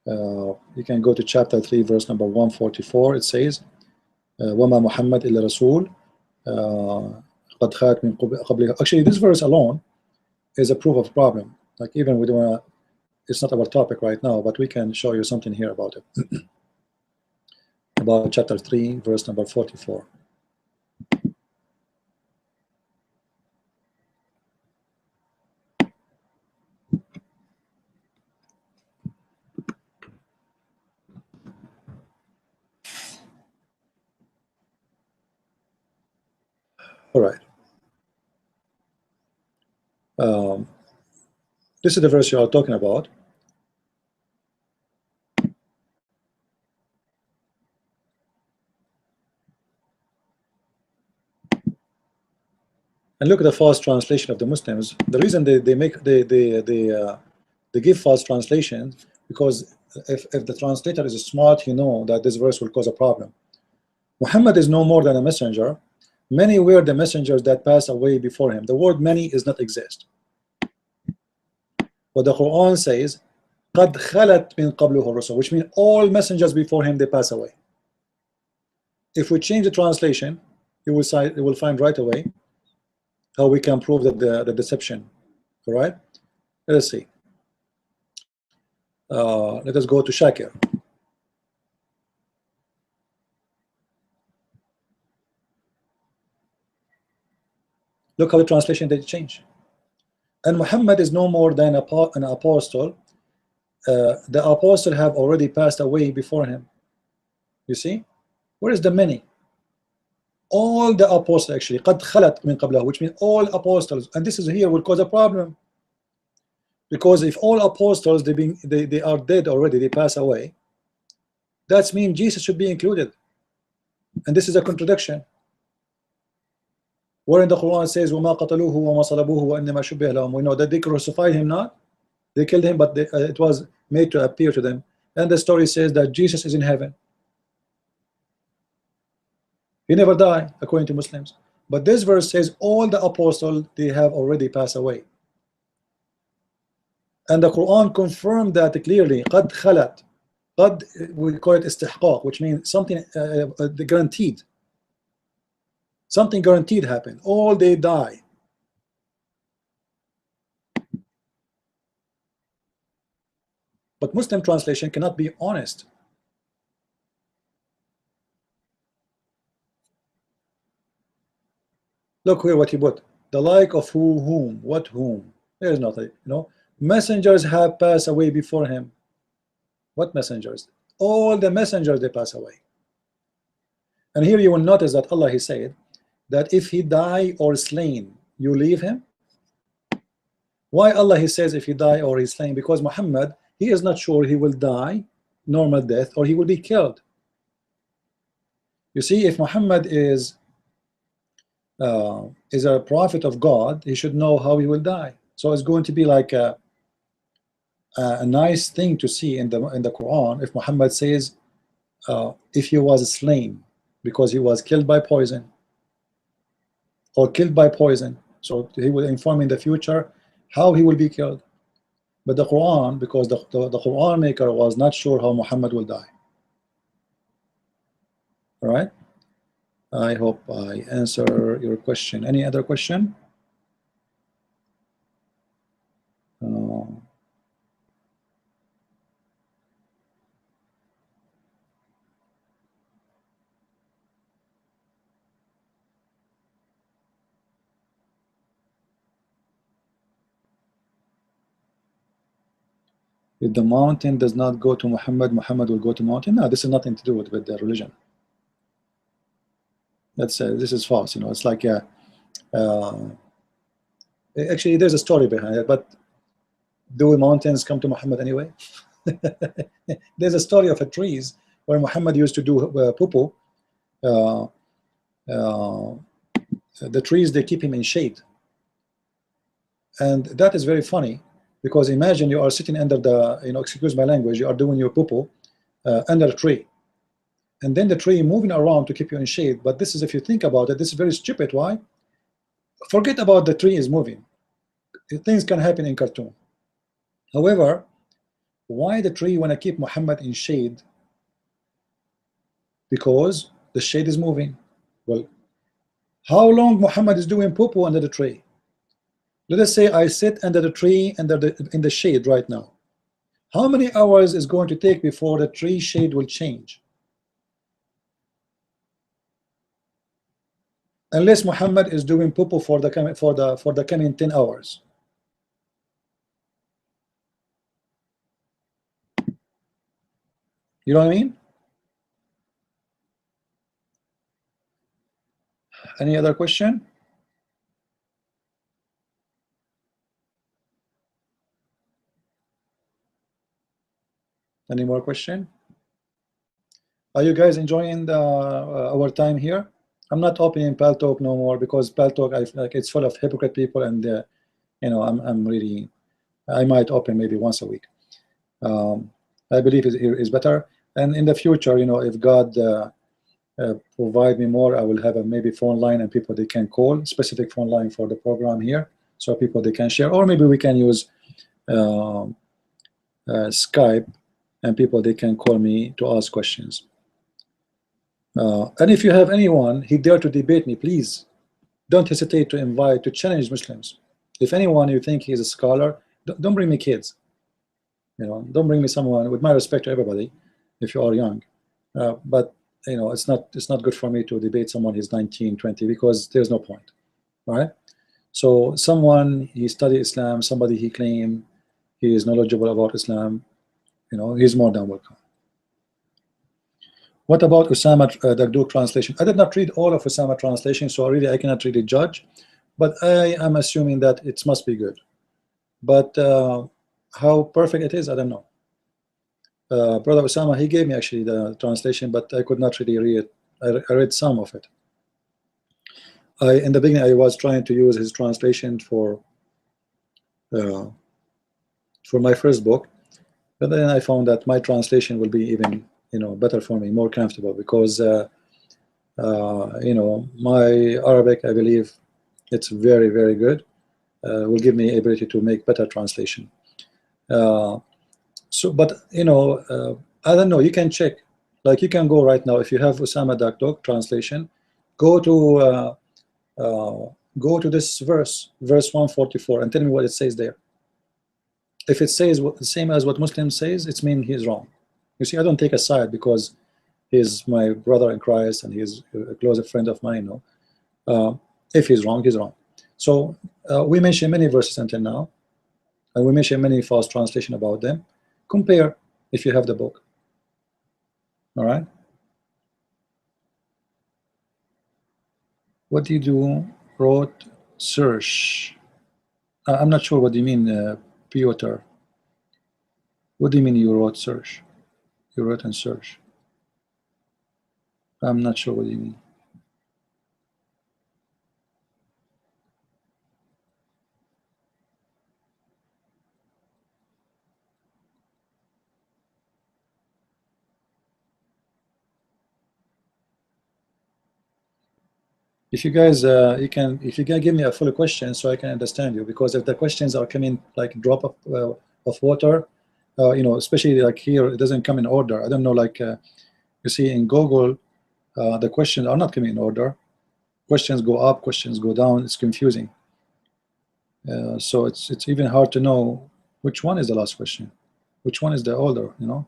You can go to chapter 3, verse number 144. It says, وَمَا مُحَمَّدْ إِلَّا رَسُولٌ قَدْ خَلَتْ مِنْ قَبْلِهِ. Actually, this verse alone is a proof of problem. Like, even we don't want to, it's not our topic right now, but we can show you something here about it. About chapter 3, verse number 44. All right. This is the verse you are talking about. And look at the false translation of the Muslims. The reason they give false translations, because if the translator is smart, he know that this verse will cause a problem. Muhammad is no more than a messenger. Many were the messengers that passed away before him. The word many is not exist. What the Quran says, قَدْ خَلَتْ مِنْ قَبْلُهُ الرُّسُلُ, which means all messengers before him, they pass away. If we change the translation, you will find right away how we can prove that the deception. All right, let us see. Let us go to Shakir. Look how the translation did change. And Muhammad is no more than an apostle. The apostle have already passed away before him. You see, where is the many? All the apostles, actually, قد خلت من قبله, which means all apostles. And this is here will cause a problem, because if all apostles they are dead already, they pass away, that means Jesus should be included, and this is a contradiction. Where in the Quran says وَمَا قَتَلُوهُ وَمَا صَلَبُوهُ وَإِنَّمَا شُبِّهَ لَهُم. We know that they crucified him not, they killed him, but it was made to appear to them. And the story says that Jesus is in heaven. He never died, according to Muslims. But this verse says all the apostles, they have already passed away. And the Quran confirmed that clearly. قد خلت. قد, we call it istihqaq, which means something guaranteed. Something guaranteed happened. All they die. But Muslim translation cannot be honest. Look here what he put. The like of whom, what whom. There is nothing, you know. Messengers have passed away before him. What messengers? All the messengers, they pass away. And here you will notice that Allah, He said that if he die or slain, you leave him. Why Allah, He says if he die or he's slain? Because Muhammad, he is not sure he will die normal death or he will be killed. You see, if Muhammad is a prophet of God, he should know how he will die. So it's going to be like a nice thing to see in the Quran if Muhammad says if he was slain because he was killed by poison or killed by poison, so he will inform in the future how he will be killed. But the Quran, because the Quran maker was not sure how Muhammad will die. All right, I hope I answer your question. Any other question? If the mountain does not go to Muhammad, Muhammad will go to mountain. No, this has nothing to do with the religion. That's this is false. You know, it's like actually there's a story behind it. But do mountains come to Muhammad anyway? There's a story of a trees where Muhammad used to do poo-poo. The trees, they keep him in shade, and that is very funny. Because imagine you are sitting under the, excuse my language, you are doing your poo-poo under a tree. And then the tree moving around to keep you in shade. But this is, if you think about it, this is very stupid. Why? Forget about the tree is moving. Things can happen in cartoon. However, why the tree want to keep Muhammad in shade? Because the shade is moving. Well, how long Muhammad is doing poo-poo under the tree? Let us say I sit under the tree in the shade right now. How many hours is going to take before the tree shade will change? Unless Muhammad is doing poo-poo for the coming 10 hours. You know what I mean? Any other question? Any more question? Are you guys enjoying our time here? I'm not opening Paltalk no more because Paltalk, like, it's full of hypocrite people, and I'm really, I might open maybe once a week. I believe it is better, and in the future, if God provide me more, I will have a maybe phone line and people they can call, specific phone line for the program here, so people they can share, or maybe we can use Skype, and people they can call me to ask questions. And if you have anyone he dare to debate me, please don't hesitate to invite, to challenge Muslims. If anyone you think he's a scholar, don't bring me kids. Don't bring me someone, with my respect to everybody, if you are young, but it's not good for me to debate someone who's 19, 20, because there's no point, right? So someone he studied Islam, somebody he claimed he is knowledgeable about Islam, he's more than welcome. What about Usama Dagduk translation? I did not read all of Usama translation, so really I cannot really judge, but I am assuming that it must be good. But how perfect it is, I don't know. Brother Usama, he gave me actually the translation, but I could not really read it. I read some of it. In the beginning, I was trying to use his translation for my first book, but then I found that my translation will be even better for me, more comfortable, because my Arabic, I believe it's very, very good. Will give me ability to make better translation. But I don't know, you can check, like you can go right now, if you have Usama Dagduk translation, go to this verse 144 and tell me what it says there. If it says the same as what Muslim says, it means he's wrong. You see, I don't take a side because he's my brother in Christ and he's a close friend of mine. If he's wrong, he's wrong. So we mentioned many verses until now. and we mention many false translation about them. Compare if you have the book. All right. What do you do? Wrote search. I'm not sure what do you mean, Piotr. What do you mean you wrote search? You wrote and search. I'm not sure what you mean. If you guys, if you can give me a full question so I can understand you, because if the questions are coming like a drop of water, you know, especially like here, it doesn't come in order. I don't know, like you see in Google, the questions are not coming in order. Questions go up, questions go down. It's confusing. So it's even hard to know which one is the last question, which one is the order, you know.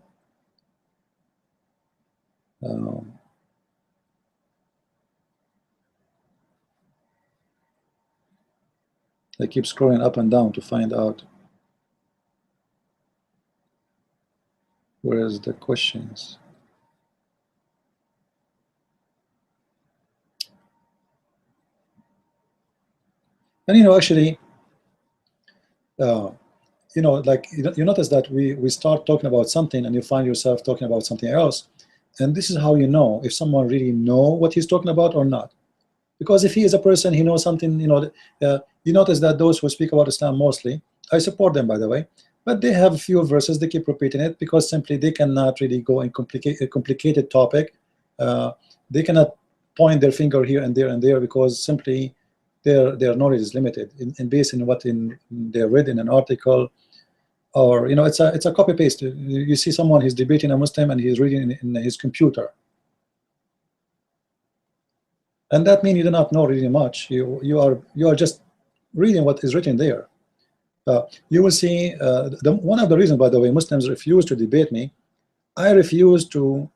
I keep scrolling up and down to find out where is the questions. And you know, actually, you know, like you notice that we start talking about something and you find yourself talking about something else, and this is how you know if someone really know what he's talking about or not. Because if he is a person, he knows something, you know, you notice that those who speak about Islam mostly, I support them, by the way, but they have a few verses, they keep repeating it because simply they cannot really go in a complicated topic. They cannot point their finger here and there and there because simply their knowledge is limited in based on what they read in an article, or you know, it's a copy paste. You see someone, he's debating a Muslim and he's reading in his computer. And that means you do not know really much. You are just reading what is written there. You will see one of the reasons, by the way, Muslims refuse to debate me. I refuse to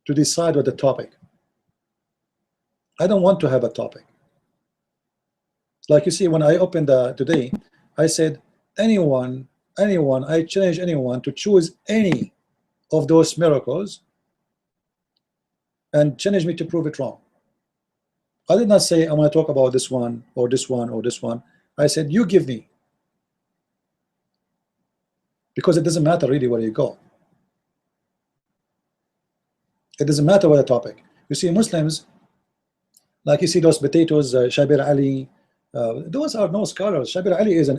decide what the topic. I don't want to have a topic. Like you see, when I opened today, I said anyone, I challenge anyone to choose any of those miracles and challenge me to prove it wrong. I did not say I want to talk about this one or this one or this one. I said you give me, because it doesn't matter really where you go. It doesn't matter what the topic. You see, Muslims, like you see those potatoes, Shabir Ali, those are no scholars. Shabir Ali is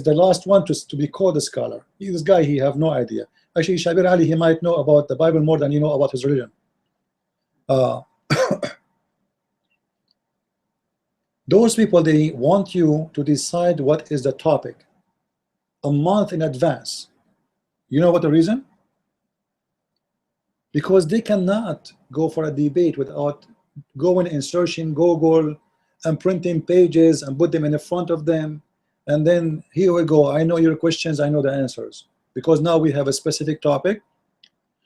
the last one to be called a scholar. This guy, he have no idea. Actually, Shabir Ali, he might know about the Bible more than you know about his religion. Those people, they want you to decide what is the topic a month in advance. You know what the reason? Because they cannot go for a debate without going and searching Google and printing pages and put them in the front of them, and then here we go, I know your questions, I know the answers, because now we have a specific topic,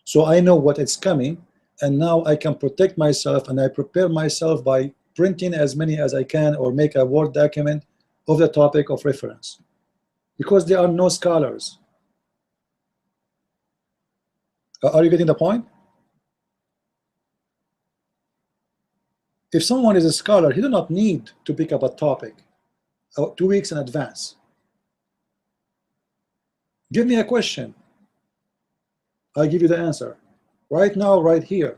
so I know what is coming, and now I can protect myself, and I prepare myself by printing as many as I can or make a Word document of the topic of reference, because there are no scholars. Are you getting the point? If someone is a scholar, he do not need to pick up a topic 2 weeks in advance. Give me a question, I give you the answer right now, right here.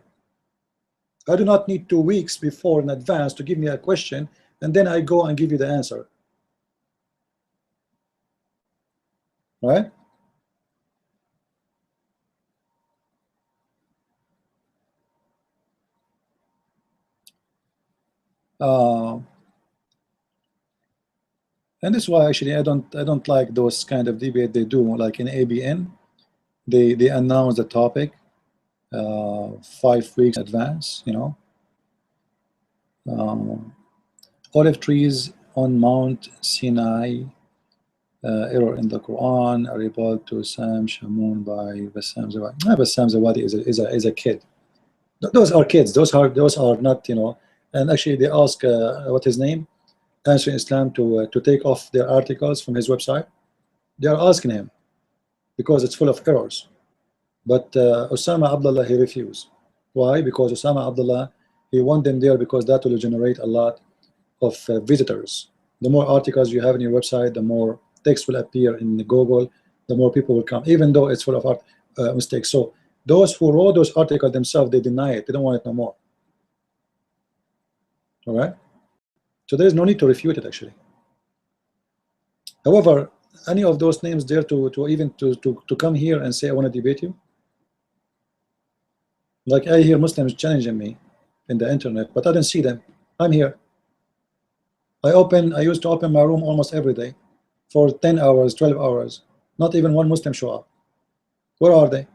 I do not need 2 weeks before in advance to give me a question and then I go and give you the answer. Right? And this is why actually I don't like those kind of debate they do, like in ABN. They announce the topic 5 weeks in advance, you know. Olive trees on Mount Sinai, error in the Quran, a rebuttal to Sam Shamoun by Bassam Zawadi. Bassam Zawadi is a kid. Those are kids. Those are not, you know. And actually they ask what his name, Answering Islam to take off their articles from his website? They are asking him because it's full of errors. But Osama Abdullah, he refused. Why? Because Osama Abdullah, he want them there because that will generate a lot of visitors. The more articles you have in your website, the more text will appear in Google, the more people will come, even though it's full of mistakes. So those who wrote those articles themselves, they deny it. They don't want it no more. All right? So there is no need to refute it, actually. However, any of those names there to come here and say, I want to debate you? Like I hear Muslims challenging me in the internet, but I don't see them. I'm here. I used to open my room almost every day for 10 hours, 12 hours. Not even one Muslim show up. Where are they?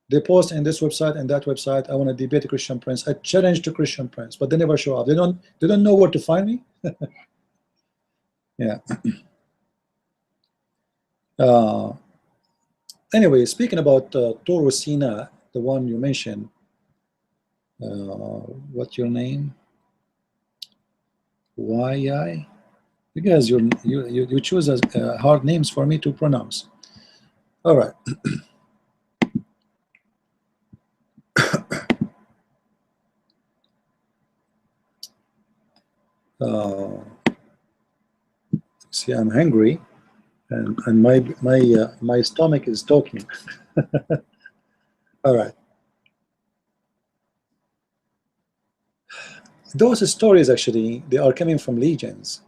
They post in this website and that website, I want to debate a Christian prince. I challenge to Christian prince, but they never show up. They don't know where to find me. Yeah. Anyway, speaking about Toro Sina, the one you mentioned, what's your name? Why? You guys, you choose hard names for me to pronounce. All right. See, I'm hungry, and my stomach is talking. All right. Those stories actually, they are coming from legions.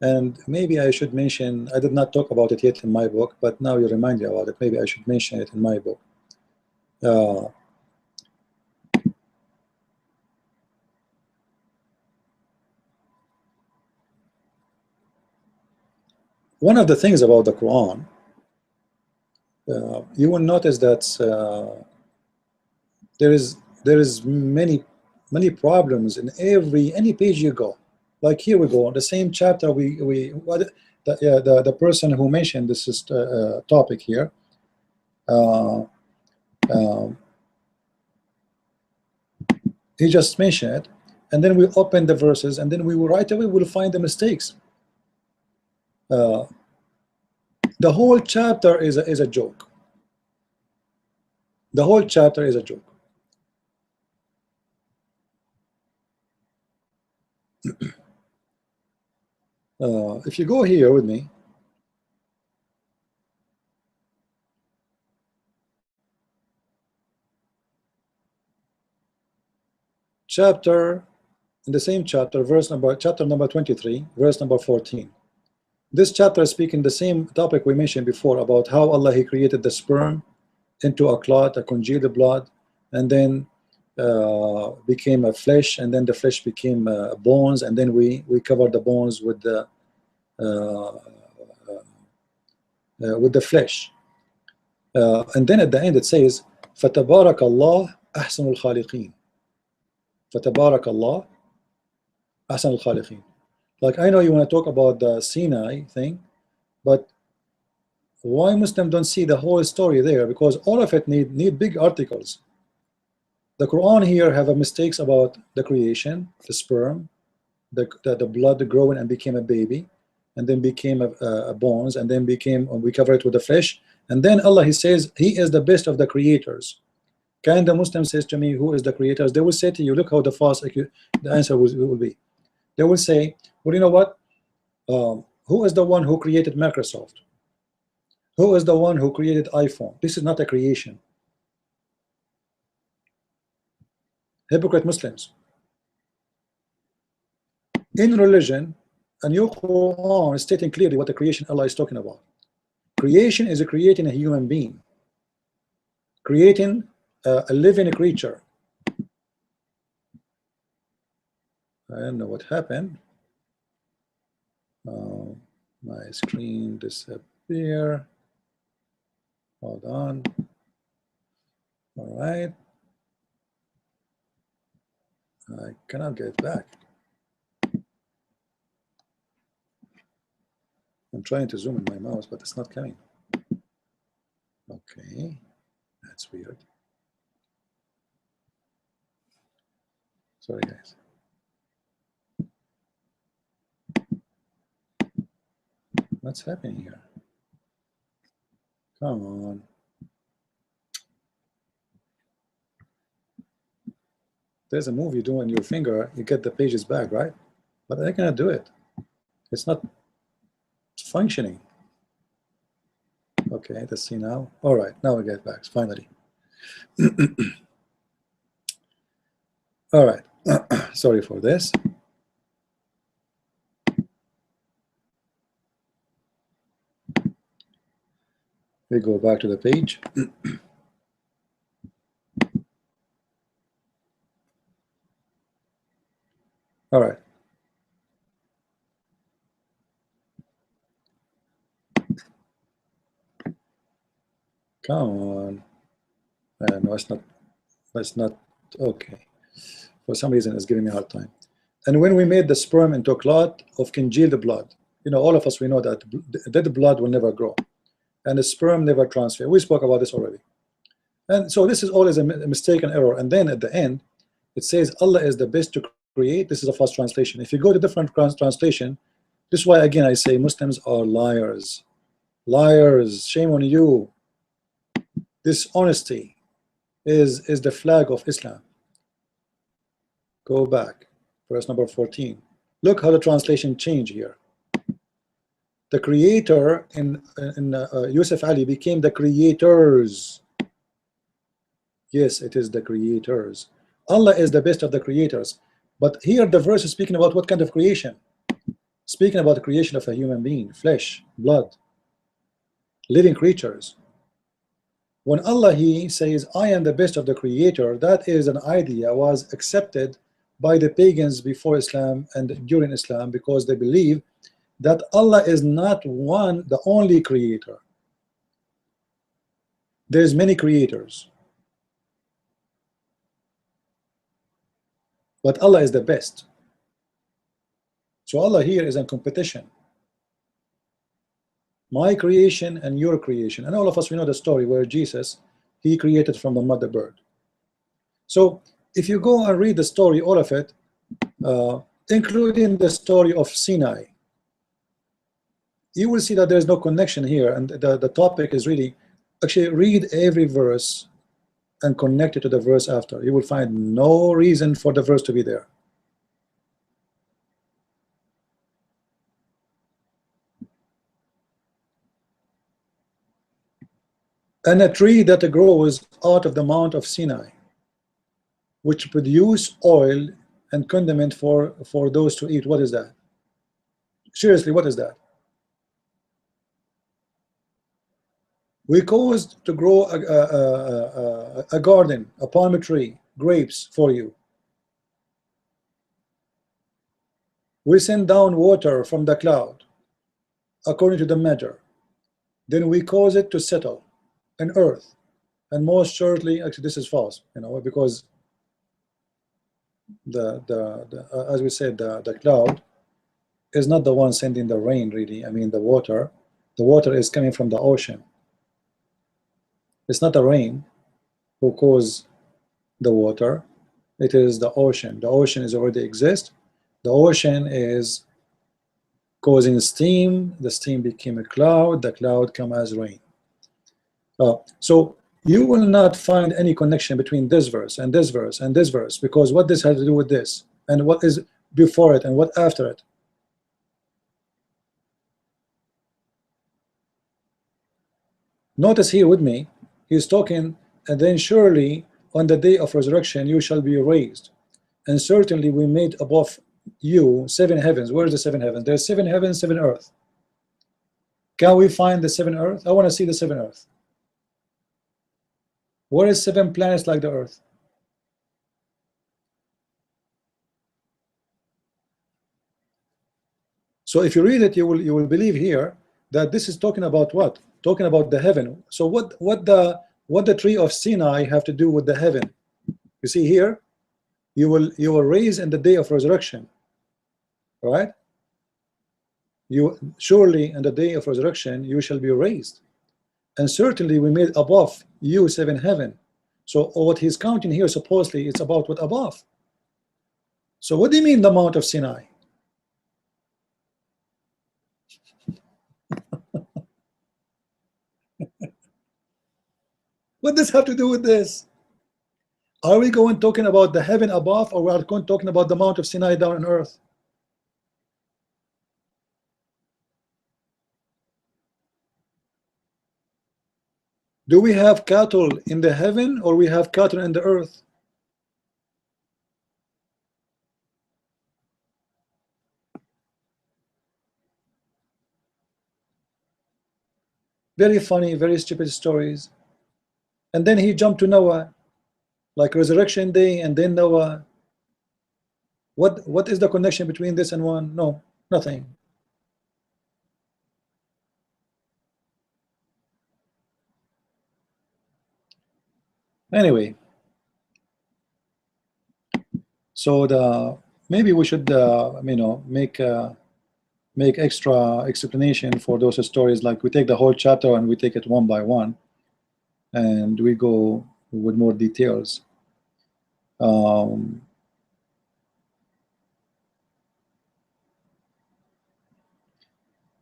And maybe I should mention, I did not talk about it yet in my book, but now you remind me about it. Maybe I should mention it in my book. One of the things about the Quran, you will notice that there is many problems in any page you go. Like here we go, the same chapter the person who mentioned this is, topic here. He just mentioned it, and then we open the verses, and then we will right away will find the mistakes. The whole chapter is a joke. The whole chapter is a joke. If you go here with me, chapter in the same chapter, chapter number 23, verse number 14. This chapter is speaking the same topic we mentioned before about how Allah He created the sperm into a clot, a congealed blood, and then became a flesh, and then the flesh became bones, and then we covered the bones with the flesh. And then at the end it says, فَتَبَارَكَ اللَّهُ أَحْسَنُ الْخَالِقِينَ. فَتَبَارَكَ اللَّهُ أَحْسَنُ الْخَالِقِينَ. Like, I know you want to talk about the Sinai thing, but why Muslims don't see the whole story there? Because all of it need big articles. The Quran here have mistakes about the creation, the sperm, the blood growing and became a baby, and then became a bones, and then we cover it with the flesh, and then Allah He says He is the best of the creators. Can the Muslim says to me, who is the creators? They will say to you, look how the answer will be. They will say, well, you know what? Who is the one who created Microsoft? Who is the one who created iPhone? This is not a creation. Hypocrite Muslims. In religion, a new Quran is stating clearly what the creation Allah is talking about. Creation is creating a human being, creating a living creature. I don't know what happened. My screen disappeared. Hold on. All right. I cannot get back. I'm trying to zoom in my mouse, but it's not coming. Okay, that's weird. Sorry, guys. What's happening here? Come on. There's a move you do on your finger, you get the pages back, right? But I cannot do it. It's not functioning. Okay, let's see now. All right, now we get back, finally. All right, sorry for this. We go back to the page. All right. Come on. No, it's not okay. For some reason, it's giving me a hard time. And when we made the sperm into a clot of congealed blood, you know, all of us, we know that dead blood will never grow, and the sperm never transfer. We spoke about this already. And so this is always a mistake and error. And then at the end, it says Allah is the best to create. This is a false translation. If you go to different translation, this is why again I say Muslims are liars. Liars. Shame on you. Dishonesty is the flag of Islam. Go back, verse number 14. Look how the translation changed here. The creator in Yusuf Ali became the creators. Yes, it is the creators. Allah is the best of the creators. But here the verse is speaking about what kind of creation? Speaking about the creation of a human being, flesh, blood, living creatures. When Allah He says, I am the best of the creator, that is an idea was accepted by the pagans before Islam and during Islam, because they believe that Allah is not one, the only creator. There's many creators, but Allah is the best. So Allah here is in competition. My creation and your creation. And all of us, we know the story where Jesus, He created from the mother bird. So if you go and read the story, all of it, including the story of Sinai, you will see that there's no connection here. And the topic is really, actually read every verse and connect it to the verse after. You will find no reason for the verse to be there. And a tree that grows out of the Mount of Sinai, which produce oil and condiment for those to eat. What is that? Seriously, what is that? We caused to grow a garden, a palm tree, grapes for you. We send down water from the cloud according to the measure. Then we cause it to settle in earth. And most shortly, actually this is false, you know, because as we said, the cloud is not the one sending the rain, really. I mean, the water is coming from the ocean. It's not the rain who caused the water, it is the ocean. The ocean is already exist. The ocean is causing steam. The steam became a cloud. The cloud come as rain. So you will not find any connection between this verse and this verse and this verse, because what this has to do with this, and what is before it and what after it. Notice here with me, he's talking, and then surely on the day of resurrection you shall be raised, and certainly we made above you 7 heavens. Where is the 7 heavens? There's 7 heavens, 7 earth. Can we find the 7 earth? I want to see the 7 earth. Where is 7 planets like the earth? So if you read it, you will believe here that this is talking about what? Talking about the heaven. So what the tree of Sinai have to do with the heaven? You see here, you will raise in the day of resurrection, right? You surely in the day of resurrection you shall be raised, and certainly we made above you 7 heaven. So what he's counting here, supposedly it's about what above. So what do you mean the Mount of Sinai? What does have to do with this? Are we going talking about the heaven above, or we are going talking about the Mount of Sinai down on earth? Do we have cattle in the heaven, or we have cattle in the earth? Very funny, very stupid stories. And then he jumped to Noah, like resurrection day, and then Noah. What is the connection between this and one? No, nothing. Anyway, so maybe we should make extra explanation for those stories. Like we take the whole chapter and we take it one by one, and we go with more details.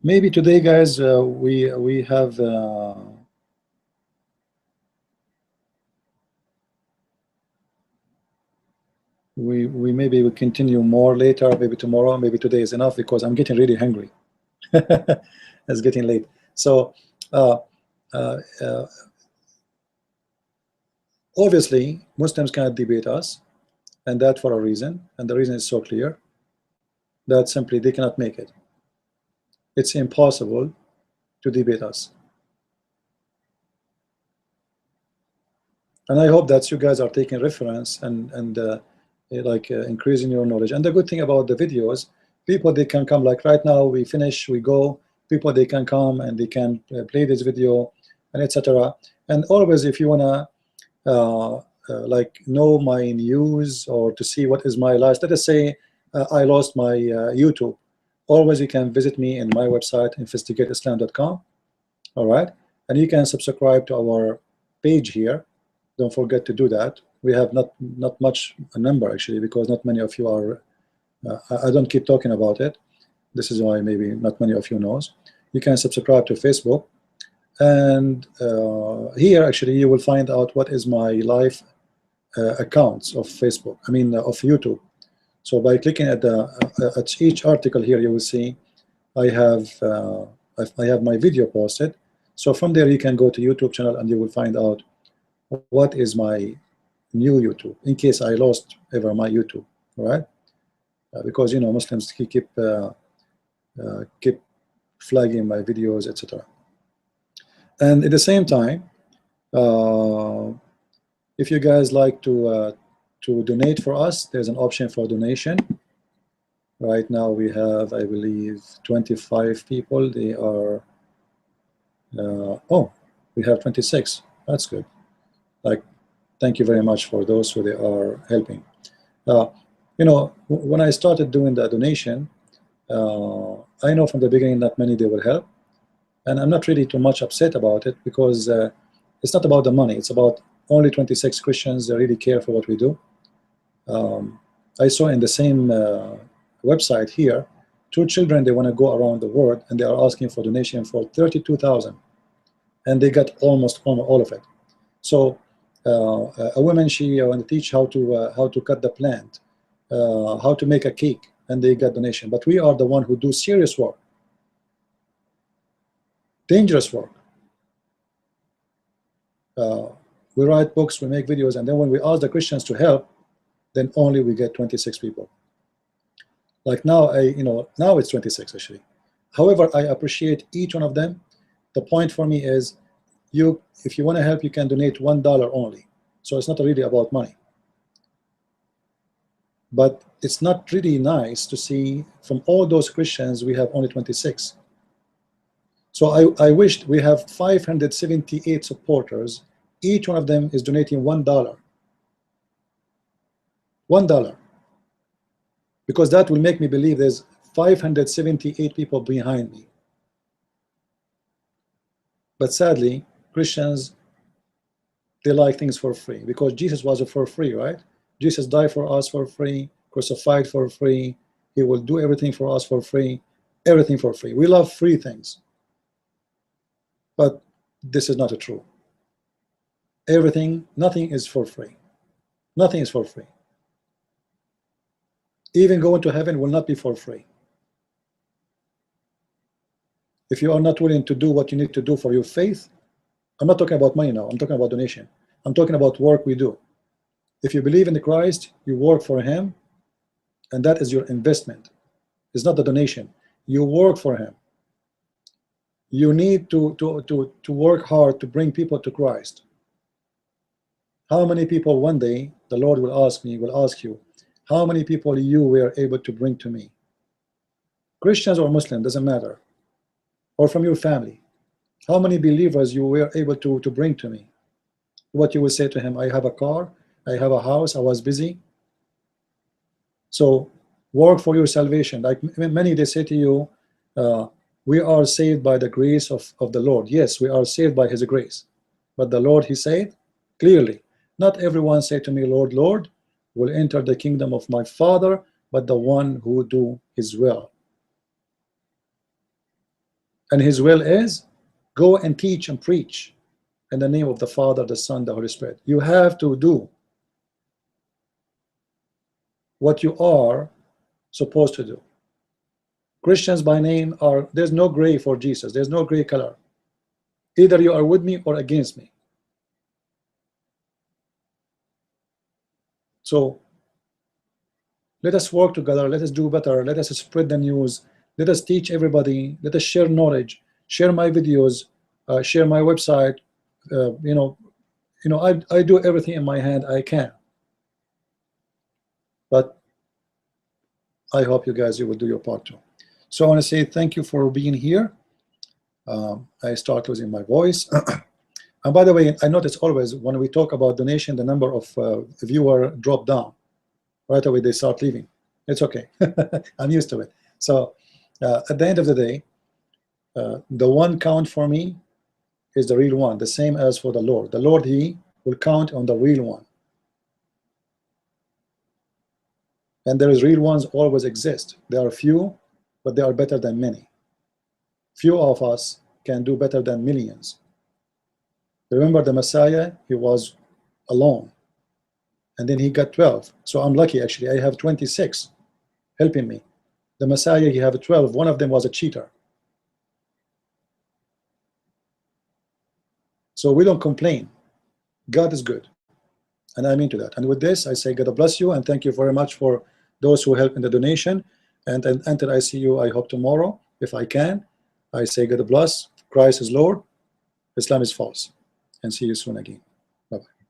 Maybe today, guys, we have we maybe will continue more later, maybe tomorrow, maybe today is enough, because I'm getting really hungry. It's getting late. So obviously Muslims cannot debate us, and that for a reason, and the reason is so clear, that simply they cannot make it. It's impossible to debate us. And I hope that you guys are taking reference and increasing your knowledge. And the good thing about the videos, people, they can come, like right now we finish, we go, people, they can come and they can play this video and etc. And always, if you wanna like know my news, or to see what is my last, let us say I lost my YouTube, always you can visit me in my website, investigateislam.com. all right, and you can subscribe to our page here. Don't forget to do that. We have not much a number actually, because not many of you are I don't keep talking about it. This is why maybe not many of you knows. You can subscribe to Facebook, and here actually you will find out what is my live accounts of Facebook, I mean of YouTube. So by clicking at each article here, you will see I have my video posted. So from there you can go to YouTube channel and you will find out what is my new YouTube, in case I lost ever my YouTube. All right, because Muslims keep flagging my videos, etc. And at the same time, if you guys like to donate for us, there's an option for donation. Right now we have, I believe, 25 people. They are oh, we have 26. That's good. Like, thank you very much for those who they are helping. When I started doing the donation, I know from the beginning that many they will help, and I'm not really too much upset about it, because it's not about the money. It's about only 26 Christians that really care for what we do. I saw in the same website here, 2 children, they want to go around the world, and they are asking for donation for 32,000, and they got almost all of it. So a woman, she want to teach how to cut the plant, how to make a cake, and they got donation. But we are the one who do serious work, dangerous work. We write books, we make videos, and then when we ask the Christians to help, then only we get 26 people. Like now, now it's 26 actually. However, I appreciate each one of them. The point for me is, if you want to help, you can donate $1 only. So it's not really about money. But it's not really nice to see from all those Christians we have only 26. So I wished we have 578 supporters. Each one of them is donating $1. $1. Because that will make me believe there's 578 people behind me. But sadly, Christians, they like things for free, because Jesus was for free, right? Jesus died for us for free, crucified for free. He will do everything for us for free, everything for free. We love free things. But this is not true. Everything, nothing is for free. Nothing is for free. Even going to heaven will not be for free. If you are not willing to do what you need to do for your faith, I'm not talking about money now, I'm talking about donation. I'm talking about work we do. If you believe in Christ, you work for Him, and that is your investment. It's not the donation. You work for Him. You need to work hard to bring people to Christ. How many people one day the Lord will ask me, will ask you, how many people you were able to bring to me? Christians or Muslim, doesn't matter. Or from your family. How many believers you were able to bring to me? What you will say to him, I have a car, I have a house, I was busy. So work for your salvation. Like many, they say to you, we are saved by the grace of the Lord. Yes, we are saved by His grace. But the Lord, He said clearly, not everyone say to me, Lord, Lord, will enter the kingdom of my Father, but the one who do His will. And His will is go and teach and preach in the name of the Father, the Son, the Holy Spirit. You have to do what you are supposed to do. Christians by name are, there's no gray for Jesus. There's no gray color. Either you are with me or against me. So let us work together. Let us do better. Let us spread the news. Let us teach everybody. Let us share knowledge. Share my videos. Share my website. I do everything in my hand I can. But I hope you guys, you will do your part too. So I want to say thank you for being here. I start losing my voice. And by the way, I notice always when we talk about donation, the number of viewer drop down. Right away they start leaving. It's okay. I'm used to it. So at the end of the day, the one count for me is the real one, the same as for the Lord. The Lord, He will count on the real one. And there is real ones always exist. There are few, but they are better than many. Few of us can do better than millions. Remember the Messiah, He was alone. And then He got 12. So I'm lucky actually. I have 26 helping me. The Messiah, He have 12. One of them was a cheater. So we don't complain. God is good. And I'm into that. And with this, I say God bless you and thank you very much for those who help in the donation. And until I see you, I hope tomorrow, if I can, I say God bless. Christ is Lord. Islam is false. And see you soon again. Bye-bye.